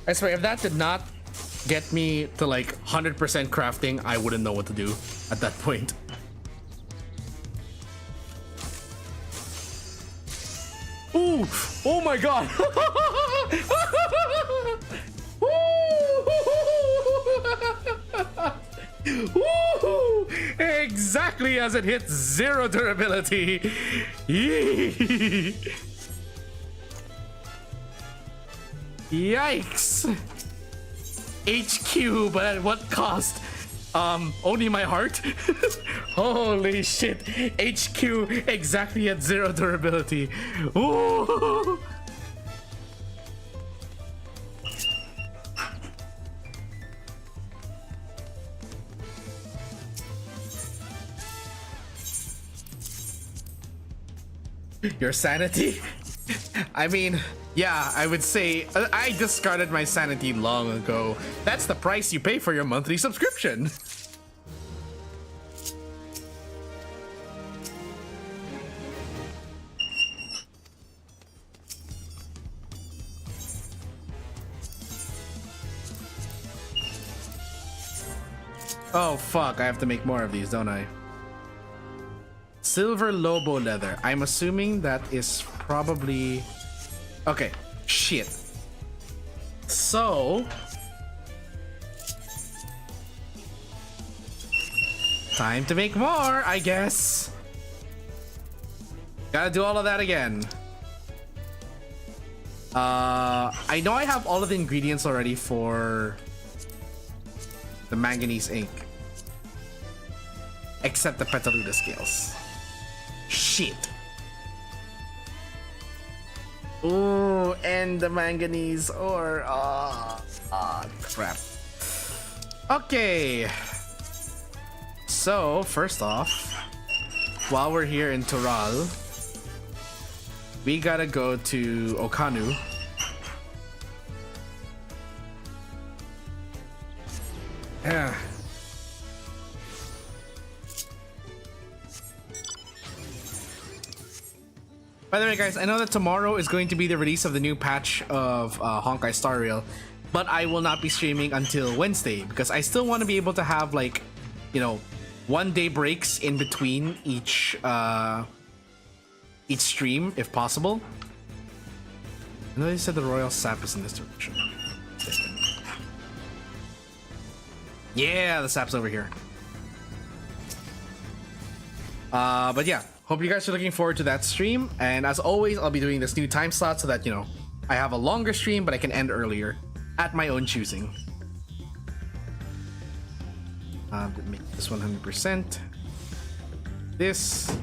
I swear, if that did not get me to like 100% crafting, I wouldn't know what to do at that point. Ooh! Oh my god! Woo! Exactly as it hits 0 durability. Yikes! HQ, but at what cost? Only my heart? Holy shit! HQ exactly at 0 durability. Ooh! Your sanity? I mean, yeah, I would say I discarded my sanity long ago. That's the price you pay for your monthly subscription. Oh fuck, I have to make more of these, don't I? Silver Lobo leather. I'm assuming that is probably... Okay, shit. So... time to make more, I guess. Gotta do all of that again. I know I have all of the ingredients already for the manganese ink. Except the Petaluda scales. Shit. Ooh, and the manganese ore. Crap. Okay. So, first off, while we're here in Toral, we gotta go to Okanu. Yeah. By the way, guys, I know that tomorrow is going to be the release of the new patch of Honkai Star Rail, but I will not be streaming until Wednesday because I still want to be able to have, like, you know, 1 day breaks in between each stream if possible. I know they said the royal sap is in this direction. Yeah, the sap's over here. But yeah, hope you guys are looking forward to that stream. And as always, I'll be doing this new time slot so that, you know, I have a longer stream, but I can end earlier at my own choosing. Make this 100%. This.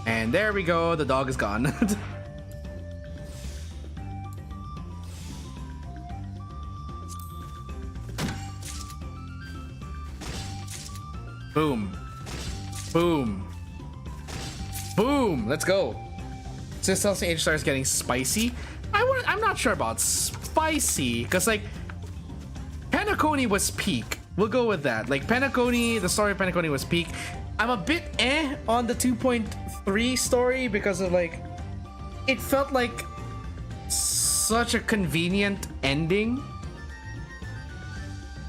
And there we go, the dog is gone. Boom. Boom. Boom. Let's go. Since H starts getting spicy, I'm not sure about spicy, because like Penacony was peak. We'll go with that. Like Penacony, the story of Penacony was peak. I'm a bit on the 2.3 story because of like it felt like such a convenient ending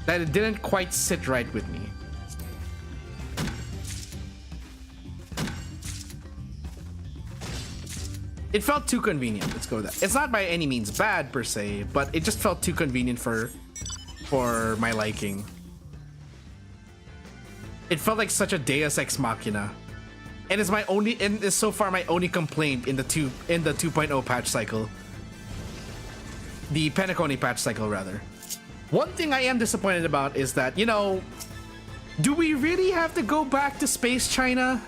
that it didn't quite sit right with me. It felt too convenient. Let's go with that. It's not by any means bad per se, but it just felt too convenient for my liking. It felt like such a Deus Ex Machina, and is so far my only complaint in the 2.0 patch cycle. The Penacony patch cycle, rather. One thing I am disappointed about is that, you know, do we really have to go back to Space China?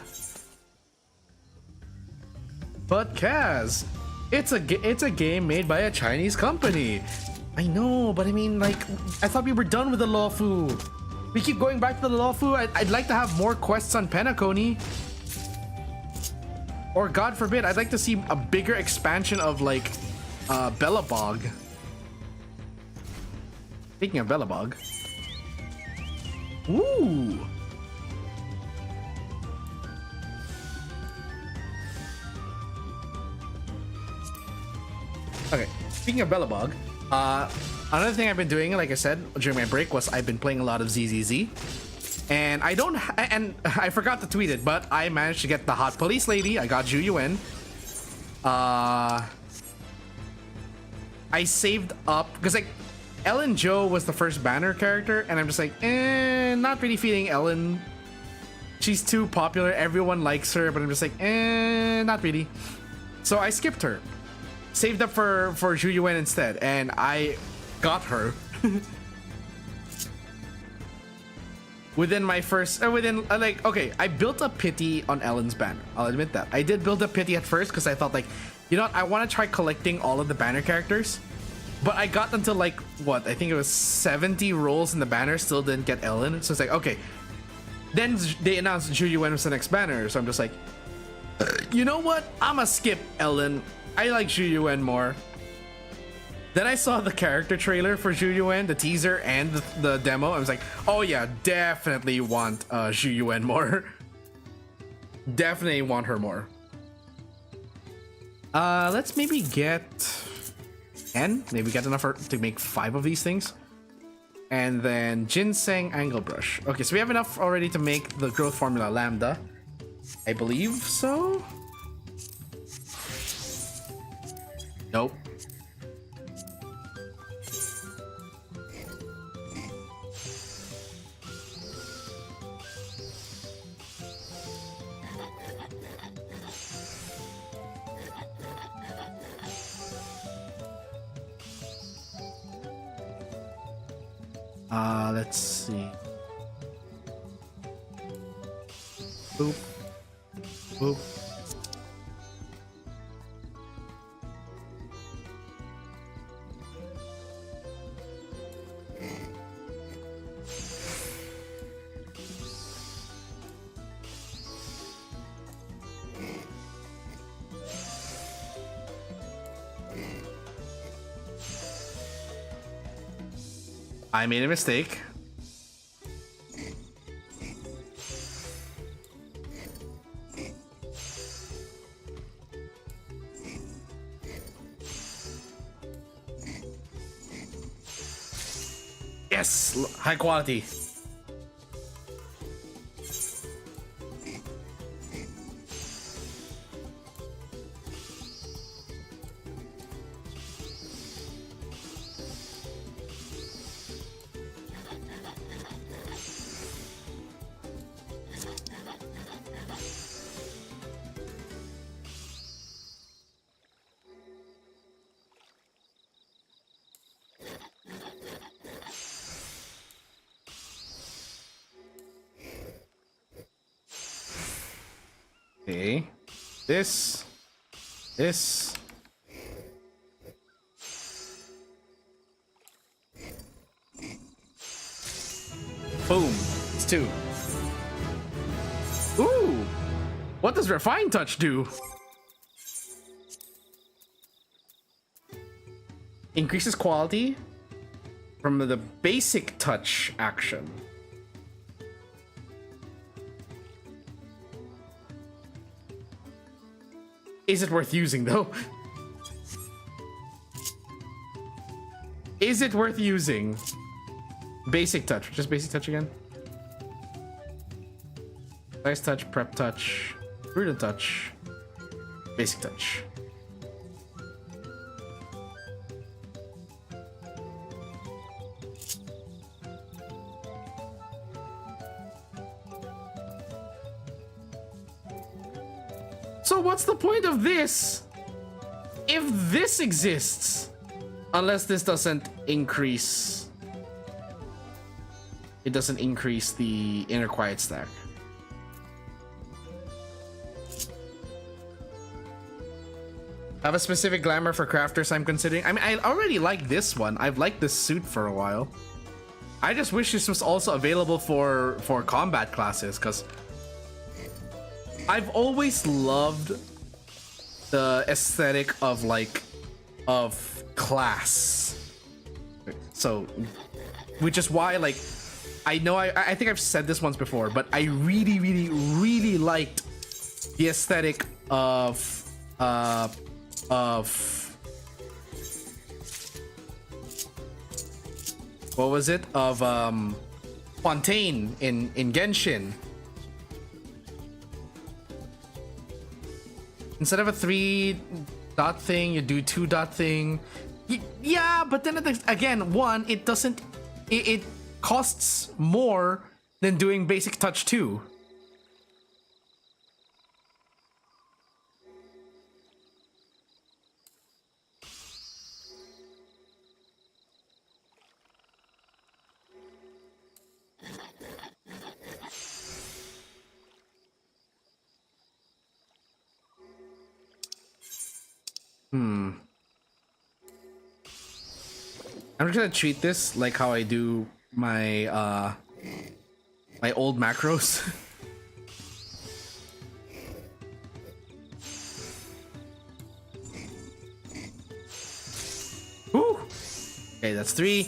But Kaz, it's a game made by a Chinese company. I know, but I mean, like, I thought we were done with the Lawfu. We keep going back to the Lawfu. I'd like to have more quests on Penacony. Or God forbid, I'd like to see a bigger expansion of like Bellabog. Speaking of Bellabog. Ooh. Okay, speaking of Bellabog, another thing I've been doing, like I said, during my break was I've been playing a lot of ZZZ. And I forgot to tweet it, but I managed to get the hot police lady. I got Zhu Yuen. I saved up, because like, Ellen Jo was the first banner character, and I'm just like, not really feeling Ellen. She's too popular, everyone likes her, but I'm just like, not really. So I skipped her. Saved up for Zhu Yuen instead, and I got her. Within my first, okay, I built a pity on Ellen's banner. I'll admit that. I did build a pity at first because I thought like, you know what, I want to try collecting all of the banner characters. But I got until like, what, I think it was 70 rolls in the banner, still didn't get Ellen. So it's like, okay. Then they announced Zhu Yuen was the next banner, so I'm just like, you know what, I'ma skip Ellen. I like Zhu Yuen more. Then I saw the character trailer for Zhu Yuen, the teaser and the demo. I was like, oh yeah, definitely want Zhu Yuen more. Definitely want her more. Let's maybe get 10. Maybe get enough to make 5 of these things. And then Ginseng Angle Brush. Okay, so we have enough already to make the growth formula Lambda. I believe so. Nope. Let's see. Boop. Boop. I made a mistake. Yes, high quality. Okay, this. Boom, it's 2. Ooh, what does Refine Touch do? Increases quality from the basic touch action. Is it worth using though? Is it worth using? Basic touch, just basic touch again. Nice touch, prep touch, prudent touch, basic touch. So what's the point of this if this exists? Unless this doesn't increase. It doesn't increase the inner quiet stack. I have a specific glamour for crafters I'm considering. I mean, I already like this one. I've liked this suit for a while. I just wish this was also available for combat classes, because I've always loved the aesthetic of class. So, which is why, like, I know I think I've said this once before, but I really liked the aesthetic of what was it? Of Fontaine in Genshin. Instead of a 3-dot thing, you do 2-dot thing. Yeah, but then again, one, it doesn't. It costs more than doing basic touch 2. I'm just gonna treat this like how I do my my old macros. Woo! Okay, that's 3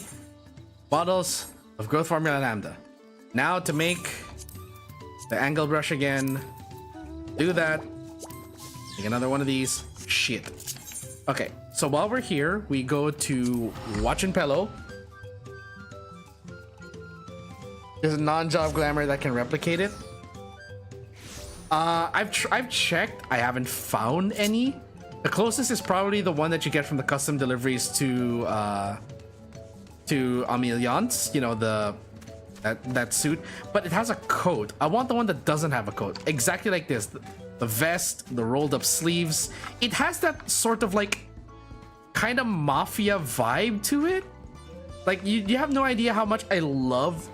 bottles of growth formula lambda. Now to make the angle brush again, do that. Make another one of these. Shit. Okay, so while we're here, we go to Watch and Pillow. There's a non-job glamour that can replicate it. I've checked. I haven't found any. The closest is probably the one that you get from the custom deliveries to Ameliance. You know, that suit, but it has a coat. I want the one that doesn't have a coat. Exactly like this. The vest, the rolled up sleeves. It has that sort of like kind of mafia vibe to it. Like you have no idea how much I love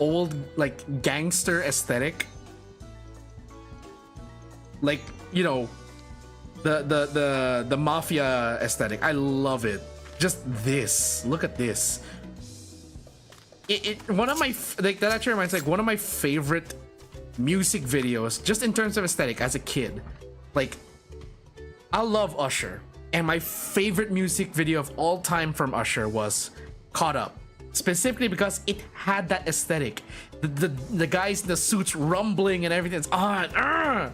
old like gangster aesthetic. Like, you know, the mafia aesthetic. I love it. Just this. Look at this. It one of my like that actually reminds like one of my favorite music videos, just in terms of aesthetic as a kid. Like, I love Usher, and my favorite music video of all time from Usher was Caught Up, specifically because it had that aesthetic. The guys in the suits rumbling and everything. It's on.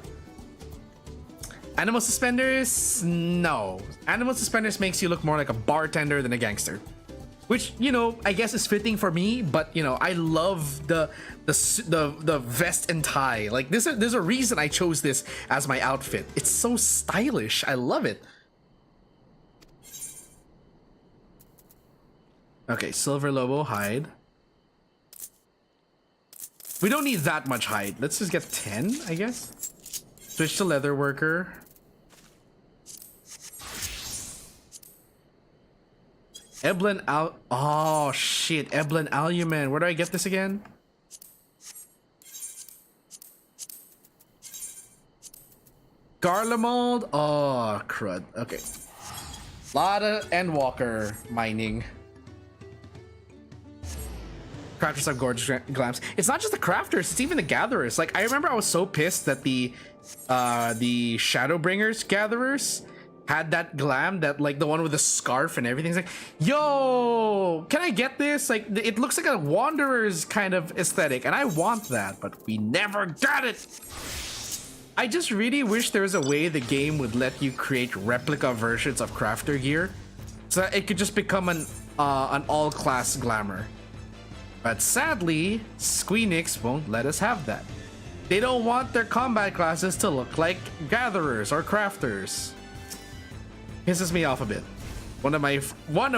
Animal suspenders? No. Animal suspenders makes you look more like a bartender than a gangster. which, you know, I guess is fitting for me. But you know, I love the vest and tie. Like there's a reason I chose this as my outfit. It's so stylish. I love it. Okay, silver lobo hide. We don't need that much hide. Let's just get 10, I guess. Switch to leather worker. Eblin Al. Oh shit, Eblin Alumen. Where do I get this again? Garlemald. Oh crud. Okay. Lada and Walker mining. Crafters have gorgeous glams. It's not just the crafters, it's even the gatherers. Like, I remember I was so pissed that the Shadowbringers gatherers had that glam, that like the one with the scarf and everything. It's like, yo, can I get this? Like, it looks like a Wanderer's kind of aesthetic, and I want that, but we never got it. I just really wish there was a way the game would let you create replica versions of crafter gear, so that it could just become an all-class glamour. But sadly, Squeenix won't let us have that. They don't want their combat classes to look like gatherers or crafters. Pisses me off a bit. One of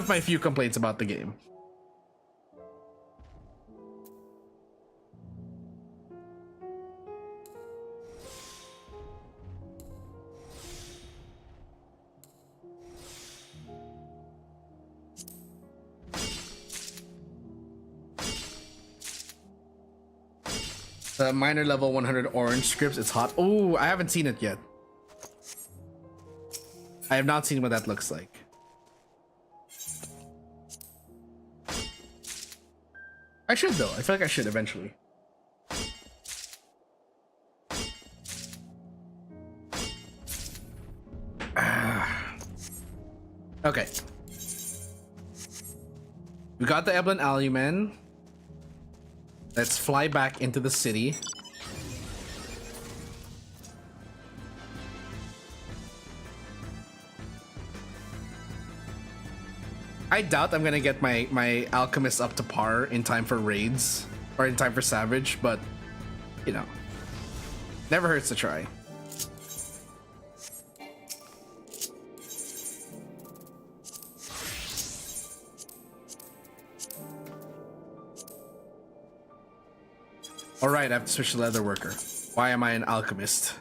my few complaints about the game. The minor level 100 orange scripts, it's hot. Oh, I haven't seen it yet. I have not seen what that looks like. I should though. I feel like I should eventually. Okay. We got the Eblin Alumen. Let's fly back into the city. I doubt I'm gonna get my alchemist up to par in time for raids or in time for Savage, but you know, never hurts to try. All right, I have to switch to leather worker. Why am I an alchemist?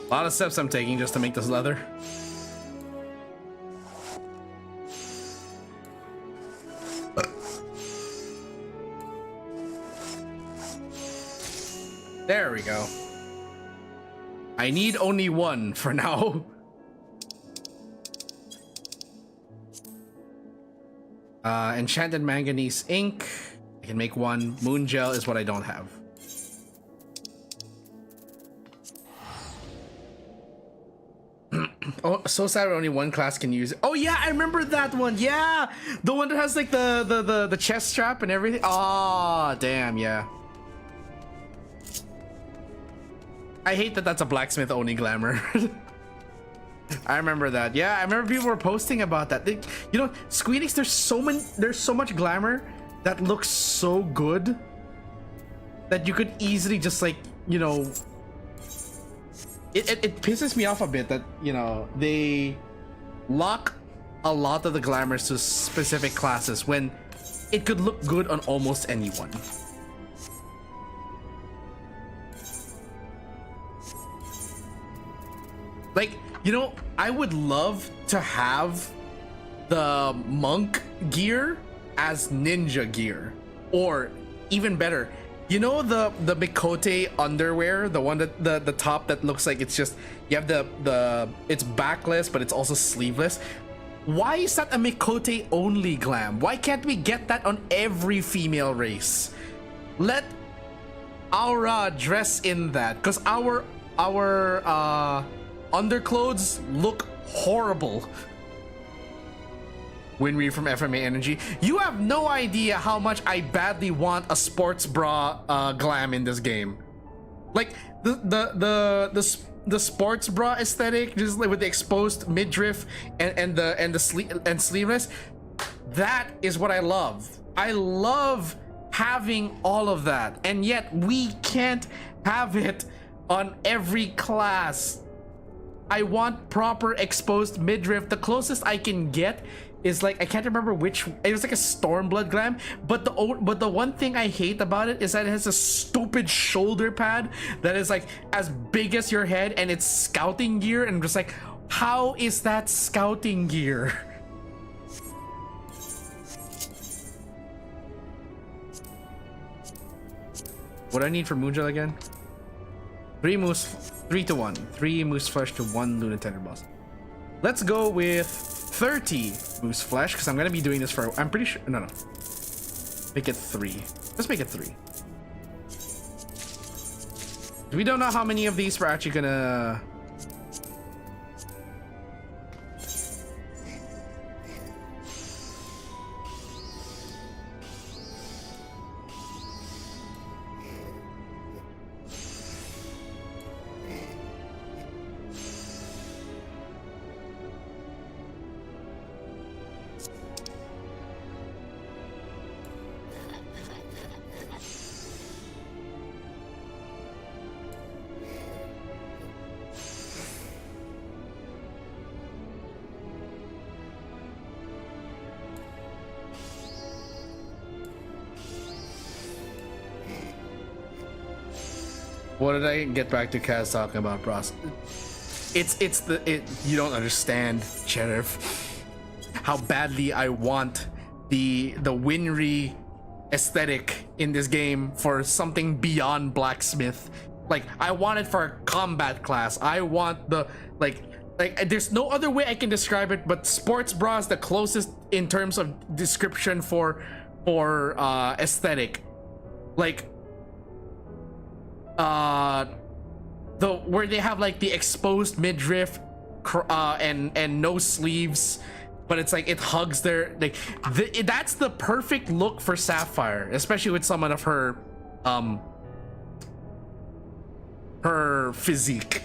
A lot of steps I'm taking just to make this leather. There we go. I need only one for now. Enchanted manganese ink. I can make one. Moon gel is what I don't have. Oh, so sad only one class can use it. Oh yeah, I remember that one. Yeah, the one that has like the chest strap and everything. Oh damn, yeah. I hate that that's a blacksmith only glamour. I remember that. Yeah, I remember people were posting about that. They, you know, Squeenix, there's so much glamour that looks so good that you could easily just like, you know, it pisses me off a bit that, you know, they lock a lot of the glamours to specific classes when it could look good on almost anyone. Like, you know, I would love to have the monk gear as ninja gear, or even better, you know, the Mikote underwear, the one that the top that looks like it's just, you have the it's backless but it's also sleeveless. Why is that a Mikote only glam? Why can't we get that on every female race? Let Aura dress in that, because our underclothes look horrible. Winry from FMA Energy. You have no idea how much I badly want a sports bra glam in this game. Like the sports bra aesthetic, just like with the exposed midriff and sleeveless. That is what I love. I love having all of that, and yet we can't have it on every class. I want proper exposed midriff. The closest I can get is like, I can't remember which, it was like a Stormblood glam, but the one thing I hate about it is that it has a stupid shoulder pad that is like as big as your head, and it's scouting gear, and I'm just like, how is that scouting gear? What do I need for Moongel again? 3 to 1. 3 moose flesh to 1 Luna Tender Boss. Let's go with 30 moose flesh, because I'm gonna be doing this for, I'm pretty sure, no. Make it 3. Let's make it 3. We don't know how many of these we're actually gonna... What did I get back to Kaz talking about, bros? You don't understand, Sheriff, how badly I want the Winry aesthetic in this game for something beyond blacksmith. Like, I want it for a combat class. I want the like there's no other way I can describe it, but sports bra is the closest in terms of description for aesthetic. Like, where they have like the exposed midriff and no sleeves, but it's like it hugs their like that's the perfect look for Sapphire, especially with someone of her physique.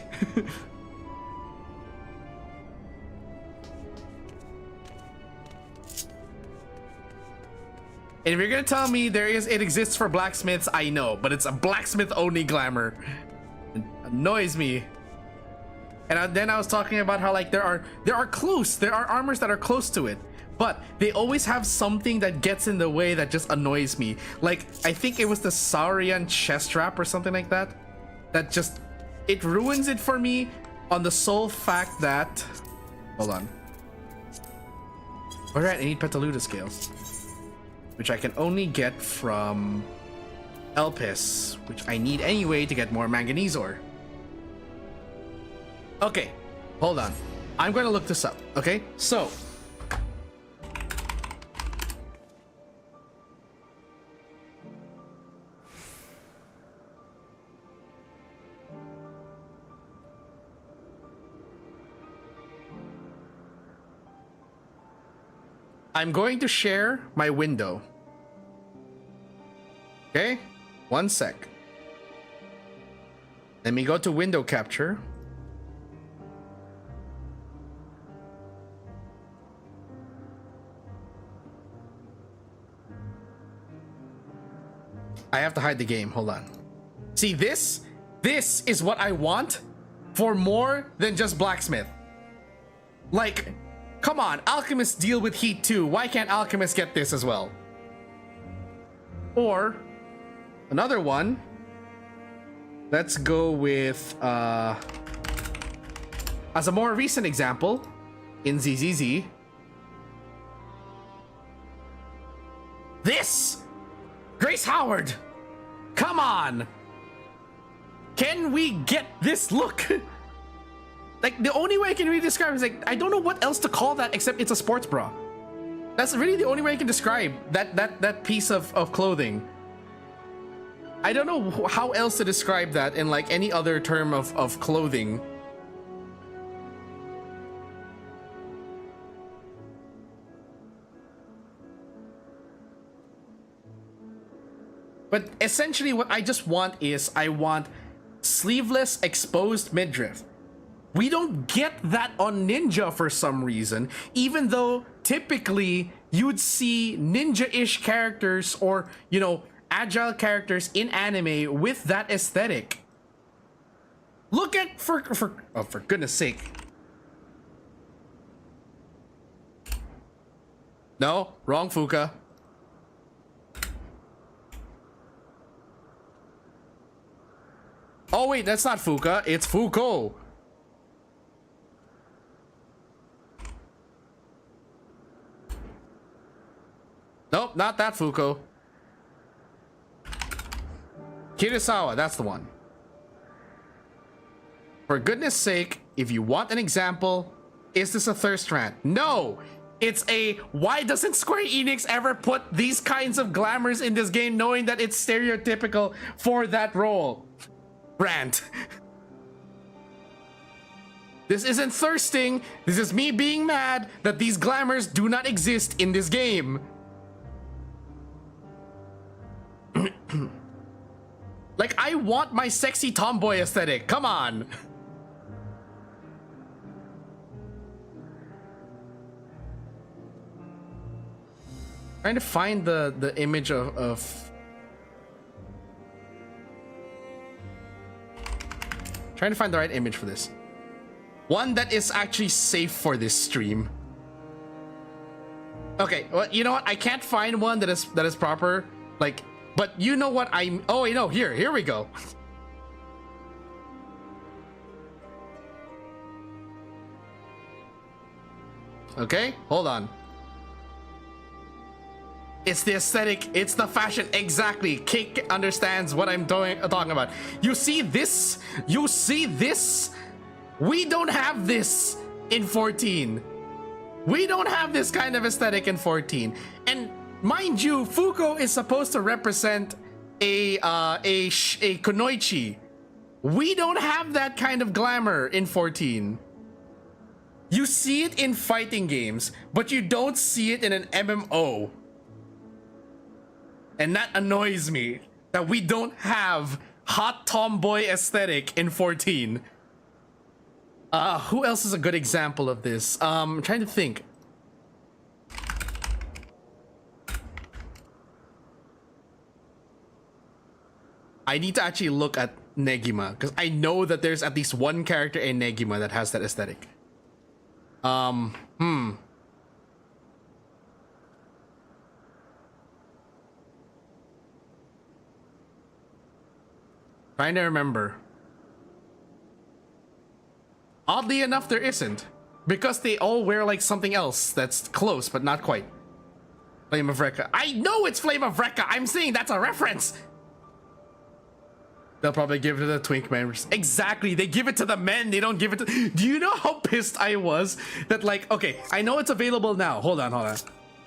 And if you're gonna tell me it exists for blacksmiths, I know, but it's a blacksmith only glamour. It annoys me. And then I was talking about how like there are armors that are close to it, but they always have something that gets in the way that just annoys me. Like, I think it was the Saurian chest strap or something like that. That just, it ruins it for me on the sole fact that, hold on. Alright, I need Petaluda scales, which I can only get from Elpis, which I need anyway to get more manganese ore. Okay, hold on. I'm gonna look this up, okay? So, I'm going to share my window. Okay, 1 sec. Let me go to window capture. I have to hide the game, hold on. See, this is what I want for more than just blacksmith. Like, come on, alchemists deal with heat too. Why can't alchemists get this as well? Or another one. Let's go with as a more recent example in ZZZ. This Grace Howard. Come on. Can we get this look? Like, the only way I can really describe it is like, I don't know what else to call that except it's a sports bra. That's really the only way I can describe that piece of clothing. I don't know how else to describe that in like any other term of clothing. But essentially what I just want is I want sleeveless exposed midriff. We don't get that on Ninja for some reason, even though typically you'd see ninja-ish characters or, you know, agile characters in anime with that aesthetic. Look at for goodness sake. No, wrong Fuka. Oh wait, that's not Fuka, it's Fuko. Nope, not that Fuko. Kirisawa, that's the one. For goodness sake, if you want an example, is this a thirst rant? No! It's a, why doesn't Square Enix ever put these kinds of glamours in this game knowing that it's stereotypical for that role? Rant. This isn't thirsting, this is me being mad that these glamours do not exist in this game. Like, I want my sexy tomboy aesthetic, come on. Trying to find the image of trying to find the right image for this. One that is actually safe for this stream. Okay, well, you know what? I can't find one that is proper. Like, but you know what I'm... Oh, wait, no, here we go. Okay, hold on. It's the aesthetic, it's the fashion, exactly. Cake understands what I'm talking about. You see this? You see this? We don't have this in 14. We don't have this kind of aesthetic in 14. And mind you, Fuko is supposed to represent a kunoichi. We don't have that kind of glamour in 14. You see it in fighting games, but you don't see it in an MMO. And that annoys me, that we don't have hot tomboy aesthetic in 14. Who else is a good example of this? I'm trying to think. I need to actually look at Negima, because I know that there's at least one character in Negima that has that aesthetic. Trying to remember. Oddly enough, there isn't. Because they all wear like something else that's close, but not quite. Flame of Recca. I know it's Flame of Recca! I'm saying that's a reference! They'll probably give it to the twink members. Exactly, they give it to the men, they don't give it to... Do you know how pissed I was? That like, okay, I know it's available now. Hold on.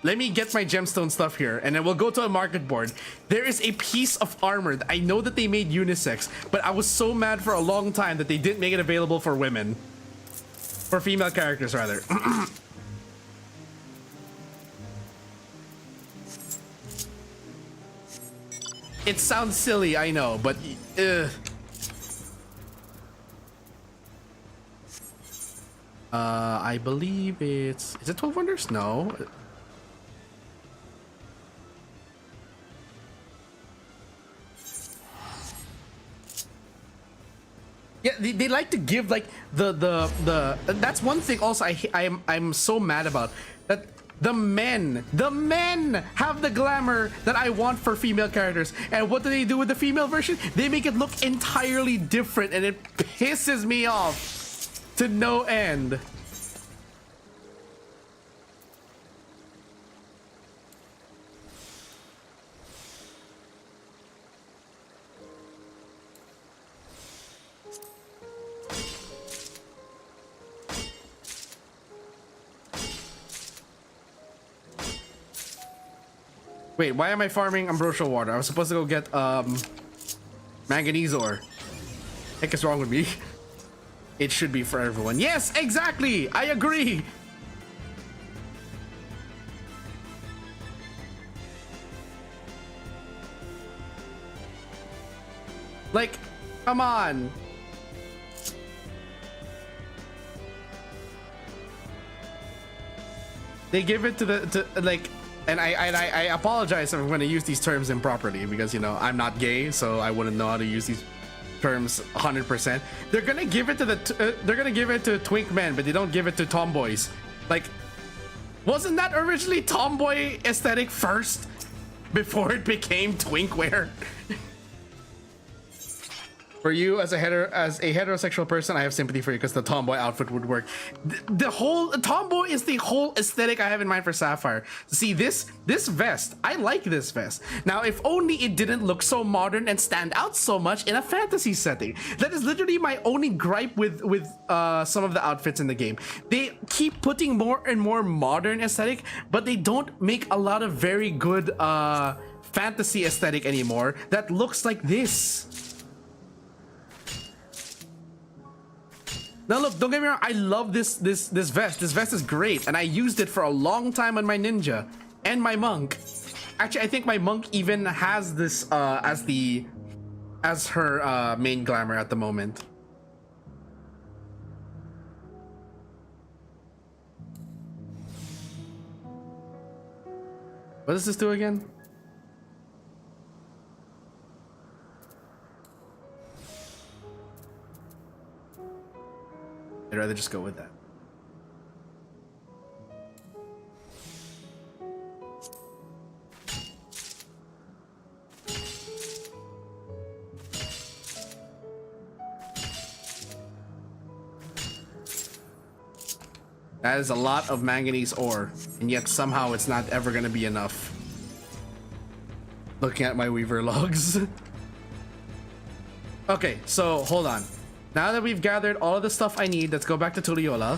Let me get my gemstone stuff here, and then we'll go to a market board. There is a piece of armor that I know that they made unisex, but I was so mad for a long time that they didn't make it available for women. For female characters, rather. It sounds silly, I know, but... I believe it's... Is it 12 Wonders? No. Yeah, they like to give like the that's one thing also I'm so mad about, that The men have the glamour that I want for female characters. And what do they do with the female version? They make it look entirely different, and it pisses me off to no end. Wait, why am I farming ambrosial water? I was supposed to go get manganese ore. Heck is wrong with me? It should be for everyone. Yes, exactly. I agree. Like, come on. They give it to the like. And I apologize if I'm going to use these terms improperly because, you know, I'm not gay, so I wouldn't know how to use these terms 100%. They're gonna give it to they're gonna give it to twink men, but they don't give it to tomboys. Like, wasn't that originally tomboy aesthetic first before it became twinkware? For you, as a heterosexual person, I have sympathy for you because the tomboy outfit would work. The whole tomboy is the whole aesthetic I have in mind for Sapphire. See, this vest, I like this vest. Now, if only it didn't look so modern and stand out so much in a fantasy setting. That is literally my only gripe with some of the outfits in the game. They keep putting more and more modern aesthetic, but they don't make a lot of very good fantasy aesthetic anymore that looks like this. Now look, don't get me wrong, I love this vest. This vest is great, and I used it for a long time on my ninja and my monk. Actually, I think my monk even has this as her main glamour at the moment. What does this do again? I'd rather just go with that. That is a lot of manganese ore, and yet somehow it's not ever going to be enough. Looking at my weaver logs. Okay, so hold on. Now that we've gathered all of the stuff I need, let's go back to Tuliola.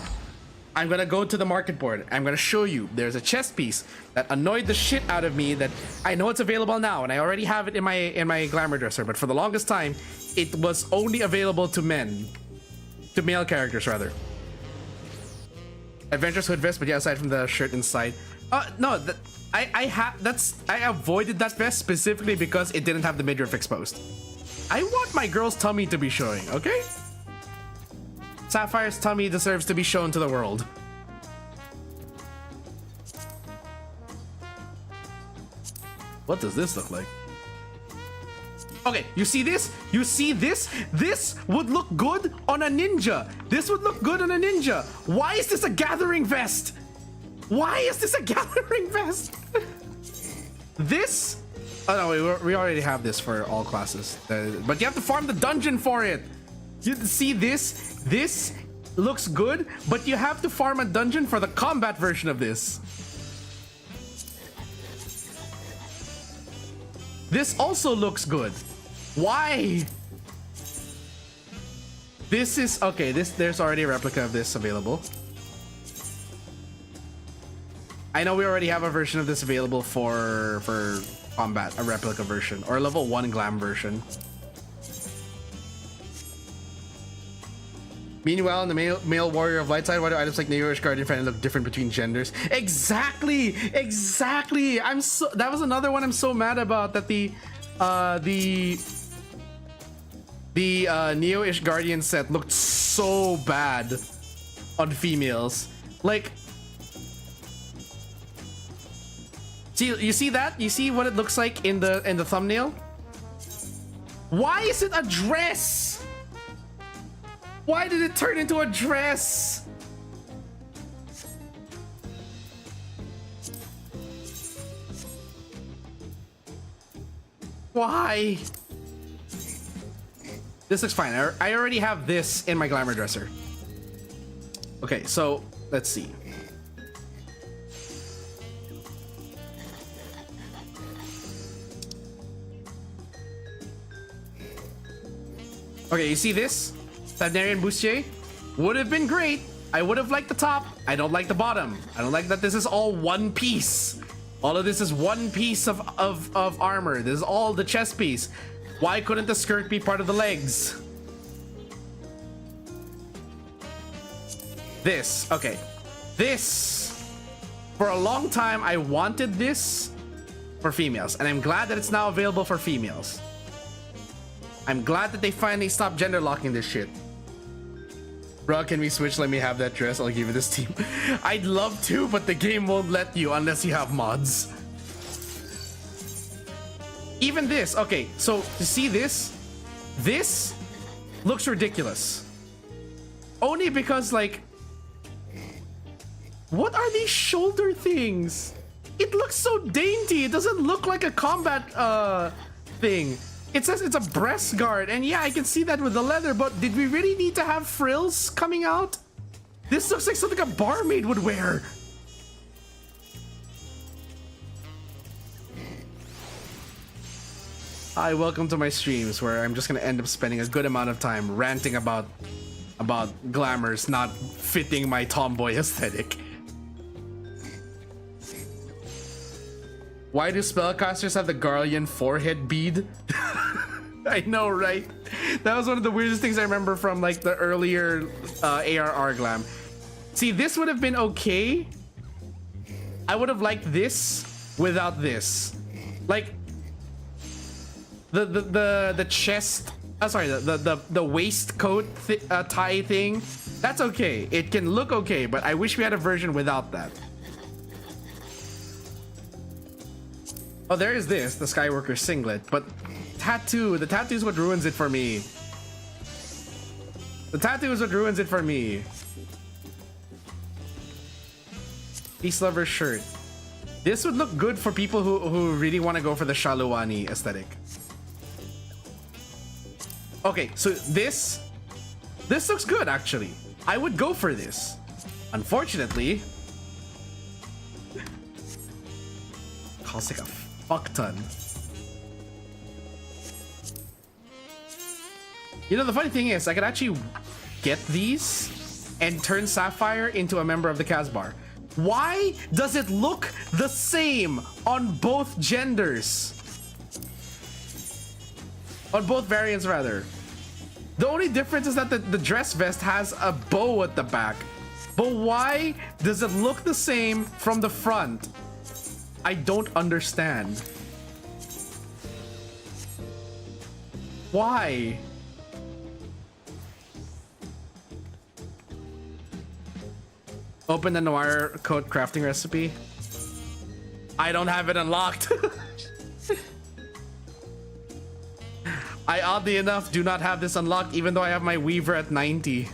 I'm gonna go to the market board. I'm gonna show you there's a chest piece that annoyed the shit out of me that I know it's available now, and I already have it in my glamour dresser, but for the longest time it was only available to men, to male characters rather. Adventurous hood vest, but yeah, aside from the shirt inside. No, I avoided that vest specifically because it didn't have the midriff exposed. I want my girl's tummy to be showing, okay? Sapphire's tummy deserves to be shown to the world. What does this look like? Okay, you see this? You see this? This would look good on a ninja. This would look good on a ninja. Why is this a gathering vest? Why is this a gathering vest? This? Oh no, we already have this for all classes. But you have to farm the dungeon for it. You see this? This looks good, but you have to farm a dungeon for the combat version of this. This also looks good. Why? This is okay. There's already a replica of this available. I know we already have a version of this available for combat, a replica version or a level 1 glam version. Meanwhile, in the male warrior of light side, why do items like Neo-ish Guardian Fan look different between genders? Exactly. That was another one I'm so mad about, that the Neo-ish Guardian set looked so bad on females. Like, you see that? You see what it looks like in the thumbnail? Why is it a dress? Why did it turn into a dress? Why? This looks fine. I already have this in my glamour dresser. Okay, so let's see. Okay, you see this? Statnarian bustier? Would have been great. I would have liked the top. I don't like the bottom. I don't like that this is all one piece. All of this is one piece of armor. This is all the chest piece. Why couldn't the skirt be part of the legs? This, okay. This, for a long time, I wanted this for females, and I'm glad that it's now available for females. I'm glad that they finally stopped gender locking this shit. Bro, can we switch? Let me have that dress. I'll give you this team. I'd love to, but the game won't let you unless you have mods. Even this, okay, so you see this? This looks ridiculous. Only because, like, what are these shoulder things? It looks so dainty. It doesn't look like a combat thing. It says it's a breast guard, and yeah, I can see that with the leather, but did we really need to have frills coming out? This looks like something a barmaid would wear. Hi, welcome to my streams where I'm just gonna end up spending a good amount of time ranting about glamours not fitting my tomboy aesthetic. Why do spellcasters have the Garlean forehead bead? I know, right? That was one of the weirdest things I remember from like the earlier ARR glam. See, this would have been okay. I would have liked this without this. Like the chest, sorry, the waistcoat tie thing. That's okay. It can look okay, but I wish we had a version without that. Oh, there is this, the Skywalker singlet, but the tattoo is what ruins it for me. The tattoo is what ruins it for me. Peace Lover shirt. This would look good for people who really want to go for the Shaluani aesthetic. Okay, so this looks good actually. I would go for this. Unfortunately, costs like a fuck ton. You know, the funny thing is, I could actually get these and turn Sapphire into a member of the Casbar. Why does it look the same on both genders? On both variants, rather. The only difference is that the dress vest has a bow at the back. But why does it look the same from the front? I don't understand. Why? Open the Noir coat crafting recipe. I don't have it unlocked. I oddly enough do not have this unlocked, even though I have my Weaver at 90.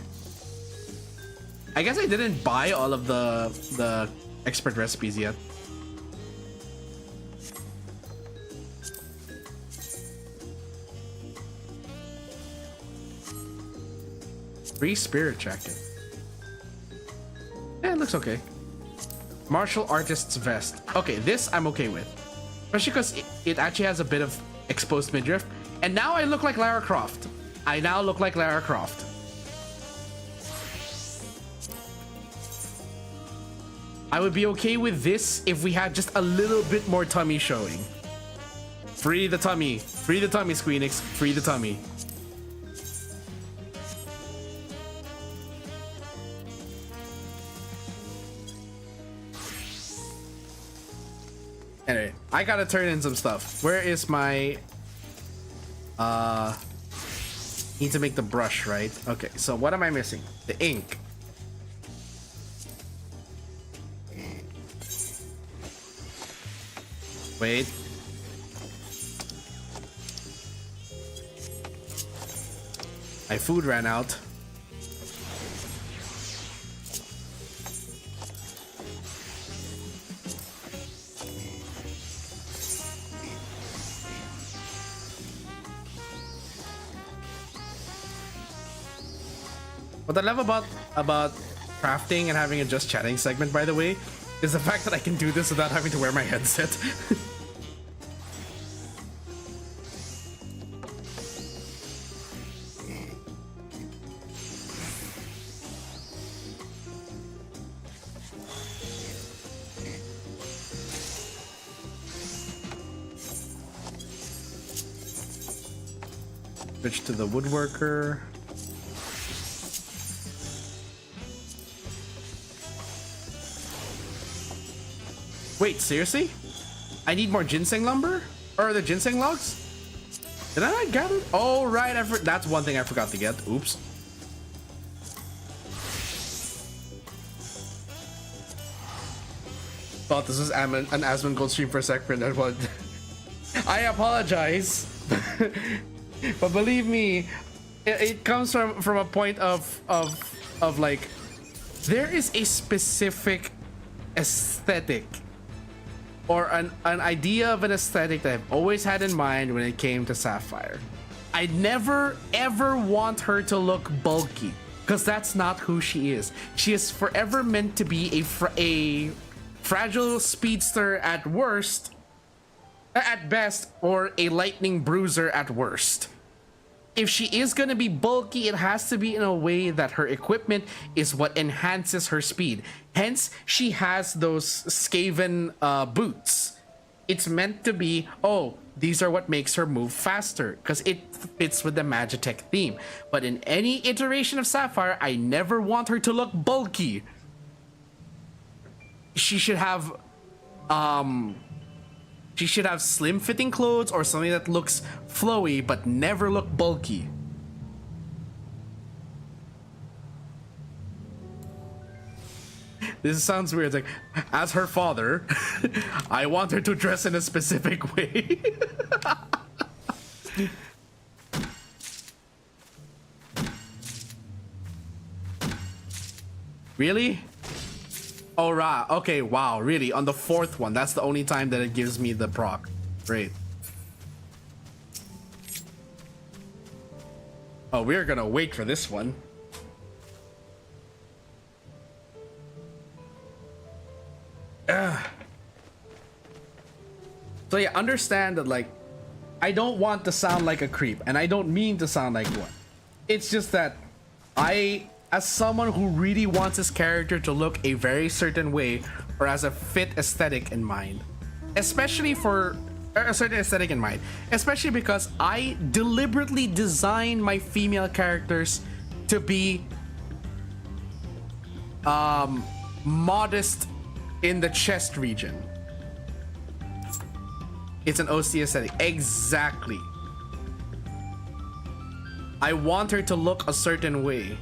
I guess I didn't buy all of the expert recipes yet. Free spirit jacket. Yeah, it looks okay. Martial artist's vest. Okay, this I'm okay with. Especially because it actually has a bit of exposed midriff. And now I look like Lara Croft. I now look like Lara Croft. I would be okay with this if we had just a little bit more tummy showing. Free the tummy. Free the tummy, Squeenix. Free the tummy. Anyway, I gotta turn in some stuff. Where is my... Need to make the brush, right? Okay, so what am I missing? The ink. Wait. My food ran out. What I love about crafting and having a just chatting segment, by the way, is the fact that I can do this without having to wear my headset. Switch to the woodworker. Wait, seriously? I need more ginseng lumber? Or the ginseng logs? Did I not gather? Oh, right. That's one thing I forgot to get. Oops. Thought this was an Asmongold stream for a second. I apologize. But believe me, it comes from a point of like, there is a specific aesthetic or an idea of an aesthetic that I've always had in mind when it came to Sapphire. I never ever want her to look bulky, because that's not who she is. She is forever meant to be a fragile speedster at worst, at best, or a lightning bruiser at worst. If she is gonna be bulky, it has to be in a way that her equipment is what enhances her speed. Hence, she has those Skaven boots. It's meant to be, oh, these are what makes her move faster, because it fits with the Magitech theme. But in any iteration of Sapphire, I never want her to look bulky. She should have slim fitting clothes or something that looks flowy but never look bulky. This sounds weird. It's like, as her father, I want her to dress in a specific way. Really? Oh, right. Okay, wow, really? On the fourth one, that's the only time that it gives me the proc. Great. Oh, we're gonna wait for this one. So yeah, understand that, like, I don't want to sound like a creep, and I don't mean to sound like one. It's just that as someone who really wants his character to look a very certain way or has a fit aesthetic in mind, especially for a certain aesthetic in mind, especially because I deliberately design my female characters to be modest in the chest region. It's an OC aesthetic. Exactly. I want her to look a certain way.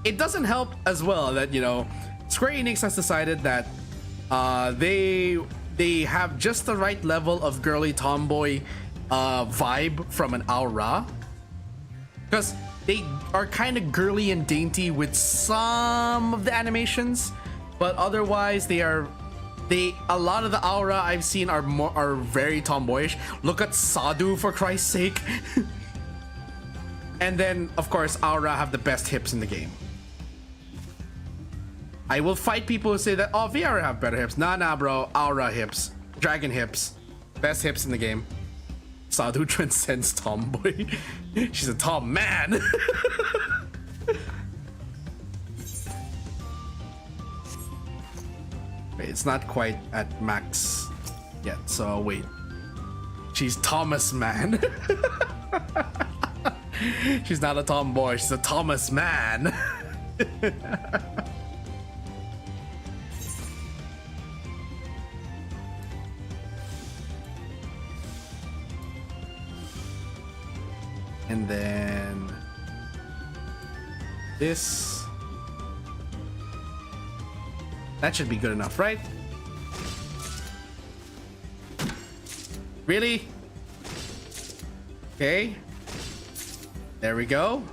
It doesn't help as well that, you know, Square Enix has decided that they have just the right level of girly tomboy vibe from an Aura, because they are kind of girly and dainty with some of the animations, but otherwise a lot of the Aura I've seen are very tomboyish. Look at Sadu, for Christ's sake. And then of course Aura have the best hips in the game. I will fight people who say that, oh, VR have better hips. Nah, bro. Aura hips. Dragon hips. Best hips in the game. Sadhu transcends tomboy. She's a tom man. Wait, it's not quite at max yet, so wait. She's Thomas man. She's not a tomboy. She's a Thomas man. And then this. That should be good enough, right? Really? Okay. There we go.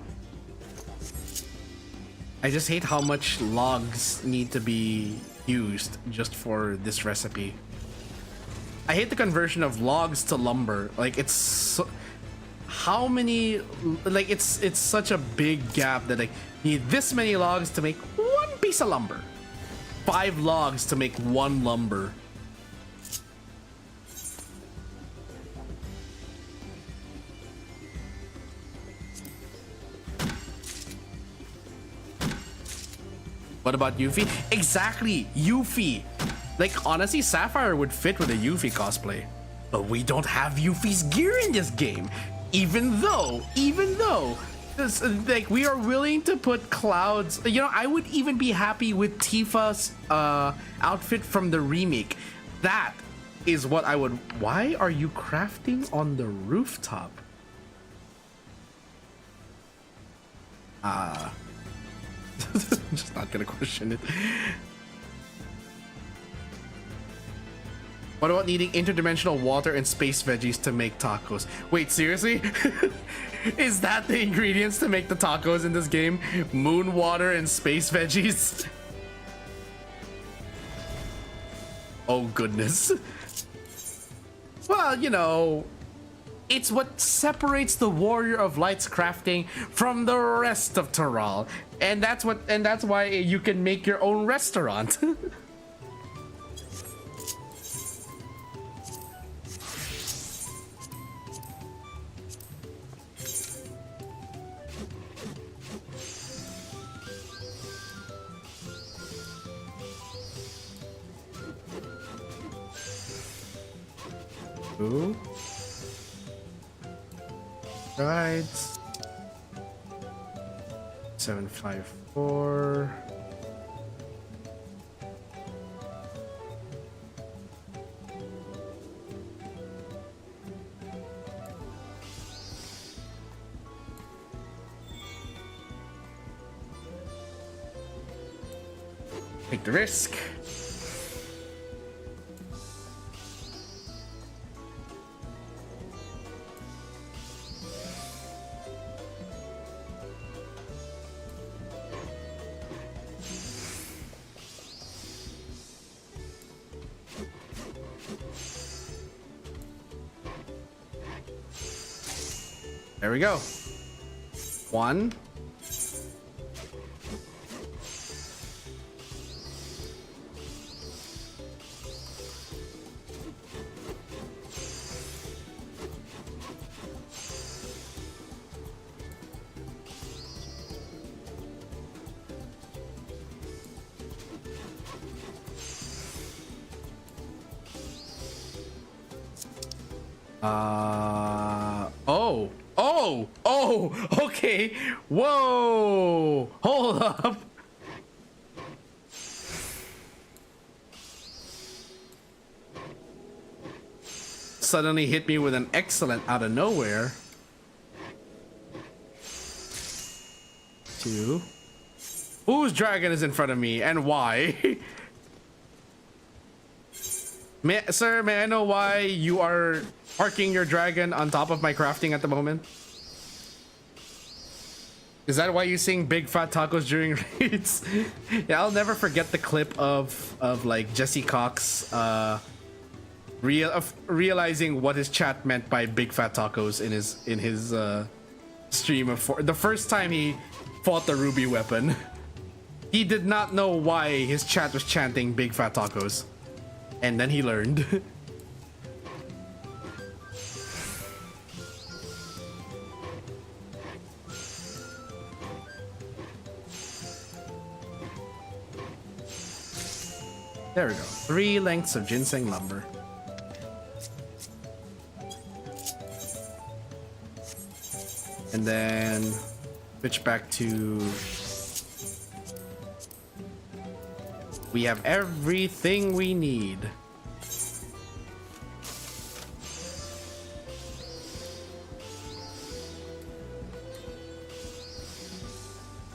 I just hate how much logs need to be used just for this recipe. I hate the conversion of logs to lumber. Like, it's so... how many, like it's such a big gap that like you need this many logs to make one piece of lumber, 5 logs to make 1 lumber. What about Yuffie? Exactly, Yuffie. Like honestly, Sapphire would fit with a Yuffie cosplay. But we don't have Yuffie's gear in this game. Even though, this, like we are willing to put Cloud's, you know, I would even be happy with Tifa's outfit from the remake. That is what I would. Why are you crafting on the rooftop? Just not gonna question it. What about needing interdimensional water and space veggies to make tacos? Wait, seriously? Is that the ingredients to make the tacos in this game? Moon water and space veggies? Oh goodness. Well, you know, it's what separates the Warrior of Light's crafting from the rest of Taral. And that's why you can make your own restaurant. Ooh. Right. 754. Take the risk. There we go. 1. Oh, okay. Whoa, hold up. Suddenly hit me with an excellent out of nowhere. 2. Whose dragon is in front of me and why? Sir, may I know why you are parking your dragon on top of my crafting at the moment? Is that why you sing big fat tacos during raids? Yeah, I'll never forget the clip of like Jesse Cox realizing what his chat meant by big fat tacos in his stream of the first time he fought the ruby weapon. He did not know why his chat was chanting big fat tacos, and then he learned. There we go. 3 lengths of ginseng lumber. And then switch back to... We have everything we need.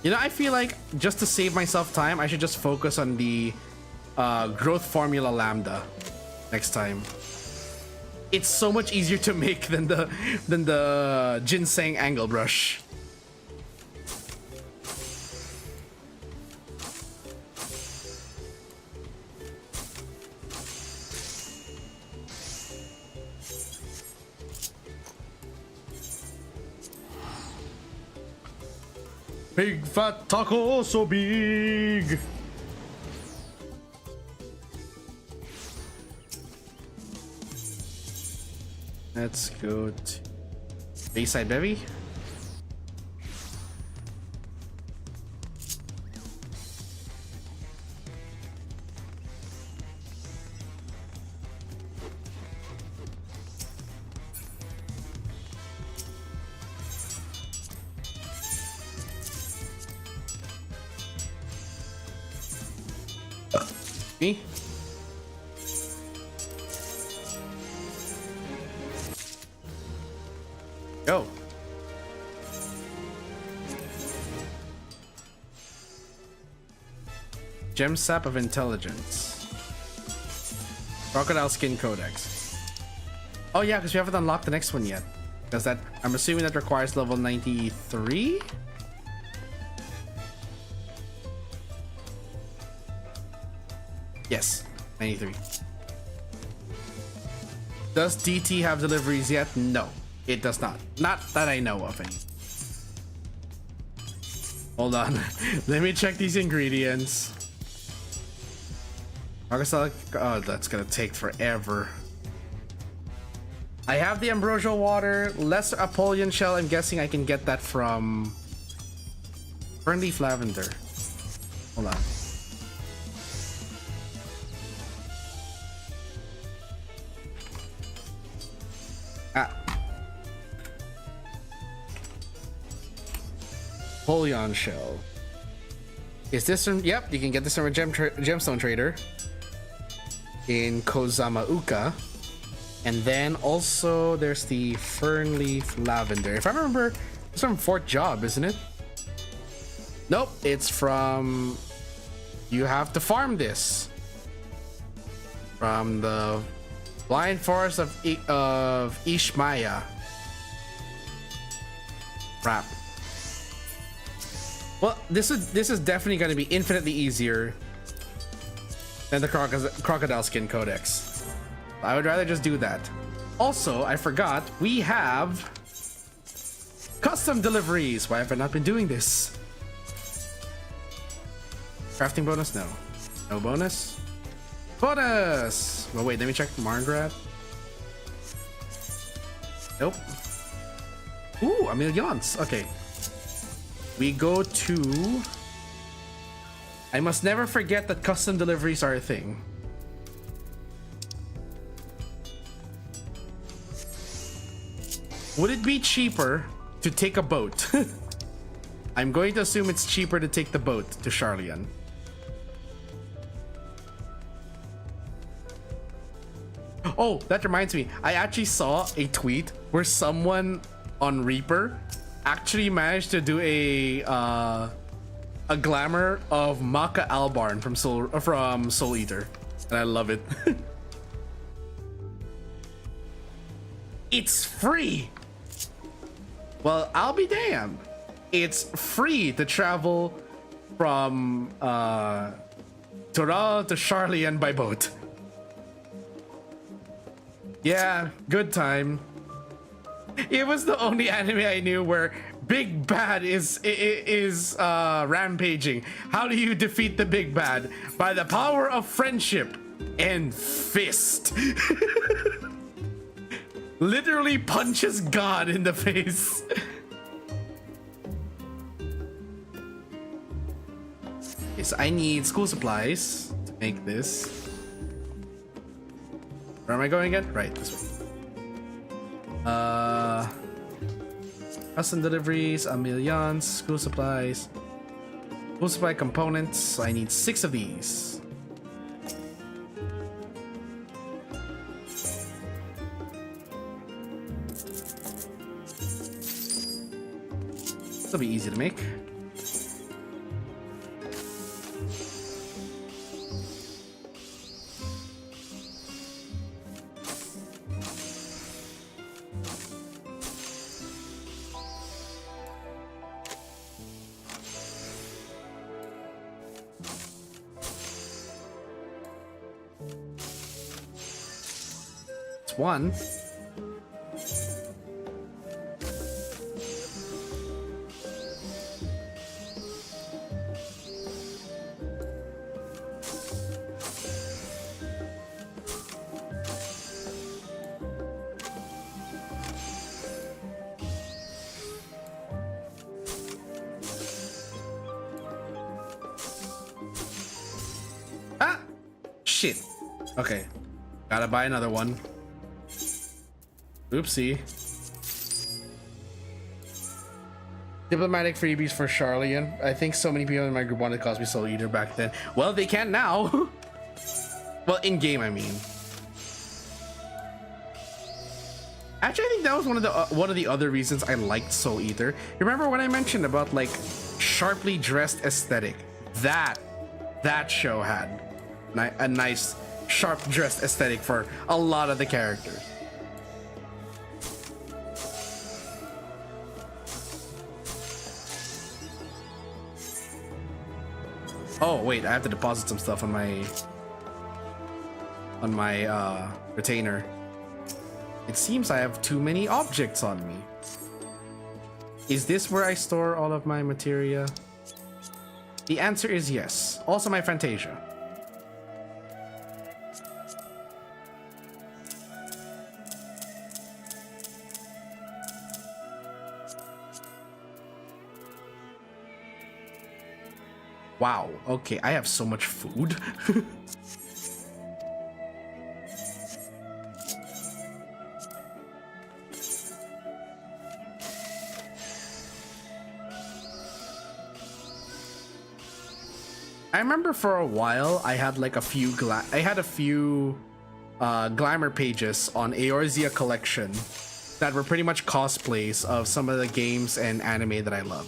You know, I feel like just to save myself time, I should just focus on the growth formula lambda next time. It's so much easier to make than the ginseng angle brush. Big fat taco, so big. Let's go to Bayside Bevy. Me? Go. Gem Sap of Intelligence. Crocodile Skin Codex. Oh yeah, because we haven't unlocked the next one yet. Because that, I'm assuming that requires level 93? Yes, 93. Does DT have deliveries yet? No, it does not. Not that I know of any. Hold on. Let me check these ingredients. Oh, that's gonna take forever. I have the ambrosial water, lesser Apollyon shell. I'm guessing I can get that from Fernleaf Lavender. Hold on. Apollyon shell. Is this from? Yep, you can get this from a gemstone trader in Kozamauka. And then also there's the Fernleaf Lavender. If I remember, it's from Fort Job, isn't it? Nope, it's from... You have to farm this. From the Blind Forest of Ishmaya. Crap. Well, this is definitely going to be infinitely easier than the Crocodile Skin Codex. I would rather just do that. Also, I forgot, we have custom deliveries. Why have I not been doing this? Crafting bonus? No. No bonus? Bonus! Well, wait, let me check Marngrat. Nope. Ooh, Ameliance. Okay. We go to... I must never forget that custom deliveries are a thing. Would it be cheaper to take a boat? I'm going to assume it's cheaper to take the boat to Charlian. Oh, that reminds me. I actually saw a tweet where someone on Reaper actually managed to do a glamour of Maka Albarn from Soul Eater, and I love it. It's free. Well, I'll be damned. It's free to travel from Toral to Charlian by boat. Yeah, good time. It was the only anime I knew where Big Bad is rampaging. How do you defeat the Big Bad? By the power of friendship and fist. Literally punches God in the face. Yes, I need school supplies to make this. Where am I going again? Right, this way. Custom deliveries, Ameliance, school supplies, school supply components. So I need 6 of these. It'll be easy to make. It's 1. shit. Okay. Gotta buy another one. Oopsie. Diplomatic freebies for Charlian. I think so many people in my group wanted to cause me Soul Eater back then. Well, they can now. Well, in game, I mean. Actually, I think that was one of the other reasons I liked Soul Eater. Remember when I mentioned about like sharply dressed aesthetic? That show had a nice sharp dressed aesthetic for a lot of the characters. Oh wait, I have to deposit some stuff on my retainer. It seems I have too many objects on me. Is this where I store all of my materia? The answer is yes. Also my Fantasia. Wow, okay, I have so much food. I remember for a while I had like a few glamour pages on Eorzea collection that were pretty much cosplays of some of the games and anime that I love.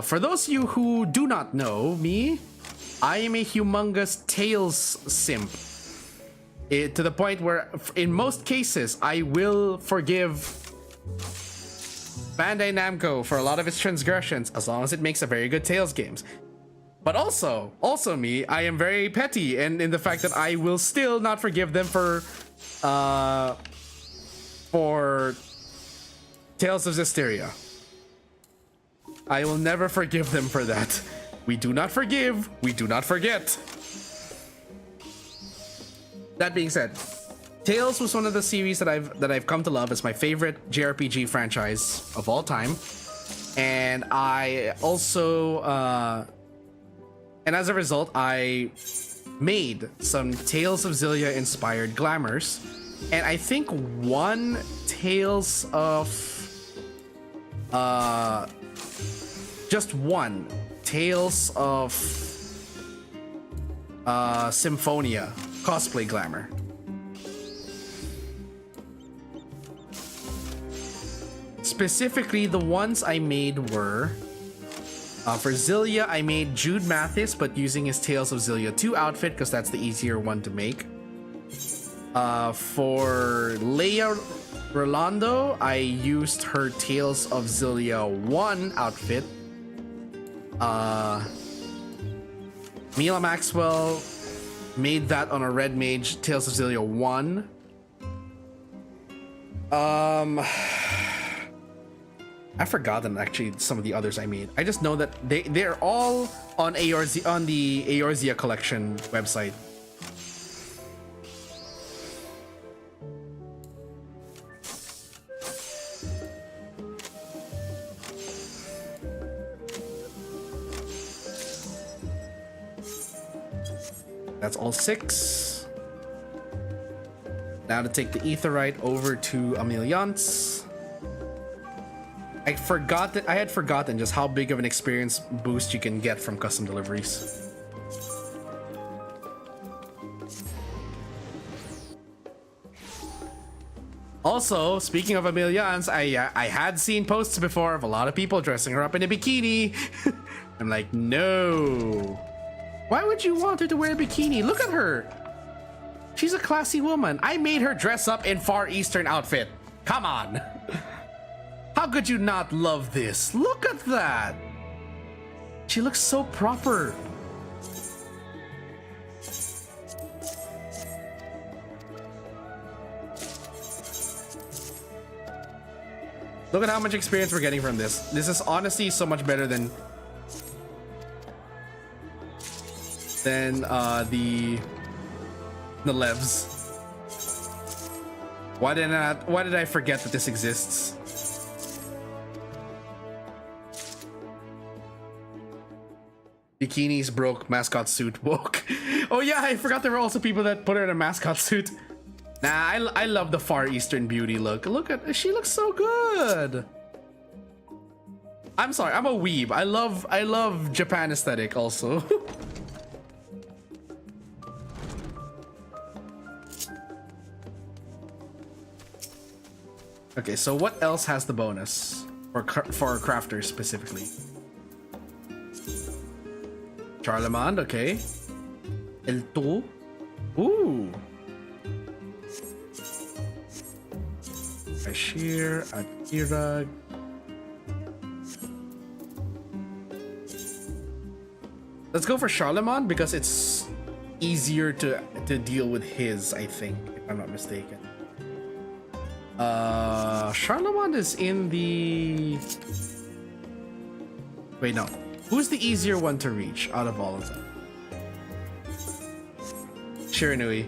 For those of you who do not know me, I am a humongous Tales simp. To the point where, in most cases, I will forgive Bandai Namco for a lot of its transgressions, as long as it makes a very good Tales games. But also me, I am very petty, and in the fact that I will still not forgive them for Tales of Zestiria. I will never forgive them for that. We do not forgive, we do not forget. That being said, Tales was one of the series that I've come to love. It's my favorite JRPG franchise of all time. And I also and as a result, I made some Tales of Xillia inspired glamours. And I think one Tales of just one Tales of Symphonia cosplay glamour. Specifically, the ones I made were for Xillia, I made Jude Mathis, but using his Tales of Xillia 2 outfit because that's the easier one to make. For Leia Rolando, I used her Tales of Xillia 1 outfit. Mila Maxwell made that on a Red Mage Tales of Xillia 1. I've forgotten actually some of the others I made. I just know that they're all on the Eorzea collection website. That's all 6. Now to take the Aetheryte over to Aemiliance. I had forgotten just how big of an experience boost you can get from custom deliveries. Also, speaking of Aemiliance, I had seen posts before of a lot of people dressing her up in a bikini. I'm like, no. Why would you want her to wear a bikini? Look at her. She's a classy woman. I made her dress up in Far Eastern outfit. Come on. How could you not love this? Look at that. She looks so proper. Look at how much experience we're getting from this. This is honestly so much better than the Levs. Why did I forget that this exists? Bikinis broke, mascot suit woke. Oh yeah, I forgot there were also people that put her in a mascot suit. Nah, I love the Far Eastern beauty look. Look at, she looks so good. I'm sorry, I'm a weeb. I love Japan aesthetic also. Okay, so what else has the bonus for crafters specifically? Charlemagne, okay. El Tu. Ooh. Ashir, Akira. Let's go for Charlemagne because it's easier to deal with his, I think, if I'm not mistaken. Charlemagne is in the... Wait, no. Who's the easier one to reach out of all of them? Shiranui.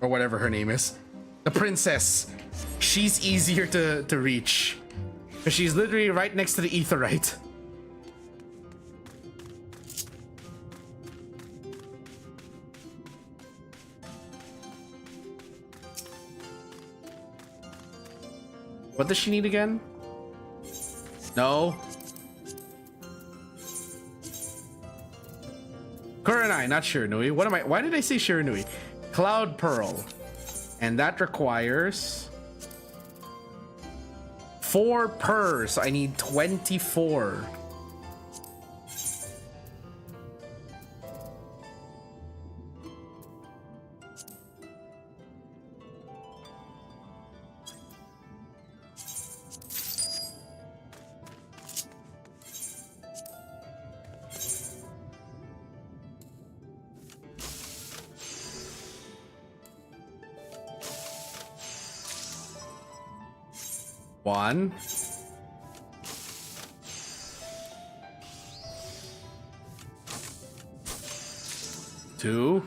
Or whatever her name is. The princess. She's easier to reach. Because she's literally right next to the Aetheryte. What does she need again? No. Kurenai, not Shiranui. What am I? Why did I say Shiranui? Cloud Pearl. And that requires 4 per. So I need 24. One. Two.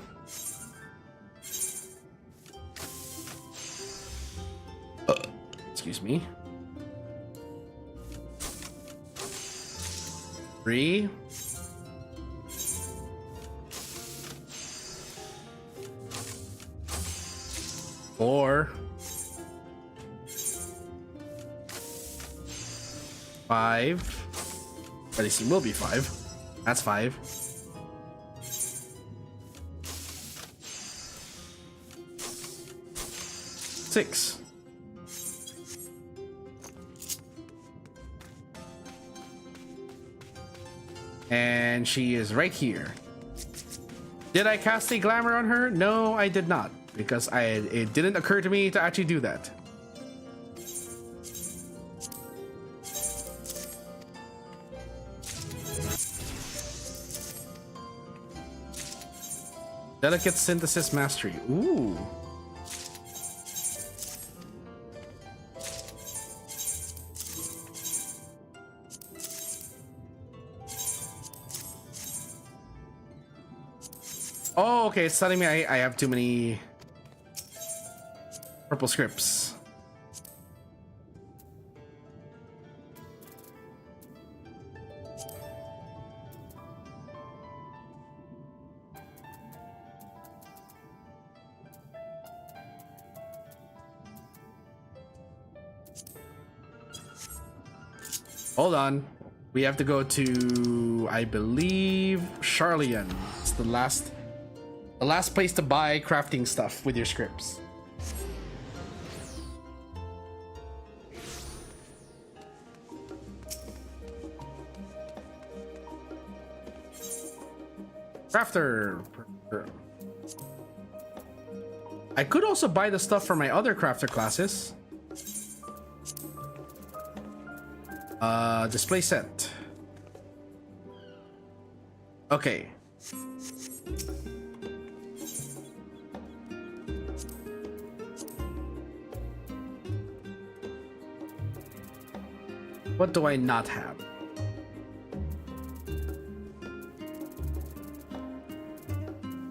Excuse me. 3. 4. 5. At least it will be 5. That's 5. 6. And she is right here. Did I cast a glamour on her? No, I did not, because it didn't occur to me to actually do that. Delicate synthesis mastery. Ooh. Oh, okay. It's telling me I have too many purple scripts. Hold on. We have to go to, I believe, Charlian. It's the last place to buy crafting stuff with your scripts. Crafter. I could also buy the stuff for my other crafter classes. Display set. Okay. What do I not have?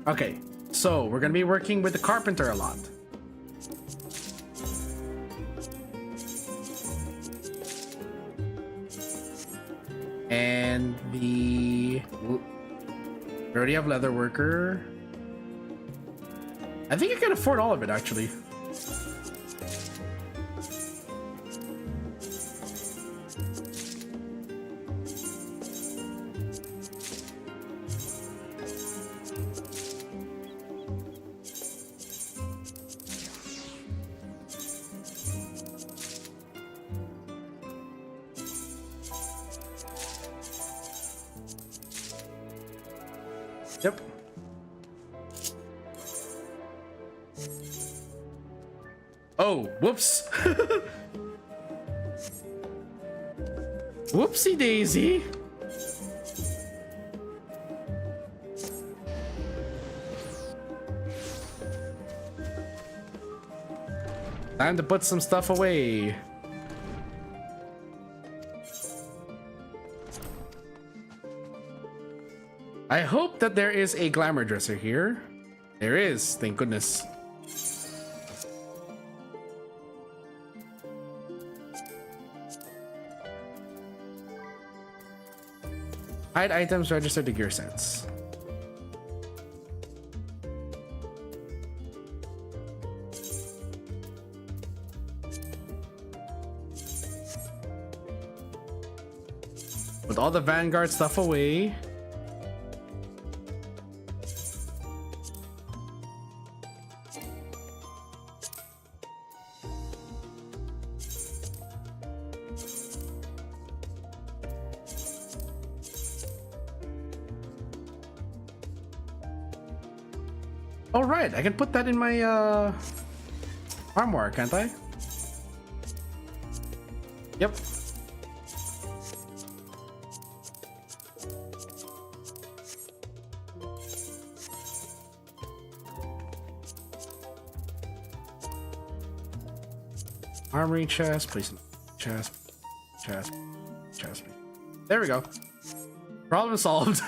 Okay, so we're gonna be working with the carpenter a lot. We already have leather worker. I think I can afford all of it actually. Yep. Oh, whoops. Whoopsie daisy. Time to put some stuff away. I hope that there is a glamour dresser here. There is, thank goodness. Hide items registered to gear sets. Put all the Vanguard stuff away. All right, I can put that in my armoire, can't I? Yep. Armory chest, place in chest, chest, chest. There we go. Problem solved.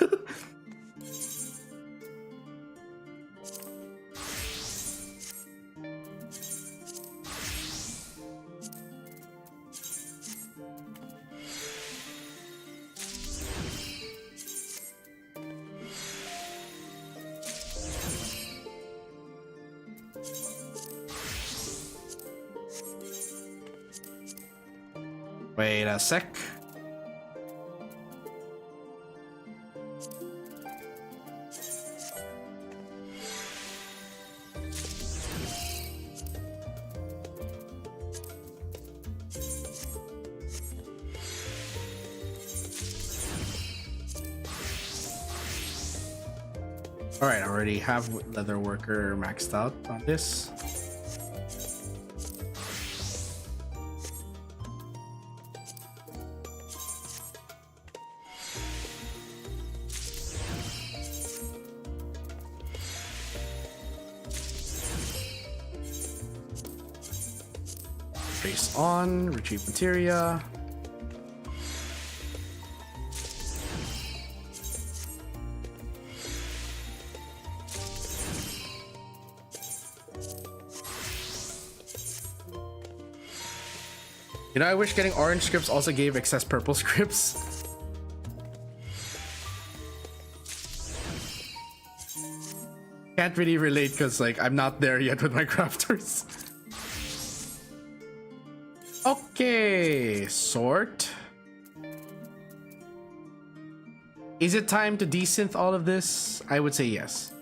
Wait a sec. All right, I already have leather worker maxed out on this. Trace on, retrieve materia. You know, I wish getting orange scripts also gave excess purple scripts. Can't really relate because like I'm not there yet with my crafters. Okay, sort. Is it time to desynth all of this? I would say yes.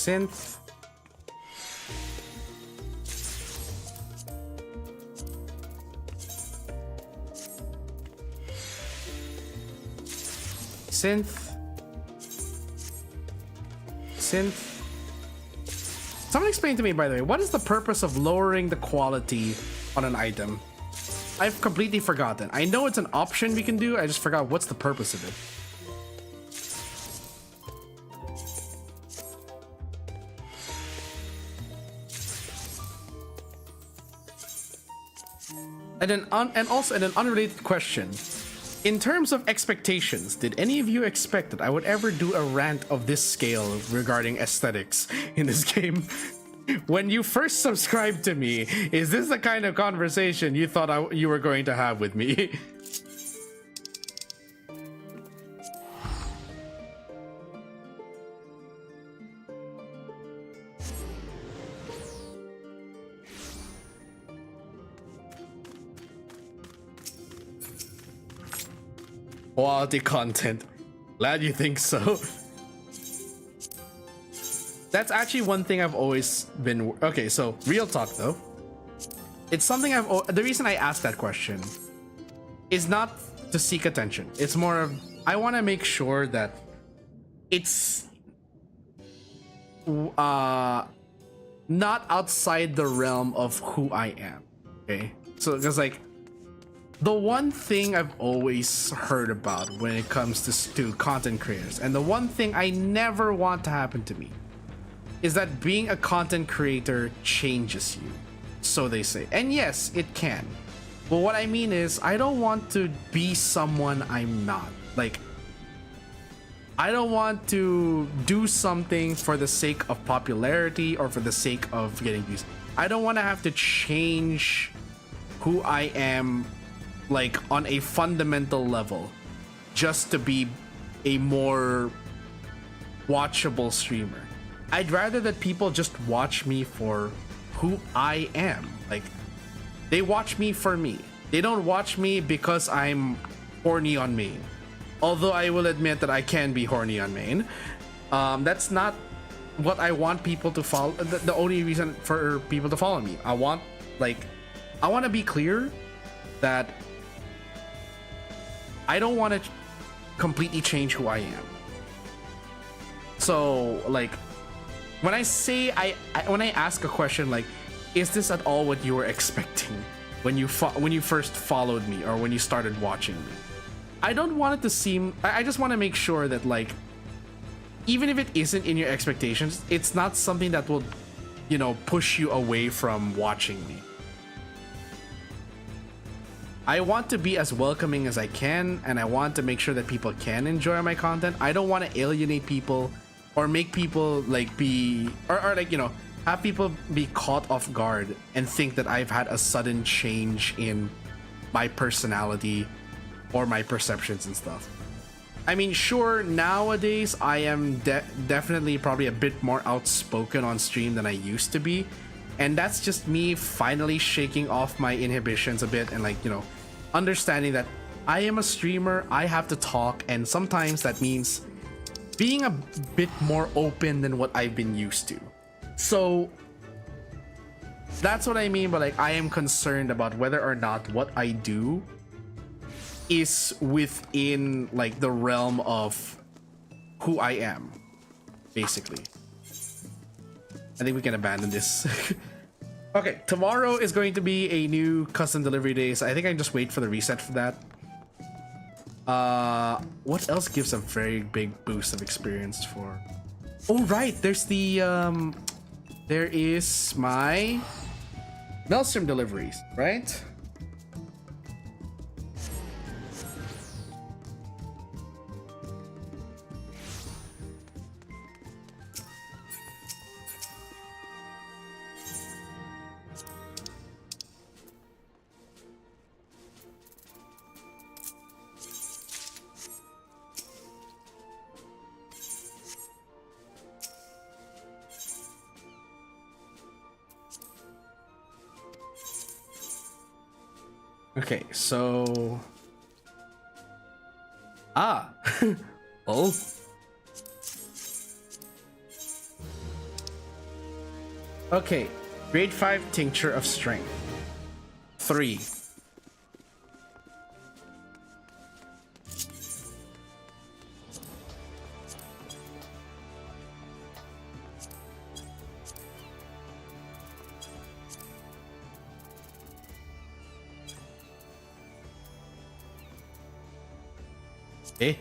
Synth. Synth. synth. Someone explain to me, by the way, what is the purpose of lowering the quality on an item? I've completely forgotten. I know it's an option we can do. I just forgot what's the purpose of it. And then also an unrelated question. In terms of expectations, did any of you expect that I would ever do a rant of this scale regarding aesthetics in this game? When you first subscribed to me, is this the kind of conversation you thought you were going to have with me? Quality content. Glad you think so. That's actually one thing I've always been... Okay, so real talk though. It's something the reason I asked that question is not to seek attention. It's more of, I want to make sure that it's not outside the realm of who I am. Okay? So, because like, the one thing I've always heard about when it comes to content creators, and the one thing I never want to happen to me, is that being a content creator changes you. So they say. And yes, it can. But what I mean is, I don't want to be someone I'm not. Like, I don't want to do something for the sake of popularity or for the sake of getting views. I don't want to have to change who I am, like, on a fundamental level, just to be a more watchable streamer. I'd rather that people just watch me for who I am. Like, they watch me for me. They don't watch me because I'm horny on main. Although I will admit that I can be horny on main. That's not what I want people to follow. The only reason for people to follow me. I want to be clear that I don't want to completely change who I am. So, like, when I say when I ask a question like, is this at all what you were expecting when you first followed me or when you started watching me? I don't want it to seem. I just want to make sure that, like, even if it isn't in your expectations, it's not something that will, you know, push you away from watching me. I want to be as welcoming as I can, and I want to make sure that people can enjoy my content. I don't want to alienate people or make people like be or like, you know, have people be caught off guard and think that I've had a sudden change in my personality or my perceptions and stuff. I mean, sure, nowadays I am definitely probably a bit more outspoken on stream than I used to be. And that's just me finally shaking off my inhibitions a bit and, like, you know, understanding that I am a streamer, I have to talk, and sometimes that means being a bit more open than what I've been used to. So that's what I mean by, like, I am concerned about whether or not what I do is within, like, the realm of who I am, basically. I think we can abandon this. Okay, tomorrow is going to be a new custom delivery day, so I think I just wait for the reset for that. What else gives a very big boost of experience for? Oh right, there's the there is my Maelstrom deliveries, right? Okay, so oh, okay, grade 5 tincture of strength 3. Okay.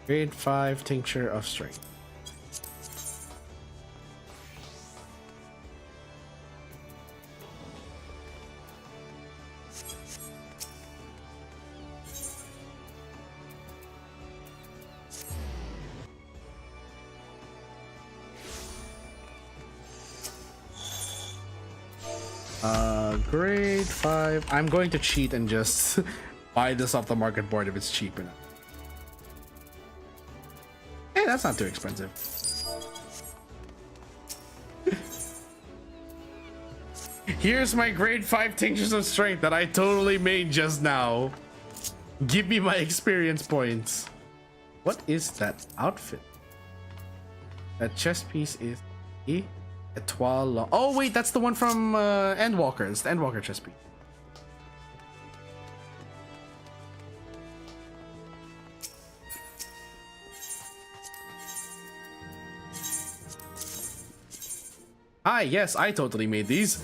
Grade 5 tincture of strength. Grade 5. I'm going to cheat and just buy this off the market board if it's cheap enough. Hey, that's not too expensive. Here's my grade 5 tinctures of strength that I totally made just now. Give me my experience points. What is that outfit? That chest piece is Etoile long. Oh wait, that's the one from Endwalker. It's the Endwalker chest piece. Hi, yes, I totally made these.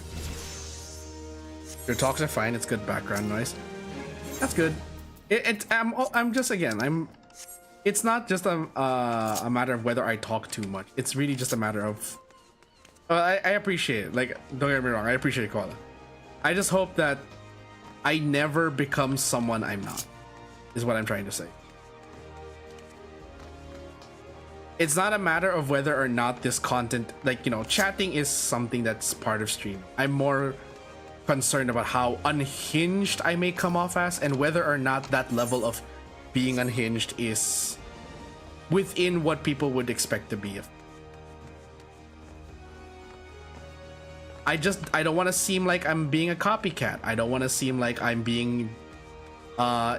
Your talks are fine. It's good background noise. That's good. I'm just again. It's not just a matter of whether I talk too much. It's really just a matter of. I appreciate it. Like, don't get me wrong. I appreciate Koala. I just hope that I never become someone I'm not. Is what I'm trying to say. It's not a matter of whether or not this content, like, you know, chatting is something that's part of stream. I'm more concerned about how unhinged I may come off as, and whether or not that level of being unhinged is within what people would expect to be. I don't want to seem like I'm being a copycat. I don't want to seem like I'm being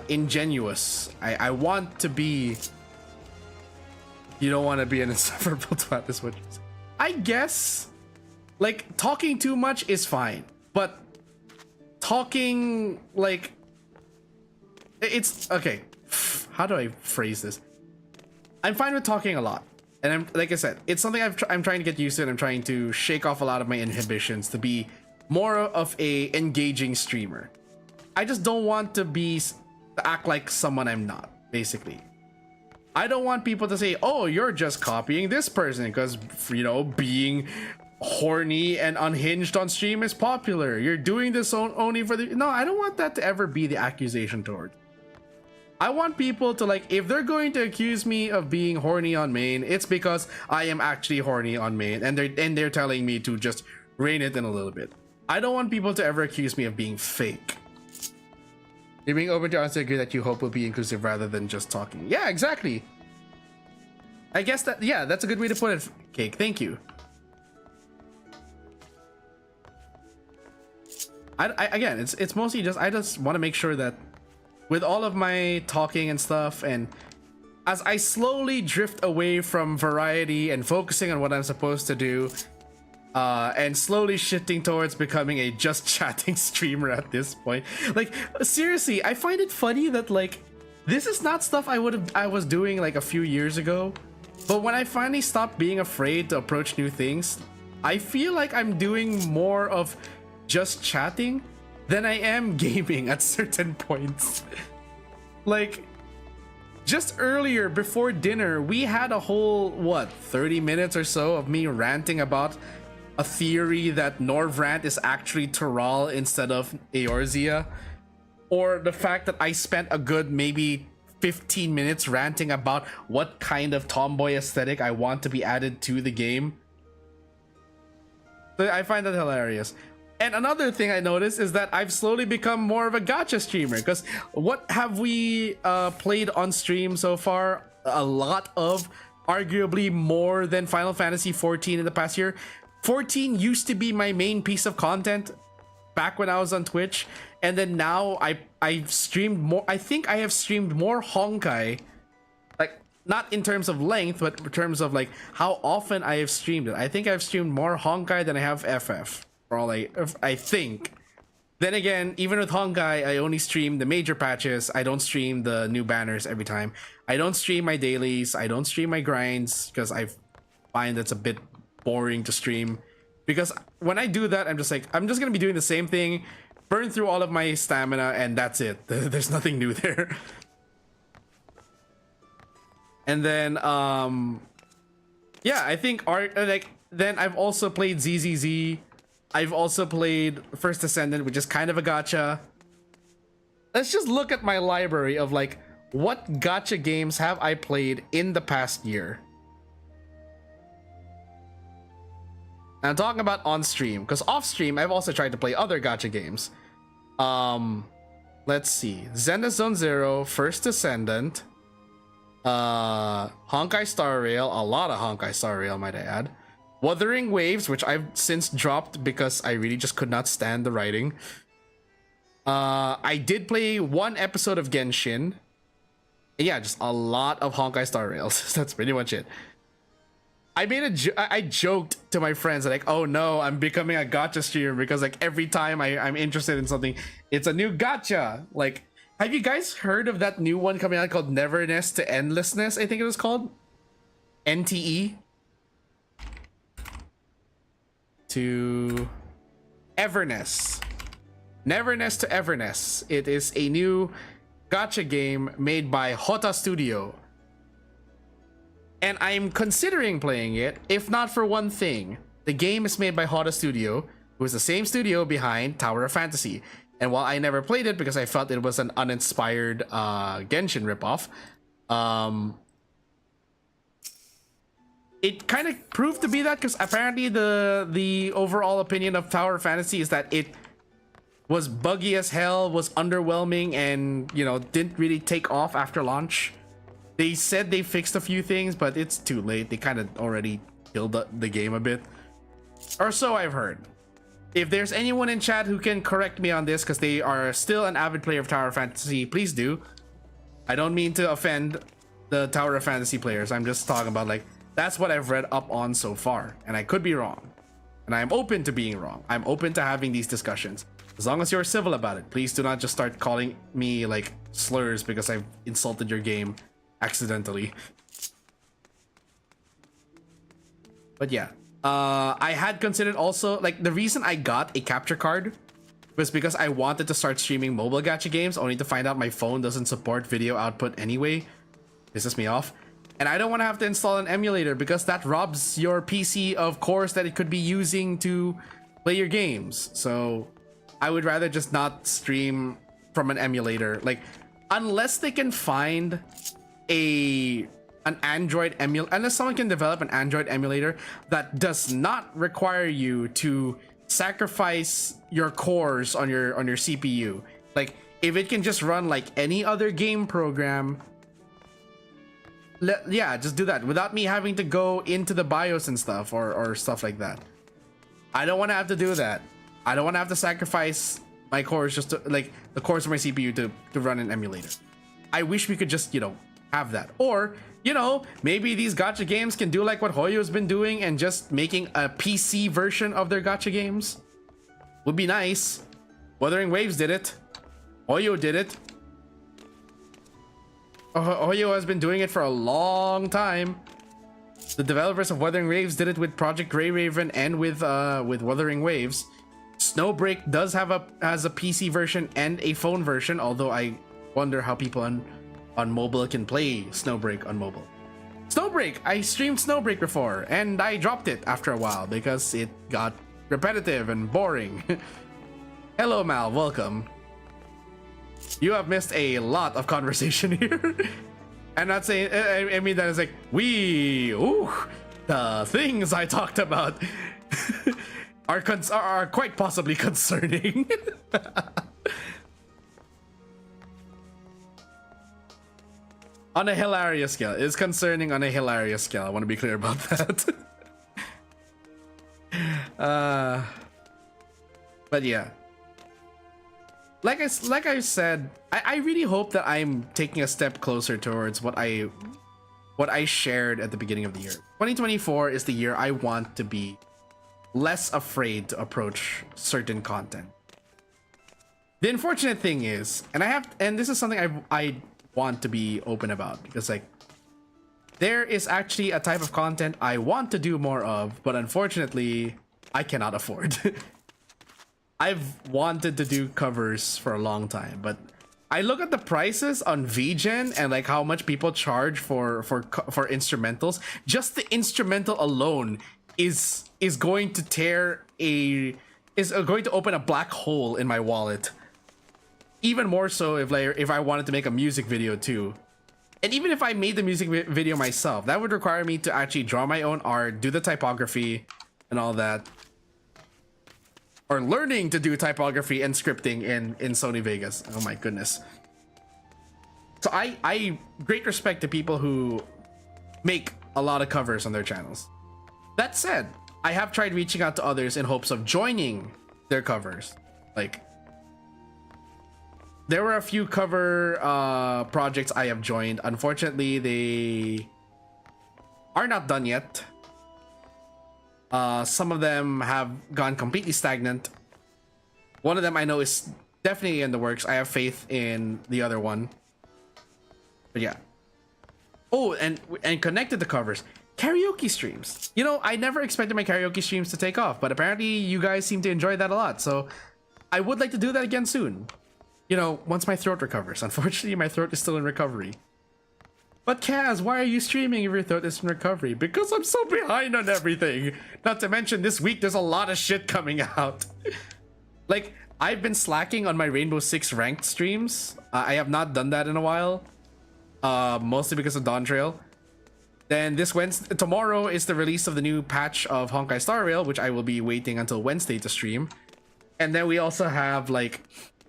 ingenuous. I want to be. You don't want to be an insufferable twat, is what you say. I guess, like, talking too much is fine, but talking, like, it's okay. How do I phrase this? I'm fine with talking a lot, and I'm, like I said, it's something I'm trying to get used to, and I'm trying to shake off a lot of my inhibitions to be more of a engaging streamer. I just don't want to act like someone I'm not, basically. I don't want people to say, oh, you're just copying this person because, you know, being horny and unhinged on stream is popular. You're doing this only for the... No, I don't want that to ever be the accusation toward. I want people to, like, if they're going to accuse me of being horny on main, it's because I am actually horny on main, and they're telling me to just rein it in a little bit. I don't want people to ever accuse me of being fake. You're being open to honestly agree that you hope will be inclusive rather than just talking. Yeah, exactly. I guess that, yeah, that's a good way to put it, Cake. Thank you. Again, it's mostly just, I just want to make sure that with all of my talking and stuff, and as I slowly drift away from variety and focusing on what I'm supposed to do, and slowly shifting towards becoming a just chatting streamer at this point. Like, seriously, I find it funny that, like, this is not stuff I was doing like a few years ago, but when I finally stopped being afraid to approach new things, I feel like I'm doing more of just chatting than I am gaming at certain points. Like, just earlier before dinner, we had a whole, what, 30 minutes or so of me ranting about a theory that Norvrant is actually Terral instead of Eorzea, or the fact that I spent a good maybe 15 minutes ranting about what kind of tomboy aesthetic I want to be added to the game. So I find that hilarious. And another thing I noticed is that I've slowly become more of a gacha streamer, because what have we played on stream so far? A lot of, arguably more than Final Fantasy 14 in the past year. 14 used to be my main piece of content back when I was on Twitch, and then now I've streamed more. I think I have streamed more Honkai, like, not in terms of length, but in terms of like how often I have streamed it. I think I've streamed more Honkai than I have FF, or all I think. Then again, even with Honkai, I only stream the major patches. I don't stream the new banners every time. I don't stream my dailies. I don't stream my grinds because I find that's a bit boring to stream, because when I do that, I'm just like, I'm just gonna be doing the same thing burn through all of my stamina, and that's it. There's nothing new there. And then, yeah, I think then I've also played ZZZ. I've also played First Ascendant, which is kind of a gacha. Let's just look at my library of like, what gacha games have I played in the past year? And I'm talking about on stream, because off stream, I've also tried to play other gacha games. Let's see. Zenda Zone Zero, First Ascendant, Honkai Star Rail, a lot of Honkai Star Rail, might I add. Wuthering Waves, which I've since dropped because I really just could not stand the writing. I did play one episode of Genshin. Yeah, just a lot of Honkai Star Rails. That's pretty much it. I joked to my friends like, oh no, I'm becoming a gacha streamer because like every time I'm interested in something, it's a new gacha. Like, have you guys heard of that new one coming out called Neverness to Endlessness? I think it was called NTE to Everness. Neverness to Everness. It is a new gacha game made by Hota Studio. And I'm considering playing it, if not for one thing. The game is made by Hota Studio, who is the same studio behind Tower of Fantasy. And while I never played it because I felt it was an uninspired Genshin ripoff, it kind of proved to be that, because apparently the overall opinion of Tower of Fantasy is that it was buggy as hell, was underwhelming, and, you know, didn't really take off after launch. They said they fixed a few things, but it's too late. They kind of already killed the game a bit. Or so I've heard. If there's anyone in chat who can correct me on this, because they are still an avid player of Tower of Fantasy, please do. I don't mean to offend the Tower of Fantasy players. I'm just talking about, like, that's what I've read up on so far. And I could be wrong. And I'm open to being wrong. I'm open to having these discussions. As long as you're civil about it. Please do not just start calling me, like, slurs because I've insulted your game accidentally. But yeah, I had considered also, like, the reason I got a capture card was because I wanted to start streaming mobile gacha games, only to find out my phone doesn't support video output anyway. Pisses me off. And I don't want to have to install an emulator because that robs your PC of cores that it could be using to play your games. So I would rather just not stream from an emulator, like, unless they can find an Android emulator, unless someone can develop an Android emulator that does not require you to sacrifice your cores on your CPU. Like, if it can just run like any other game program, yeah, just do that without me having to go into the BIOS and stuff or stuff like that. I don't want to have to do that. I don't want to have to sacrifice my cores just to, like, the cores of my CPU to run an emulator. I wish we could just, you know, have that. Or, you know, maybe these gacha games can do like what Hoyo's been doing and just making a PC version of their gacha games. Would be nice. Wuthering Waves did it. Hoyo did it. Hoyo has been doing it for a long time. The developers of Wuthering Waves did it with Project Grey Raven and with Wuthering Waves. Snowbreak does have has a PC version and a phone version, although I wonder how people on mobile can play Snowbreak on mobile. Snowbreak! I streamed Snowbreak before, and I dropped it after a while because it got repetitive and boring. Hello, Mal. Welcome. You have missed a lot of conversation here. I'm not saying, I mean that is like, the things I talked about are quite possibly concerning. On a hilarious scale. It's concerning on a hilarious scale. I want to be clear about that. But yeah. Like I said, I really hope that I'm taking a step closer towards what I shared at the beginning of the year. 2024 is the year I want to be less afraid to approach certain content. The unfortunate thing is, and this is something I want to be open about, because like there is actually a type of content I want to do more of, but unfortunately I cannot afford. I've wanted to do covers for a long time, but I look at the prices on VGen and like how much people charge for instrumentals. Just the instrumental alone is going to going to open a black hole in my wallet. Even more so if I wanted to make a music video too. And even if I made the music video myself, that would require me to actually draw my own art, do the typography and all that. Or learning to do typography and scripting in Sony Vegas. Oh my goodness. So I great respect to people who make a lot of covers on their channels. That said, I have tried reaching out to others in hopes of joining their covers. Like, there were a few cover projects I have joined. Unfortunately, they are not done yet. Some of them have gone completely stagnant. One of them I know is definitely in the works. I have faith in the other one. But yeah. Oh, and connected to covers, karaoke streams. You know, I never expected my karaoke streams to take off, but apparently you guys seem to enjoy that a lot. So I would like to do that again soon. You know, once my throat recovers. Unfortunately, my throat is still in recovery. But Kaz, why are you streaming if your throat is in recovery? Because I'm so behind on everything. Not to mention this week there's a lot of shit coming out. Like, I've been slacking on my Rainbow Six ranked streams. I have not done that in a while. Mostly because of DAWNTRAIL. Then tomorrow is the release of the new patch of Honkai Star Rail, which I will be waiting until Wednesday to stream. And then we also have, like,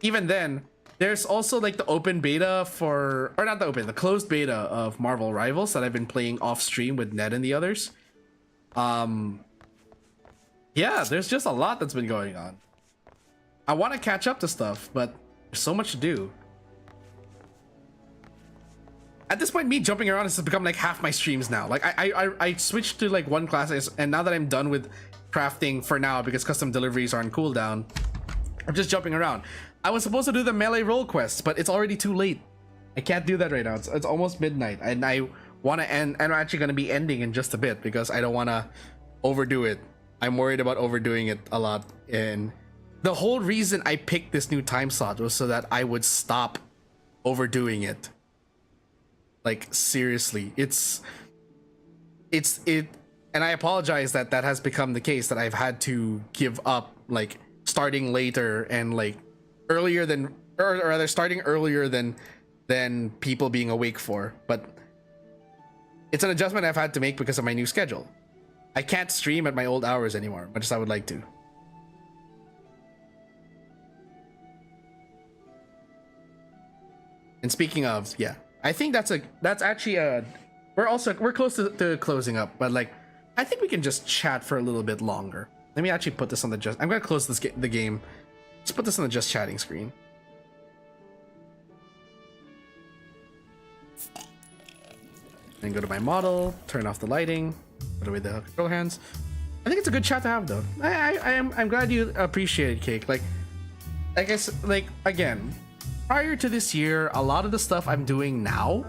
even then, there's also like the open beta the closed beta of Marvel Rivals that I've been playing off stream with Ned and the others. Yeah, there's just a lot that's been going on. I want to catch up to stuff, but there's so much to do. At this point, me jumping around has become like half my streams now. Like I switched to like one class, and now that I'm done with crafting for now because custom deliveries are on cooldown, I'm just jumping around. I was supposed to do the melee roll quest, but it's already too late. I can't do that right now. It's almost midnight, and I want to end. And I'm actually going to be ending in just a bit because I don't want to overdo it. I'm worried about overdoing it a lot. And the whole reason I picked this new time slot was so that I would stop overdoing it. Like, seriously, and I apologize that has become the case, that I've had to give up, like, starting later and like earlier than, or rather starting earlier than people being awake for. But it's an adjustment I've had to make because of my new schedule. I can't stream at my old hours anymore, much as I would like to. And speaking of, yeah, I think that's actually we're close to closing up, but like, I think we can just chat for a little bit longer. Let me actually put this on the I'm gonna close the game. Let's put this on the just chatting screen. And go to my model, turn off the lighting, put away the control hands. I think it's a good chat to have, though. I'm glad you appreciate it, Cake. Like I guess, like, again, prior to this year, a lot of the stuff I'm doing now,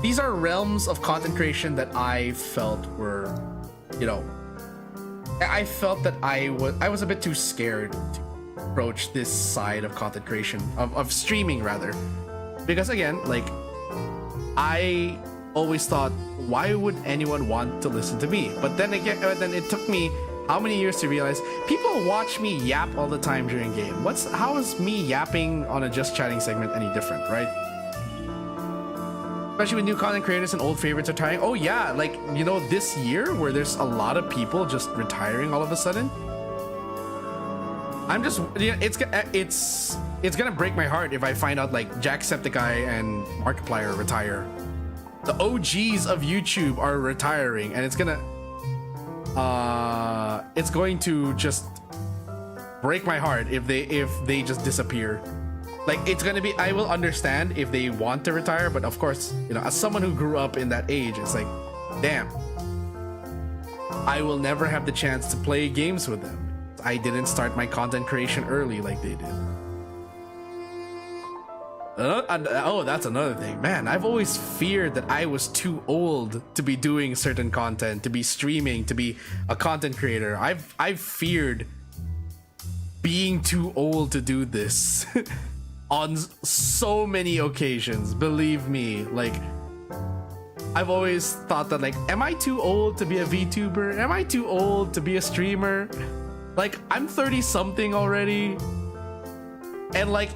these are realms of content creation that I felt were, you know, I felt that I was a bit too scared to approach this side of content creation, of streaming rather, because again, like, I always thought, why would anyone want to listen to me? But then again, it took me how many years to realize people watch me yap all the time during game. How is me yapping on a just chatting segment any different, right? Especially with new content creators and old favorites retiring. Oh yeah, like, you know, this year where there's a lot of people just retiring all of a sudden. I'm just, yeah, it's gonna break my heart if I find out like Jacksepticeye and Markiplier retire. The OGs of YouTube are retiring, and it's going to just break my heart if they just disappear. Like, it's gonna be, I will understand if they want to retire, but of course, you know, as someone who grew up in that age, it's like, damn, I will never have the chance to play games with them. I didn't start my content creation early like they did. Oh, that's another thing, man. I've always feared that I was too old to be doing certain content, to be streaming, to be a content creator. I've feared being too old to do this on so many occasions. Believe me, like I've always thought that, like, am I too old to be a VTuber? Am I too old to be a streamer? Like, I'm 30 something already, and like,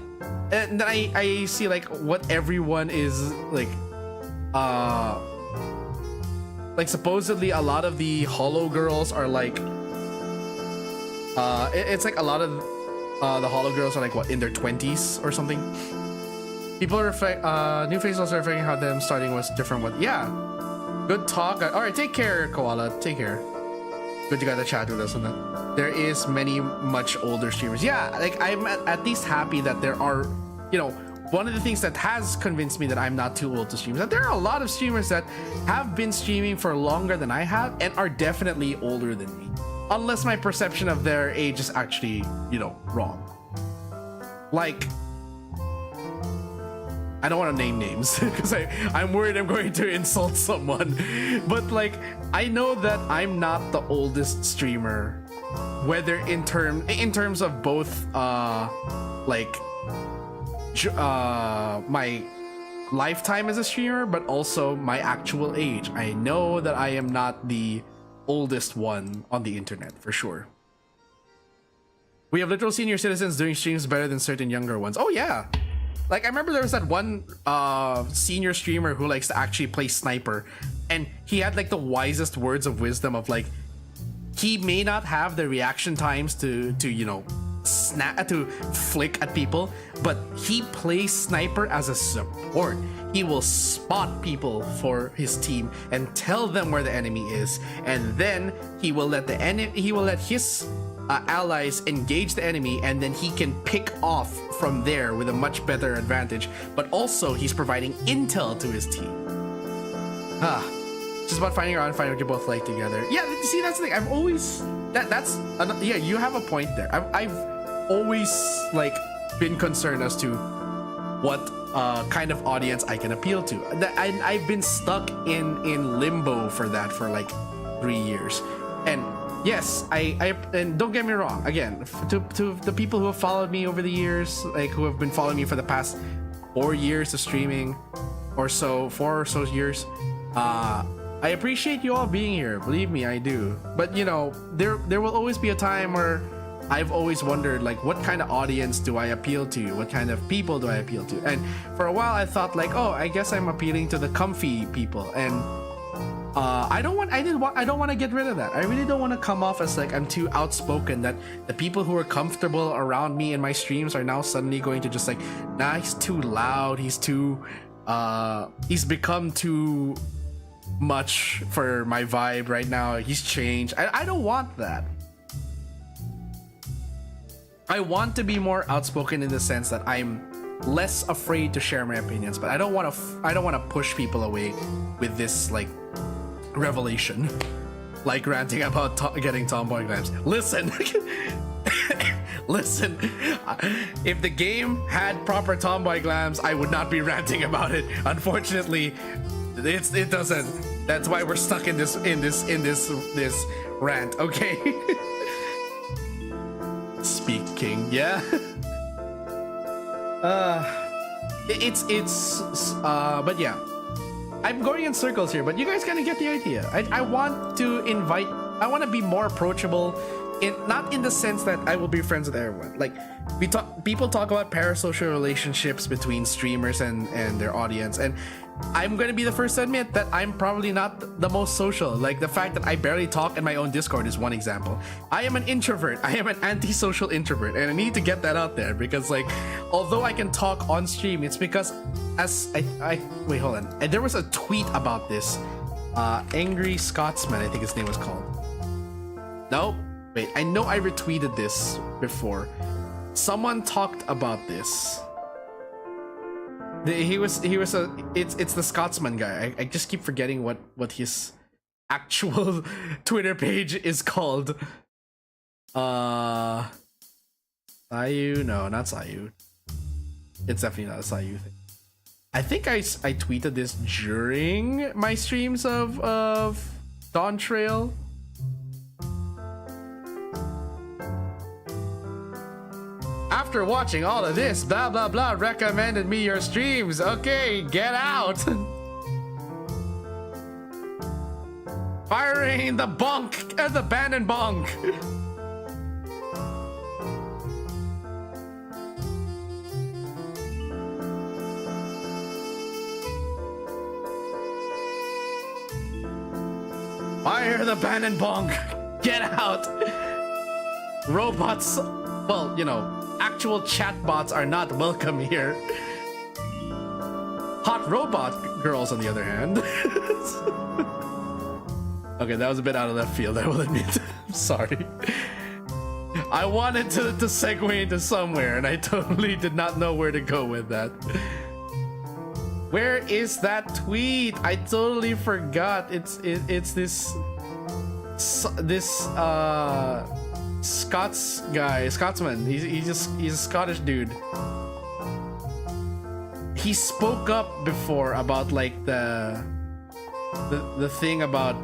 and then I see like what everyone is like supposedly a lot of the Hollow girls are like it's like a lot of the Hollow girls are like what, in their 20s or something. People are new faces are figuring how them starting was different with, yeah, good talk. All right, take care, Koala, take care. Good you got to chat with us on that. There is many much older streamers. Yeah, like I'm at least happy that there are, you know, one of the things that has convinced me that I'm not too old to stream is that there are a lot of streamers that have been streaming for longer than I have and are definitely older than me, unless my perception of their age is actually, you know, wrong. Like, I don't want to name names because I'm worried I'm going to insult someone, but like, I know that I'm not the oldest streamer, whether in terms of both like my lifetime as a streamer, but also my actual age. I know that I am not the oldest one on the internet for sure. We have literal senior citizens doing streams better than certain younger ones. Oh yeah. Like, I remember there was that one senior streamer who likes to actually play sniper, and he had like the wisest words of wisdom of like, he may not have the reaction times to you know, snap to flick at people, but he plays sniper as a support. He will spot people for his team and tell them where the enemy is, and then he will let his allies engage the enemy, and then he can pick off from there with a much better advantage. But also he's providing intel to his team. It's just about finding around, finding what you both like together. Yeah, see, that's the thing. I've always yeah, you have a point there. I've always like been concerned as to what kind of audience I can appeal to. I've been stuck in limbo for that for like 3 years. And yes, and don't get me wrong, again, to the people who have followed me over the years, like who have been following me for the past 4 years of streaming or so, 4 or so years, I appreciate you all being here. Believe me, I do. But you know, there will always be a time where I've always wondered, like, what kind of audience do I appeal to? What kind of people do I appeal to? And for a while I thought like, oh, I guess I'm appealing to the comfy people, and I don't want to get rid of that. I really don't want to come off as like I'm too outspoken, that the people who are comfortable around me in my streams are now suddenly going to just like, nah, he's too loud, he's become too much for my vibe right now, he's changed. I don't want that. I want to be more outspoken in the sense that I'm less afraid to share my opinions, but I don't want to push people away with this like revelation, like ranting about getting tomboy glams. Listen, listen, if the game had proper tomboy glams, I would not be ranting about it. Unfortunately, it doesn't. That's why we're stuck in this rant. Okay. Speaking, yeah. But yeah, I'm going in circles here, but you guys kind of get the idea. I want to be more approachable, not in the sense that I will be friends with everyone. Like, people talk about parasocial relationships between streamers and their audience, and I'm going to be the first to admit that I'm probably not the most social. Like, the fact that I barely talk in my own Discord is one example. I am an introvert. I am an antisocial introvert, and I need to get that out there, because like, although I can talk on stream, it's because wait, hold on. And there was a tweet about this. Angry Scotsman, I think his name was called. No, wait, I know I retweeted this before. Someone talked about this. It's the Scotsman guy. I just keep forgetting what his actual Twitter page is called. Sayu? No, not Sayu. It's definitely not a Sayu thing. I think I tweeted this during my streams of DAWNTRAIL. After watching all of this, blah blah blah recommended me your streams. Okay, get out. Firing the bunk at the abandoned bunk. Fire the abandoned bunk. Get out. Robots, well, you know, actual chatbots are not welcome here. Hot robot girls, on the other hand. Okay, that was a bit out of left field, I will admit. I'm sorry. I wanted to segue into somewhere, and I totally did not know where to go with that. Where is that tweet? I totally forgot. It's this Scotsman. He's a Scottish dude. He spoke up before about like the thing about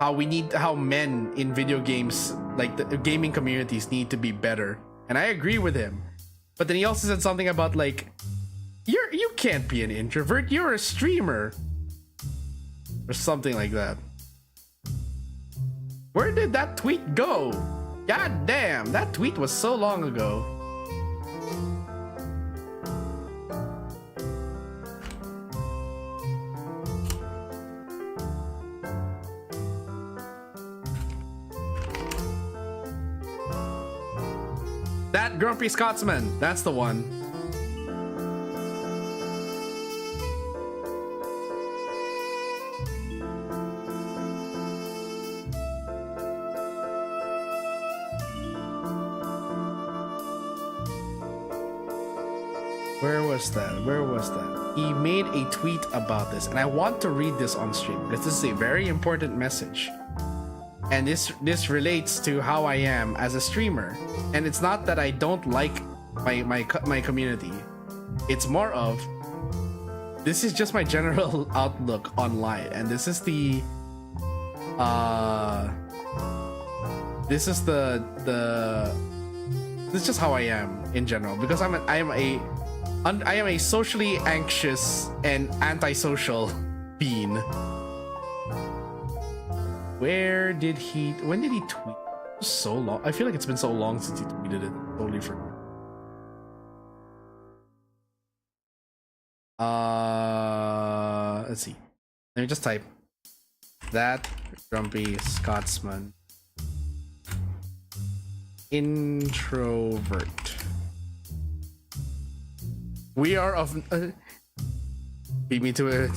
how men in video games, like the gaming communities, need to be better, and I agree with him. But then he also said something about like, you can't be an introvert, you're a streamer, or something like that. Where did that tweet go? God damn, that tweet was so long ago. That grumpy Scotsman, that's the one. Where was that? Where was that? He made a tweet about this, and I want to read this on stream because this is a very important message. And this relates to how I am as a streamer. And it's not that I don't like my community. It's more of, this is just my general outlook online, and this is the this is just how I am in general, because I am a socially anxious and antisocial being. When did he tweet? So long. I feel like it's been so long since he tweeted it. Totally forgot. Let's see. Let me just type that grumpy Scotsman introvert. We are of beat me to it.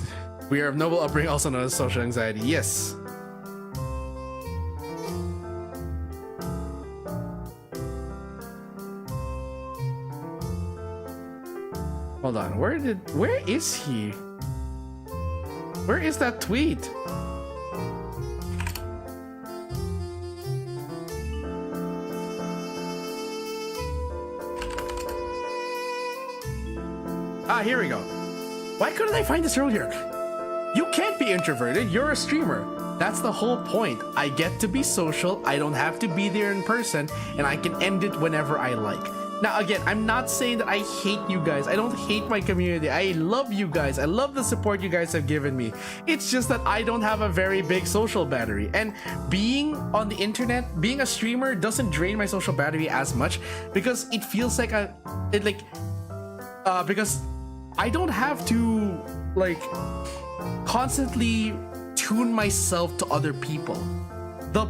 We are of noble upbringing, also known as social anxiety. Yes. Hold on, where is he? Where is that tweet? Ah, here we go. Why couldn't I find this earlier? You can't be introverted, you're a streamer. That's the whole point. I get to be social, I don't have to be there in person, and I can end it whenever I like. Now, again, I'm not saying that I hate you guys. I don't hate my community. I love you guys. I love the support you guys have given me. It's just that I don't have a very big social battery. And being on the internet, being a streamer doesn't drain my social battery as much because it feels like because I don't have to like constantly tune myself to other people. The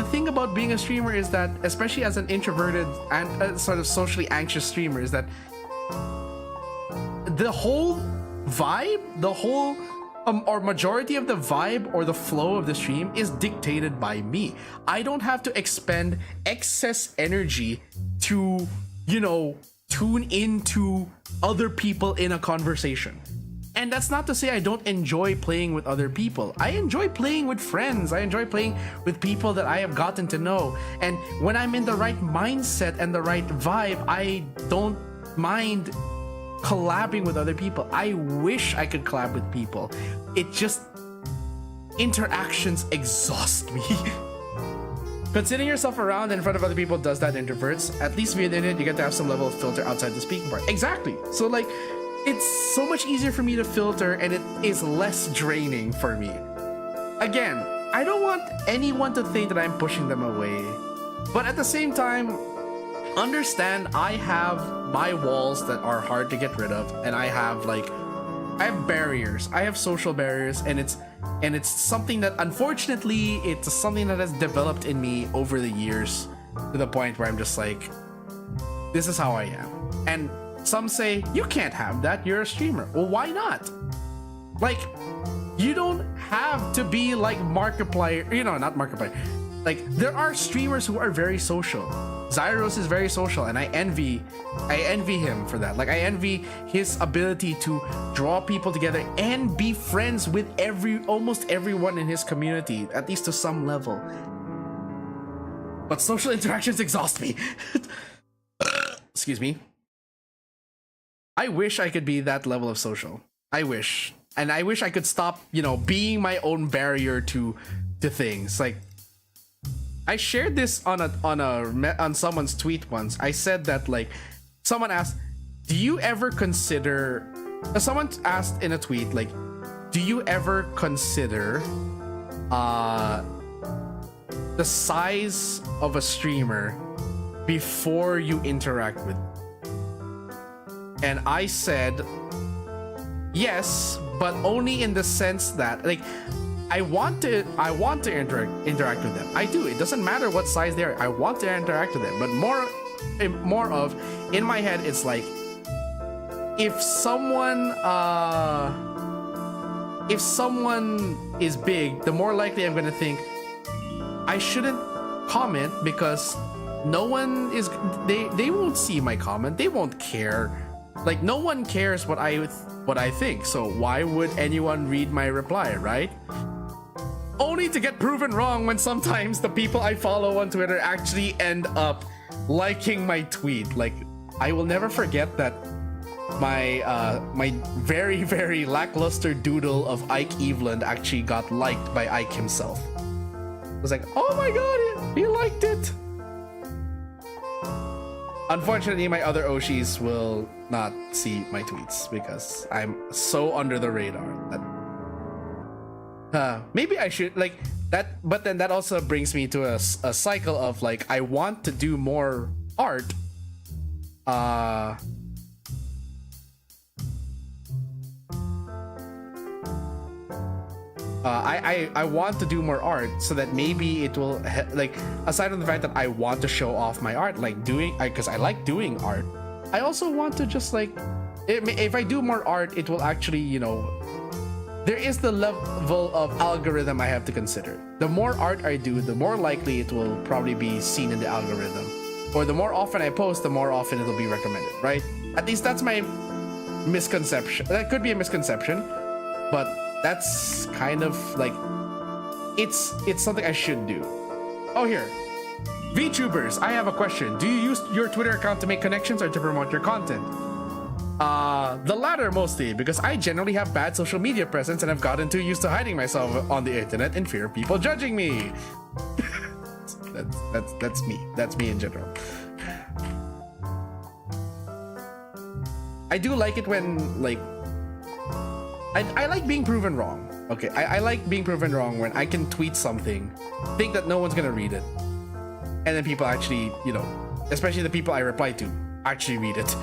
thing about being a streamer is that, especially as an introverted and sort of socially anxious streamer, is that the whole vibe, or majority of the vibe or the flow of the stream is dictated by me. I don't have to expend excess energy to, you know, tune into other people in a conversation. And that's not to say I don't enjoy playing with other people. I enjoy playing with friends. I enjoy playing with people that I have gotten to know. And when I'm in the right mindset and the right vibe, I don't mind collabing with other people. I wish I could collab with people. It just, interactions exhaust me. Considering yourself around in front of other people does that, introverts. At least via the internet, you get to have some level of filter outside the speaking part. Exactly. So like, it's so much easier for me to filter, and it is less draining for me. Again, I don't want anyone to think that I'm pushing them away, but at the same time, understand I have my walls that are hard to get rid of, and I have barriers. I have social barriers, and it's something that, unfortunately, it's something that has developed in me over the years to the point where I'm just like, this is how I am. And some say, you can't have that, you're a streamer. Well, why not? Like, you don't have to be like Markiplier, not Markiplier. Like, there are streamers who are very social. Zyros is very social, and I envy him for that. Like, I envy his ability to draw people together and be friends with almost everyone in his community, at least to some level. But social interactions exhaust me. Excuse me. I wish I could be that level of social. I wish. And I wish I could stop, being my own barrier to things. Like, I shared this on someone's tweet once. I said that, like, someone asked, do you ever consider, someone asked in a tweet, like, do you ever consider the size of a streamer before you interact with them? And I said, yes, but only in the sense that, like, I want to interact with them. I do. It doesn't matter what size they are. I want to interact with them. But more of, in my head, it's like, if someone is big, the more likely I'm gonna think I shouldn't comment, because no one is, they won't see my comment. They won't care. Like, no one cares what I think, so why would anyone read my reply, right? Only to get proven wrong when sometimes the people I follow on Twitter actually end up liking my tweet. Like, I will never forget that my very, very lackluster doodle of Ike Eveland actually got liked by Ike himself. I was like, oh my god, he liked it! Unfortunately, my other Oshis will not see my tweets because I'm so under the radar that maybe I should, like, that, but then that also brings me to a cycle of, like, I want to do more art. I want to do more art so that maybe it will, like, aside from the fact that I want to show off my art, like because I like doing art, I also want to just, like, if I do more art, it will actually, there is the level of algorithm I have to consider. The more art I do, the more likely it will probably be seen in the algorithm. Or the more often I post, the more often it'll be recommended, right? At least that's my misconception. That could be a misconception, but that's kind of like, it's something I should do. Oh, here. VTubers, I have a question. Do you use your Twitter account to make connections or to promote your content? The latter mostly, because I generally have bad social media presence and I've gotten too used to hiding myself on the internet in fear of people judging me. That's me. That's me in general. I do like it when, like, I like being proven wrong. Okay, I like being proven wrong when I can tweet something, think that no one's gonna read it, and then people actually, especially the people I reply to, actually read it.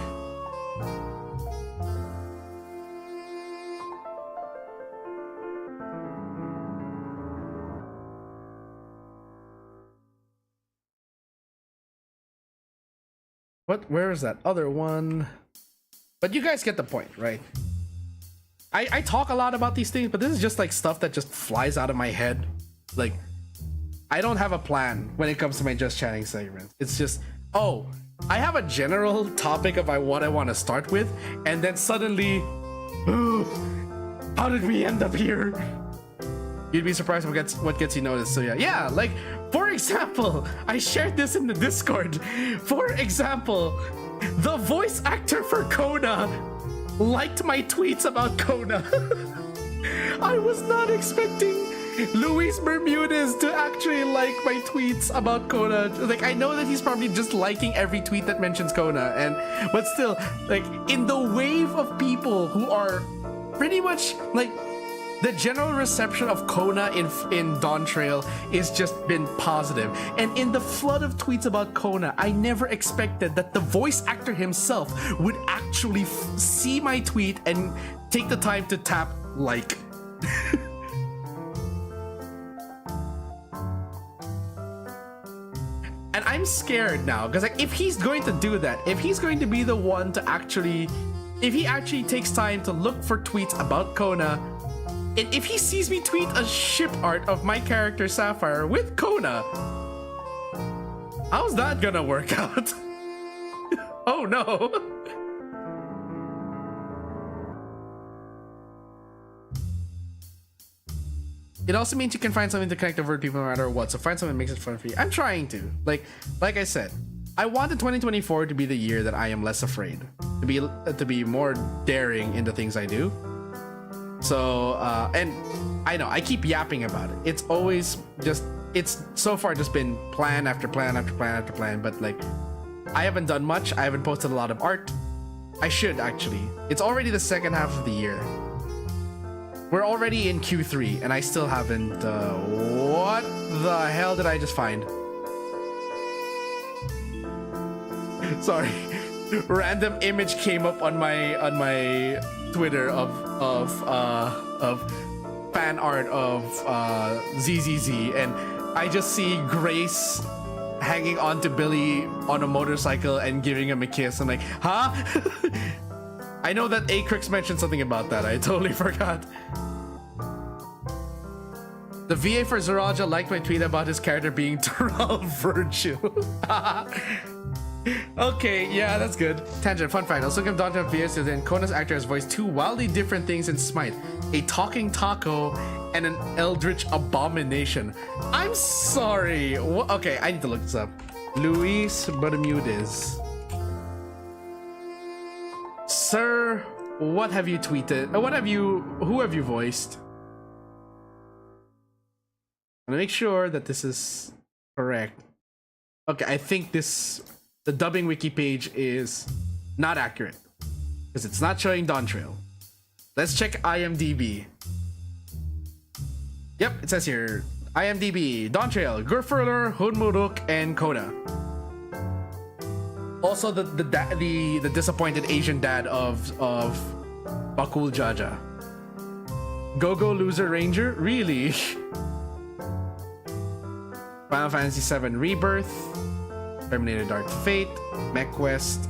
Where is that other one? But you guys get the point, right? I talk a lot about these things, but this is just like stuff that just flies out of my head. Like, I don't have a plan when it comes to my Just Chatting segments. It's just, oh, I have a general topic of what I want to start with, and then suddenly How did we end up here? You'd be surprised what gets you noticed. So yeah, like for example, I shared this in the Discord. For example, the voice actor for Kona liked my tweets about Kona. I was not expecting Luis Bermudez to actually like my tweets about Kona. Like, I know that he's probably just liking every tweet that mentions Kona, but still, like, in the wave of people who are pretty much like the general reception of Kona in DAWNTRAIL is just been positive. And in the flood of tweets about Kona, I never expected that the voice actor himself would actually see my tweet and take the time to tap like. And I'm scared now because, like, if he's going to do that, if he's going to be the one to actually, if he actually takes time to look for tweets about Kona, and if he sees me tweet a ship art of my character Sapphire with Kona, how's that gonna work out? Oh no. It also means you can find something to connect over people no matter what. So find something that makes it fun for you. I'm trying to. Like I said, I wanted 2024 to be the year that I am less afraid, to be more daring in the things I do. So and I know I keep yapping about it. It's always just, it's so far just been plan after plan after plan after plan. But like, I haven't done much. I haven't posted a lot of art. I should actually. It's already the second half of the year. We're already in Q3 and I still haven't, what the hell did I just find? Sorry, random image came up on my Twitter of fan art of ZZZ, and I just see Grace hanging onto Billy on a motorcycle and giving him a kiss. I'm like, huh? I know that Acrix mentioned something about that. I totally forgot. The VA for Zoraja liked my tweet about his character being Terrell Virtue. Okay, yeah, that's good. Tangent, fun fact. I was looking at Dante VS and Kona's actor has voiced two wildly different things in Smite. A talking taco and an eldritch abomination. I'm sorry. Okay, I need to look this up. Luis Bermudez. Sir, what have you tweeted? Who have you voiced? I'm gonna make sure that this is correct. Okay, I think the dubbing wiki page is not accurate because it's not showing DAWNTRAIL. Let's check IMDb. Yep, it says here IMDb, DAWNTRAIL, Gurfurler, Hunmuruk, and Kona. Also the disappointed Asian dad of Bakul Jaja. Go Loser Ranger? Really? Final Fantasy VII Rebirth, Terminator Dark Fate, MechQuest,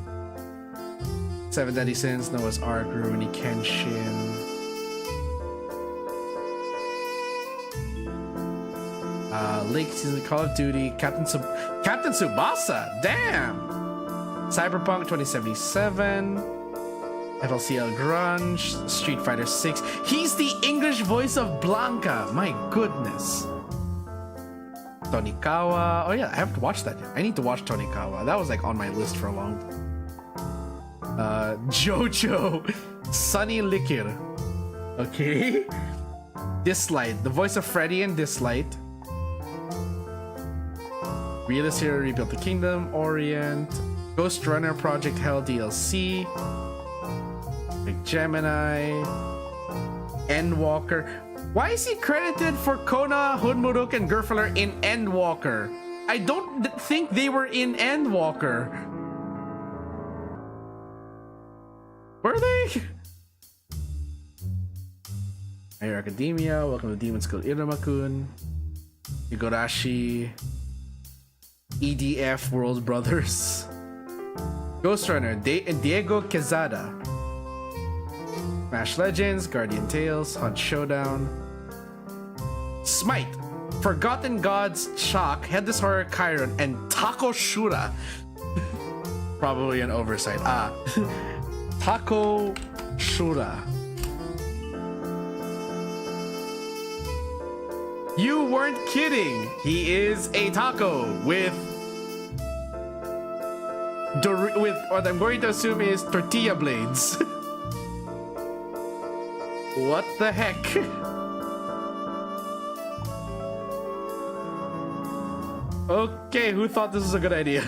Seven Deadly Sins, Noah's Ark, Rurouni Kenshin, Lake Season, Call of Duty, Captain Tsubasa, damn! Cyberpunk 2077, FLCL Grunge, Street Fighter 6. He's the English voice of Blanca, my goodness. Tonikawa. Oh yeah, I haven't watched that yet. I need to watch Tonikawa. That was like on my list for a long time. Jojo. Sunny Liquor. Okay. Dislight. The voice of Freddy in Dislight. Realist Hero Rebuilt the Kingdom. Orient. Ghost Runner Project Hell DLC. Big Gemini. Endwalker. Why is he credited for Kona, Hunmuruk, and Gurfler in Endwalker? I don't think they were in Endwalker. Were they? My Hero Academia, welcome to Demon School Iruma-kun. Higurashi. EDF World Brothers. Ghost Runner, Diego Quezada. Smash Legends, Guardian Tales, Hunt Showdown. Smite, Forgotten Gods, Shock, Headless Horror, Chiron, and Taco Shura. Probably an oversight. Taco Shura. You weren't kidding. He is a taco with what I'm going to assume is tortilla blades. What the heck? Okay, who thought this was a good idea?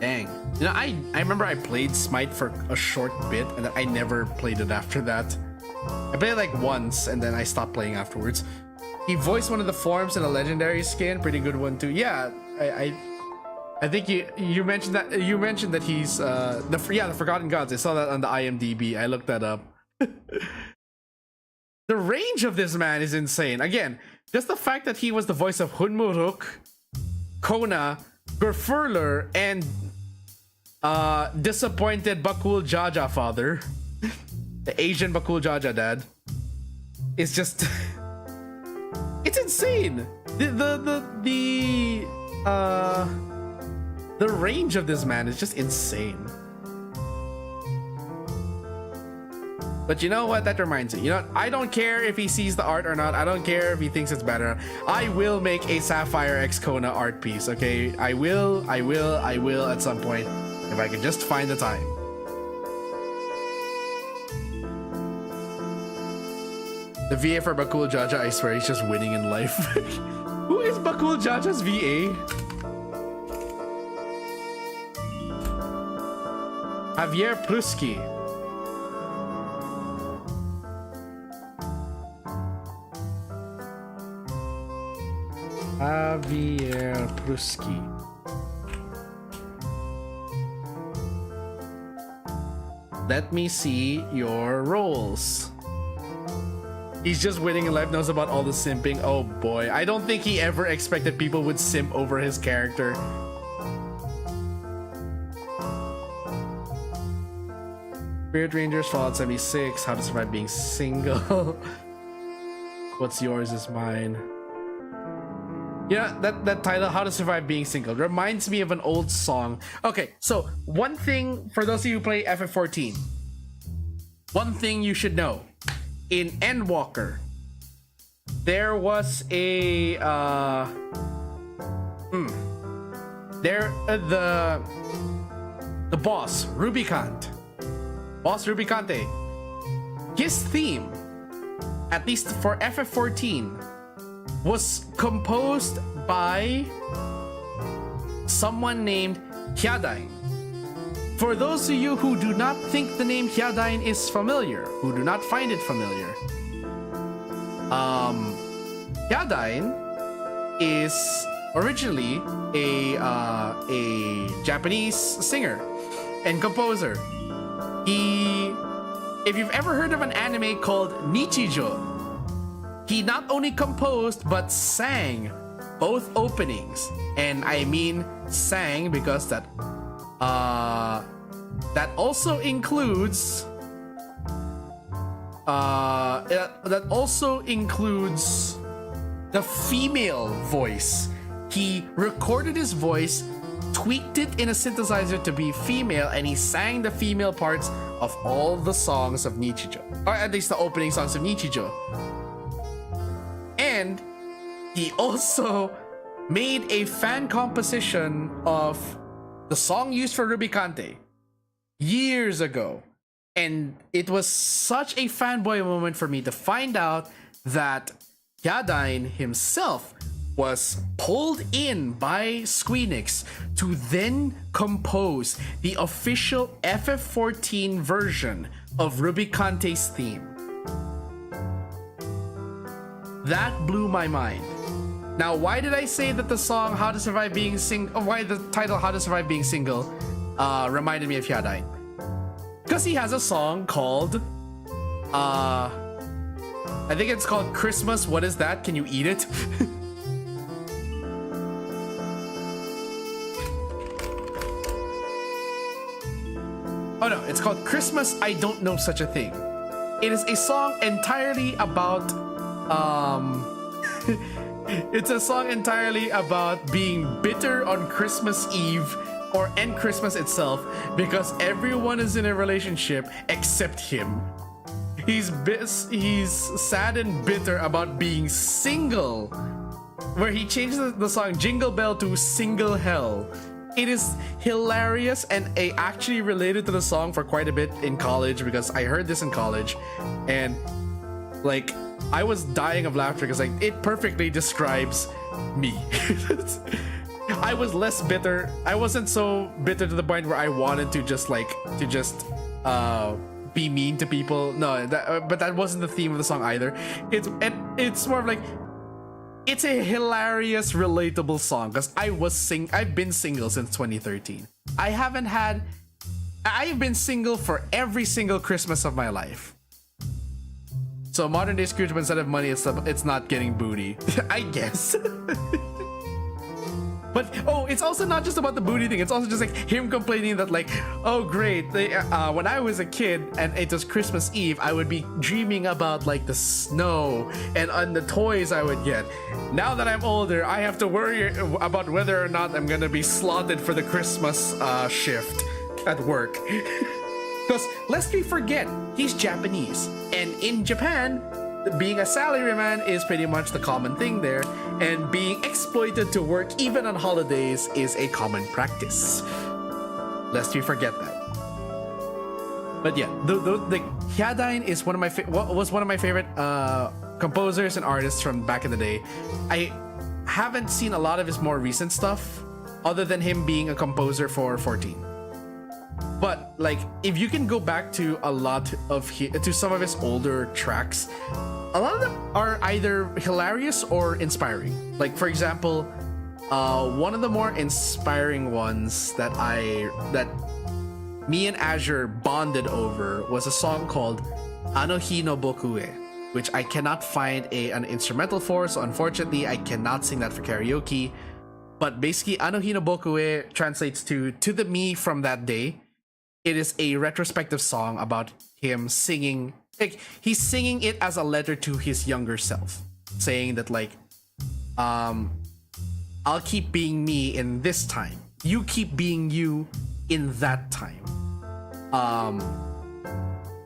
Dang. You know, I remember I played Smite for a short bit and then I never played it after that. I played it like once and then I stopped playing afterwards. He voiced one of the forms in a legendary skin, pretty good one too. Yeah, I think you mentioned that he's the Forgotten Gods. I saw that on the IMDb. I looked that up. The range of this man is insane. Again, just the fact that he was the voice of Hunmuruk, Kona, Gerfurler, and disappointed Bakul Jaja father, the Asian Bakul Jaja dad, is just it's insane. The range of this man is just insane. But you know what? That reminds me. You know, I don't care if he sees the art or not. I don't care if he thinks it's better. I will make a Sapphire X Kona art piece, okay? I will at some point. If I can just find the time. The VA for Bakul Jaja, I swear he's just winning in life. Who is Bakul Jaja's VA? Javier Pruski. Javier Pruski. Let me see your roles. He's just winning in life, knows about all the simping. Oh boy, I don't think he ever expected people would simp over his character. Spirit Rangers, Fallout 76, How to Survive Being Single. What's yours is mine. Yeah, that title, How to Survive Being Single, reminds me of an old song. Okay, so one thing, for those of you who play FF14, one thing you should know. In Endwalker, there was a the boss Rubicant, his theme, at least for FF14, was composed by someone named Hyadain. For those of you who do not think the name Hyadain is familiar, who do not find it familiar, Hyadain is originally a Japanese singer and composer. If you've ever heard of an anime called Nichijou, he not only composed but sang both openings, and I mean sang because that also includes the female voice. He recorded his voice, tweaked it in a synthesizer to be female, and he sang the female parts of all the songs of Nichijou, or at least the opening songs of Nichijou. And he also made a fan composition of the song used for Rubicante years ago. And it was such a fanboy moment for me to find out that Hyadain himself was pulled in by Squeenix to then compose the official FF14 version of Rubicante's theme. That blew my mind. Now, why did I say that the song How to Survive Being Single, why the title How to Survive Being Single reminded me of Hyadain? Because he has a song called, I think it's called Christmas, What Is That? Can You Eat It? Oh no, it's called Christmas, I Don't Know Such a Thing. It is a song entirely about Um, it's a song entirely about being bitter on Christmas Eve and Christmas itself because everyone is in a relationship except him. He's sad and bitter about being single, where he changed the song Jingle Bell to Single Hell. It is hilarious, and I actually related to the song for quite a bit in college because I heard this in college, and like I was dying of laughter because like it perfectly describes me. I was less bitter. I wasn't so bitter to the point where I wanted to just be mean to people. No, but that wasn't the theme of the song either. It's more of like, it's a hilarious, relatable song because I've been single since 2013. I've been single for every single Christmas of my life. So modern day Scrooge, instead of money, it's not getting booty. I guess. But it's also not just about the booty thing. It's also just like him complaining that like, oh great, when I was a kid and it was Christmas Eve, I would be dreaming about like the snow and the toys I would get. Now that I'm older, I have to worry about whether or not I'm gonna be slotted for the Christmas shift at work. Because lest we forget, he's Japanese, and in Japan, being a salaryman is pretty much the common thing there, and being exploited to work even on holidays is a common practice. Lest we forget that. But yeah, the Hyadain is was one of my favorite composers and artists from back in the day. I haven't seen a lot of his more recent stuff, other than him being a composer for 14. But like, if you can go back to some of his older tracks, a lot of them are either hilarious or inspiring. Like for example, one of the more inspiring ones that me and Azure bonded over was a song called Ano Hi no Boku e, which I cannot find an instrumental for, so unfortunately I cannot sing that for karaoke. But basically, Ano Hi no Boku e translates to the me from that day. It is a retrospective song about him singing, like he's singing it as a letter to his younger self, saying that like, I'll keep being me in this time. You keep being you in that time.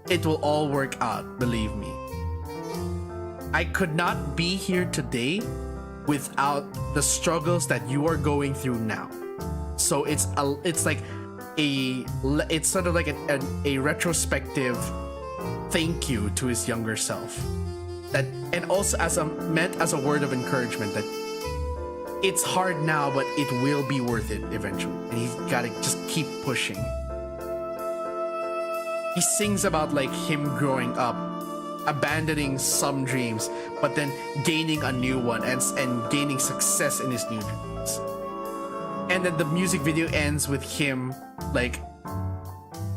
It will all work out, believe me. I could not be here today without the struggles that you are going through now. So it's sort of like a retrospective thank you to his younger self, that, and also meant as a word of encouragement that it's hard now, but it will be worth it eventually, and he's gotta just keep pushing. He sings about like him growing up, abandoning some dreams, but then gaining a new one and gaining success in his new dreams. And then the music video ends with him like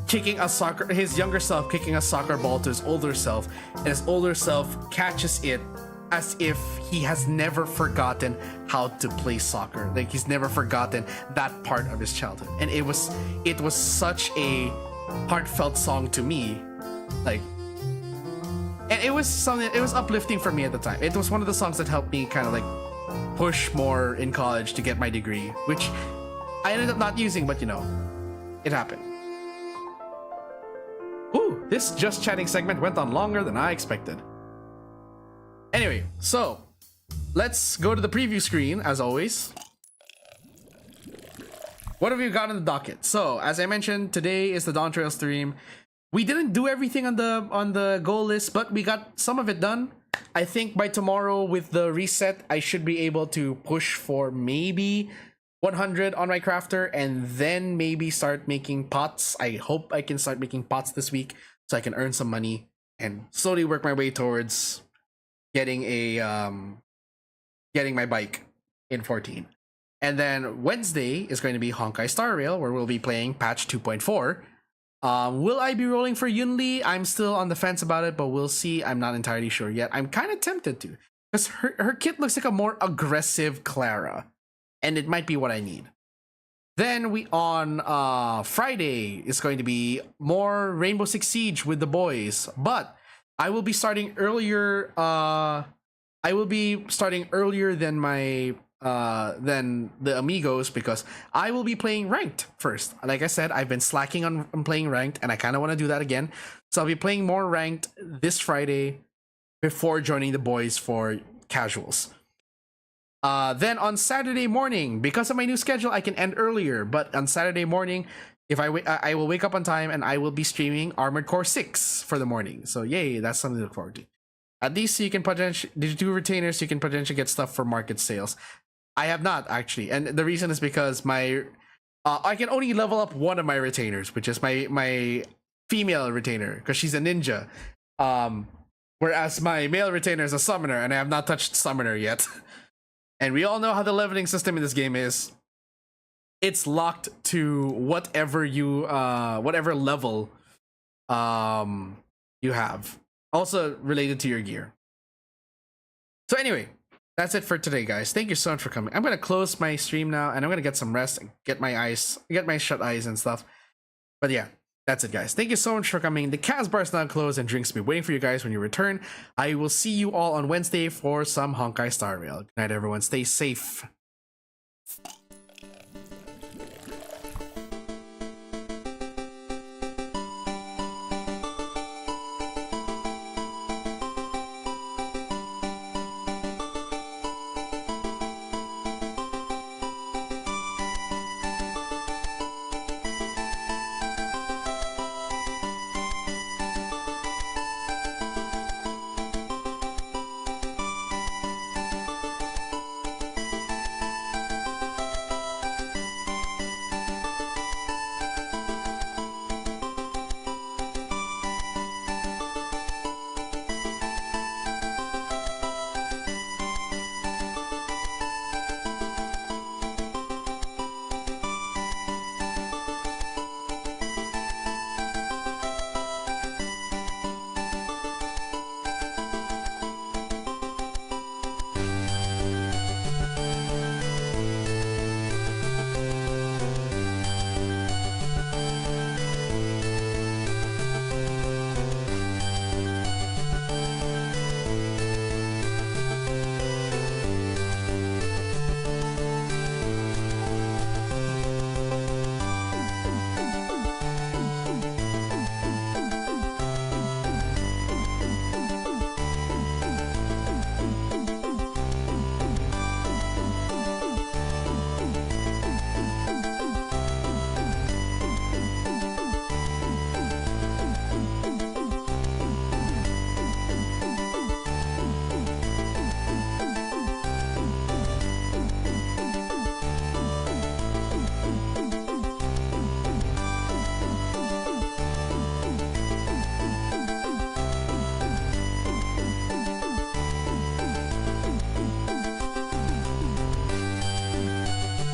his younger self kicking a soccer ball to his older self, and his older self catches it as if he has never forgotten how to play soccer. Like he's never forgotten that part of his childhood. And it was such a heartfelt song to me. Like, and it was uplifting for me at the time. It was one of the songs that helped me kind of like push more in college to get my degree, which I ended up not using, but you know, it happened. Ooh, this Just Chatting segment went on longer than I expected. Anyway, so let's go to the preview screen as always. What have we got on the docket? So, as I mentioned, today is the DAWNTRAIL stream. We didn't do everything on the goal list, but we got some of it done. I think by tomorrow with the reset, I should be able to push for maybe 100 on my crafter and then maybe start making pots. I hope I can start making pots this week so I can earn some money and slowly work my way towards getting my bike in 14. And then Wednesday is going to be Honkai Star Rail, where we'll be playing patch 2.4. Will I be rolling for Yunli? I'm still on the fence about it, but we'll see. I'm not entirely sure yet. I'm kind of tempted to, because her kit looks like a more aggressive Clara, and it might be what I need. Then on Friday is going to be more Rainbow Six Siege with the boys, but I will be starting earlier I will be starting earlier than my than the amigos because I will be playing ranked first. Like I said, I've been slacking on playing ranked, and I kind of want to do that again. So I'll be playing more ranked this Friday before joining the boys for casuals. Then on Saturday morning, because of my new schedule, I can end earlier. But on Saturday morning, if I will wake up on time and I will be streaming Armored Core 6 for the morning. So yay, that's something to look forward to. At least you can potentially, did you do retainers? You can potentially get stuff for market sales. I have not actually, and the reason is because my I can only level up one of my retainers, which is my female retainer, because she's a ninja. Whereas my male retainer is a summoner, and I have not touched summoner yet. And we all know how the leveling system in this game is. It's locked to whatever you whatever level you have. Also related to your gear. So anyway, that's it for today, guys. Thank you so much for coming. I'm gonna close my stream now, and I'm gonna get some rest, get my shut eyes and stuff. But yeah, that's it, guys. Thank you so much for coming. The Cas bar is now closed, and drinks will be waiting for you guys when you return. I will see you all on Wednesday for some Honkai Star Rail. Good night, everyone. Stay safe.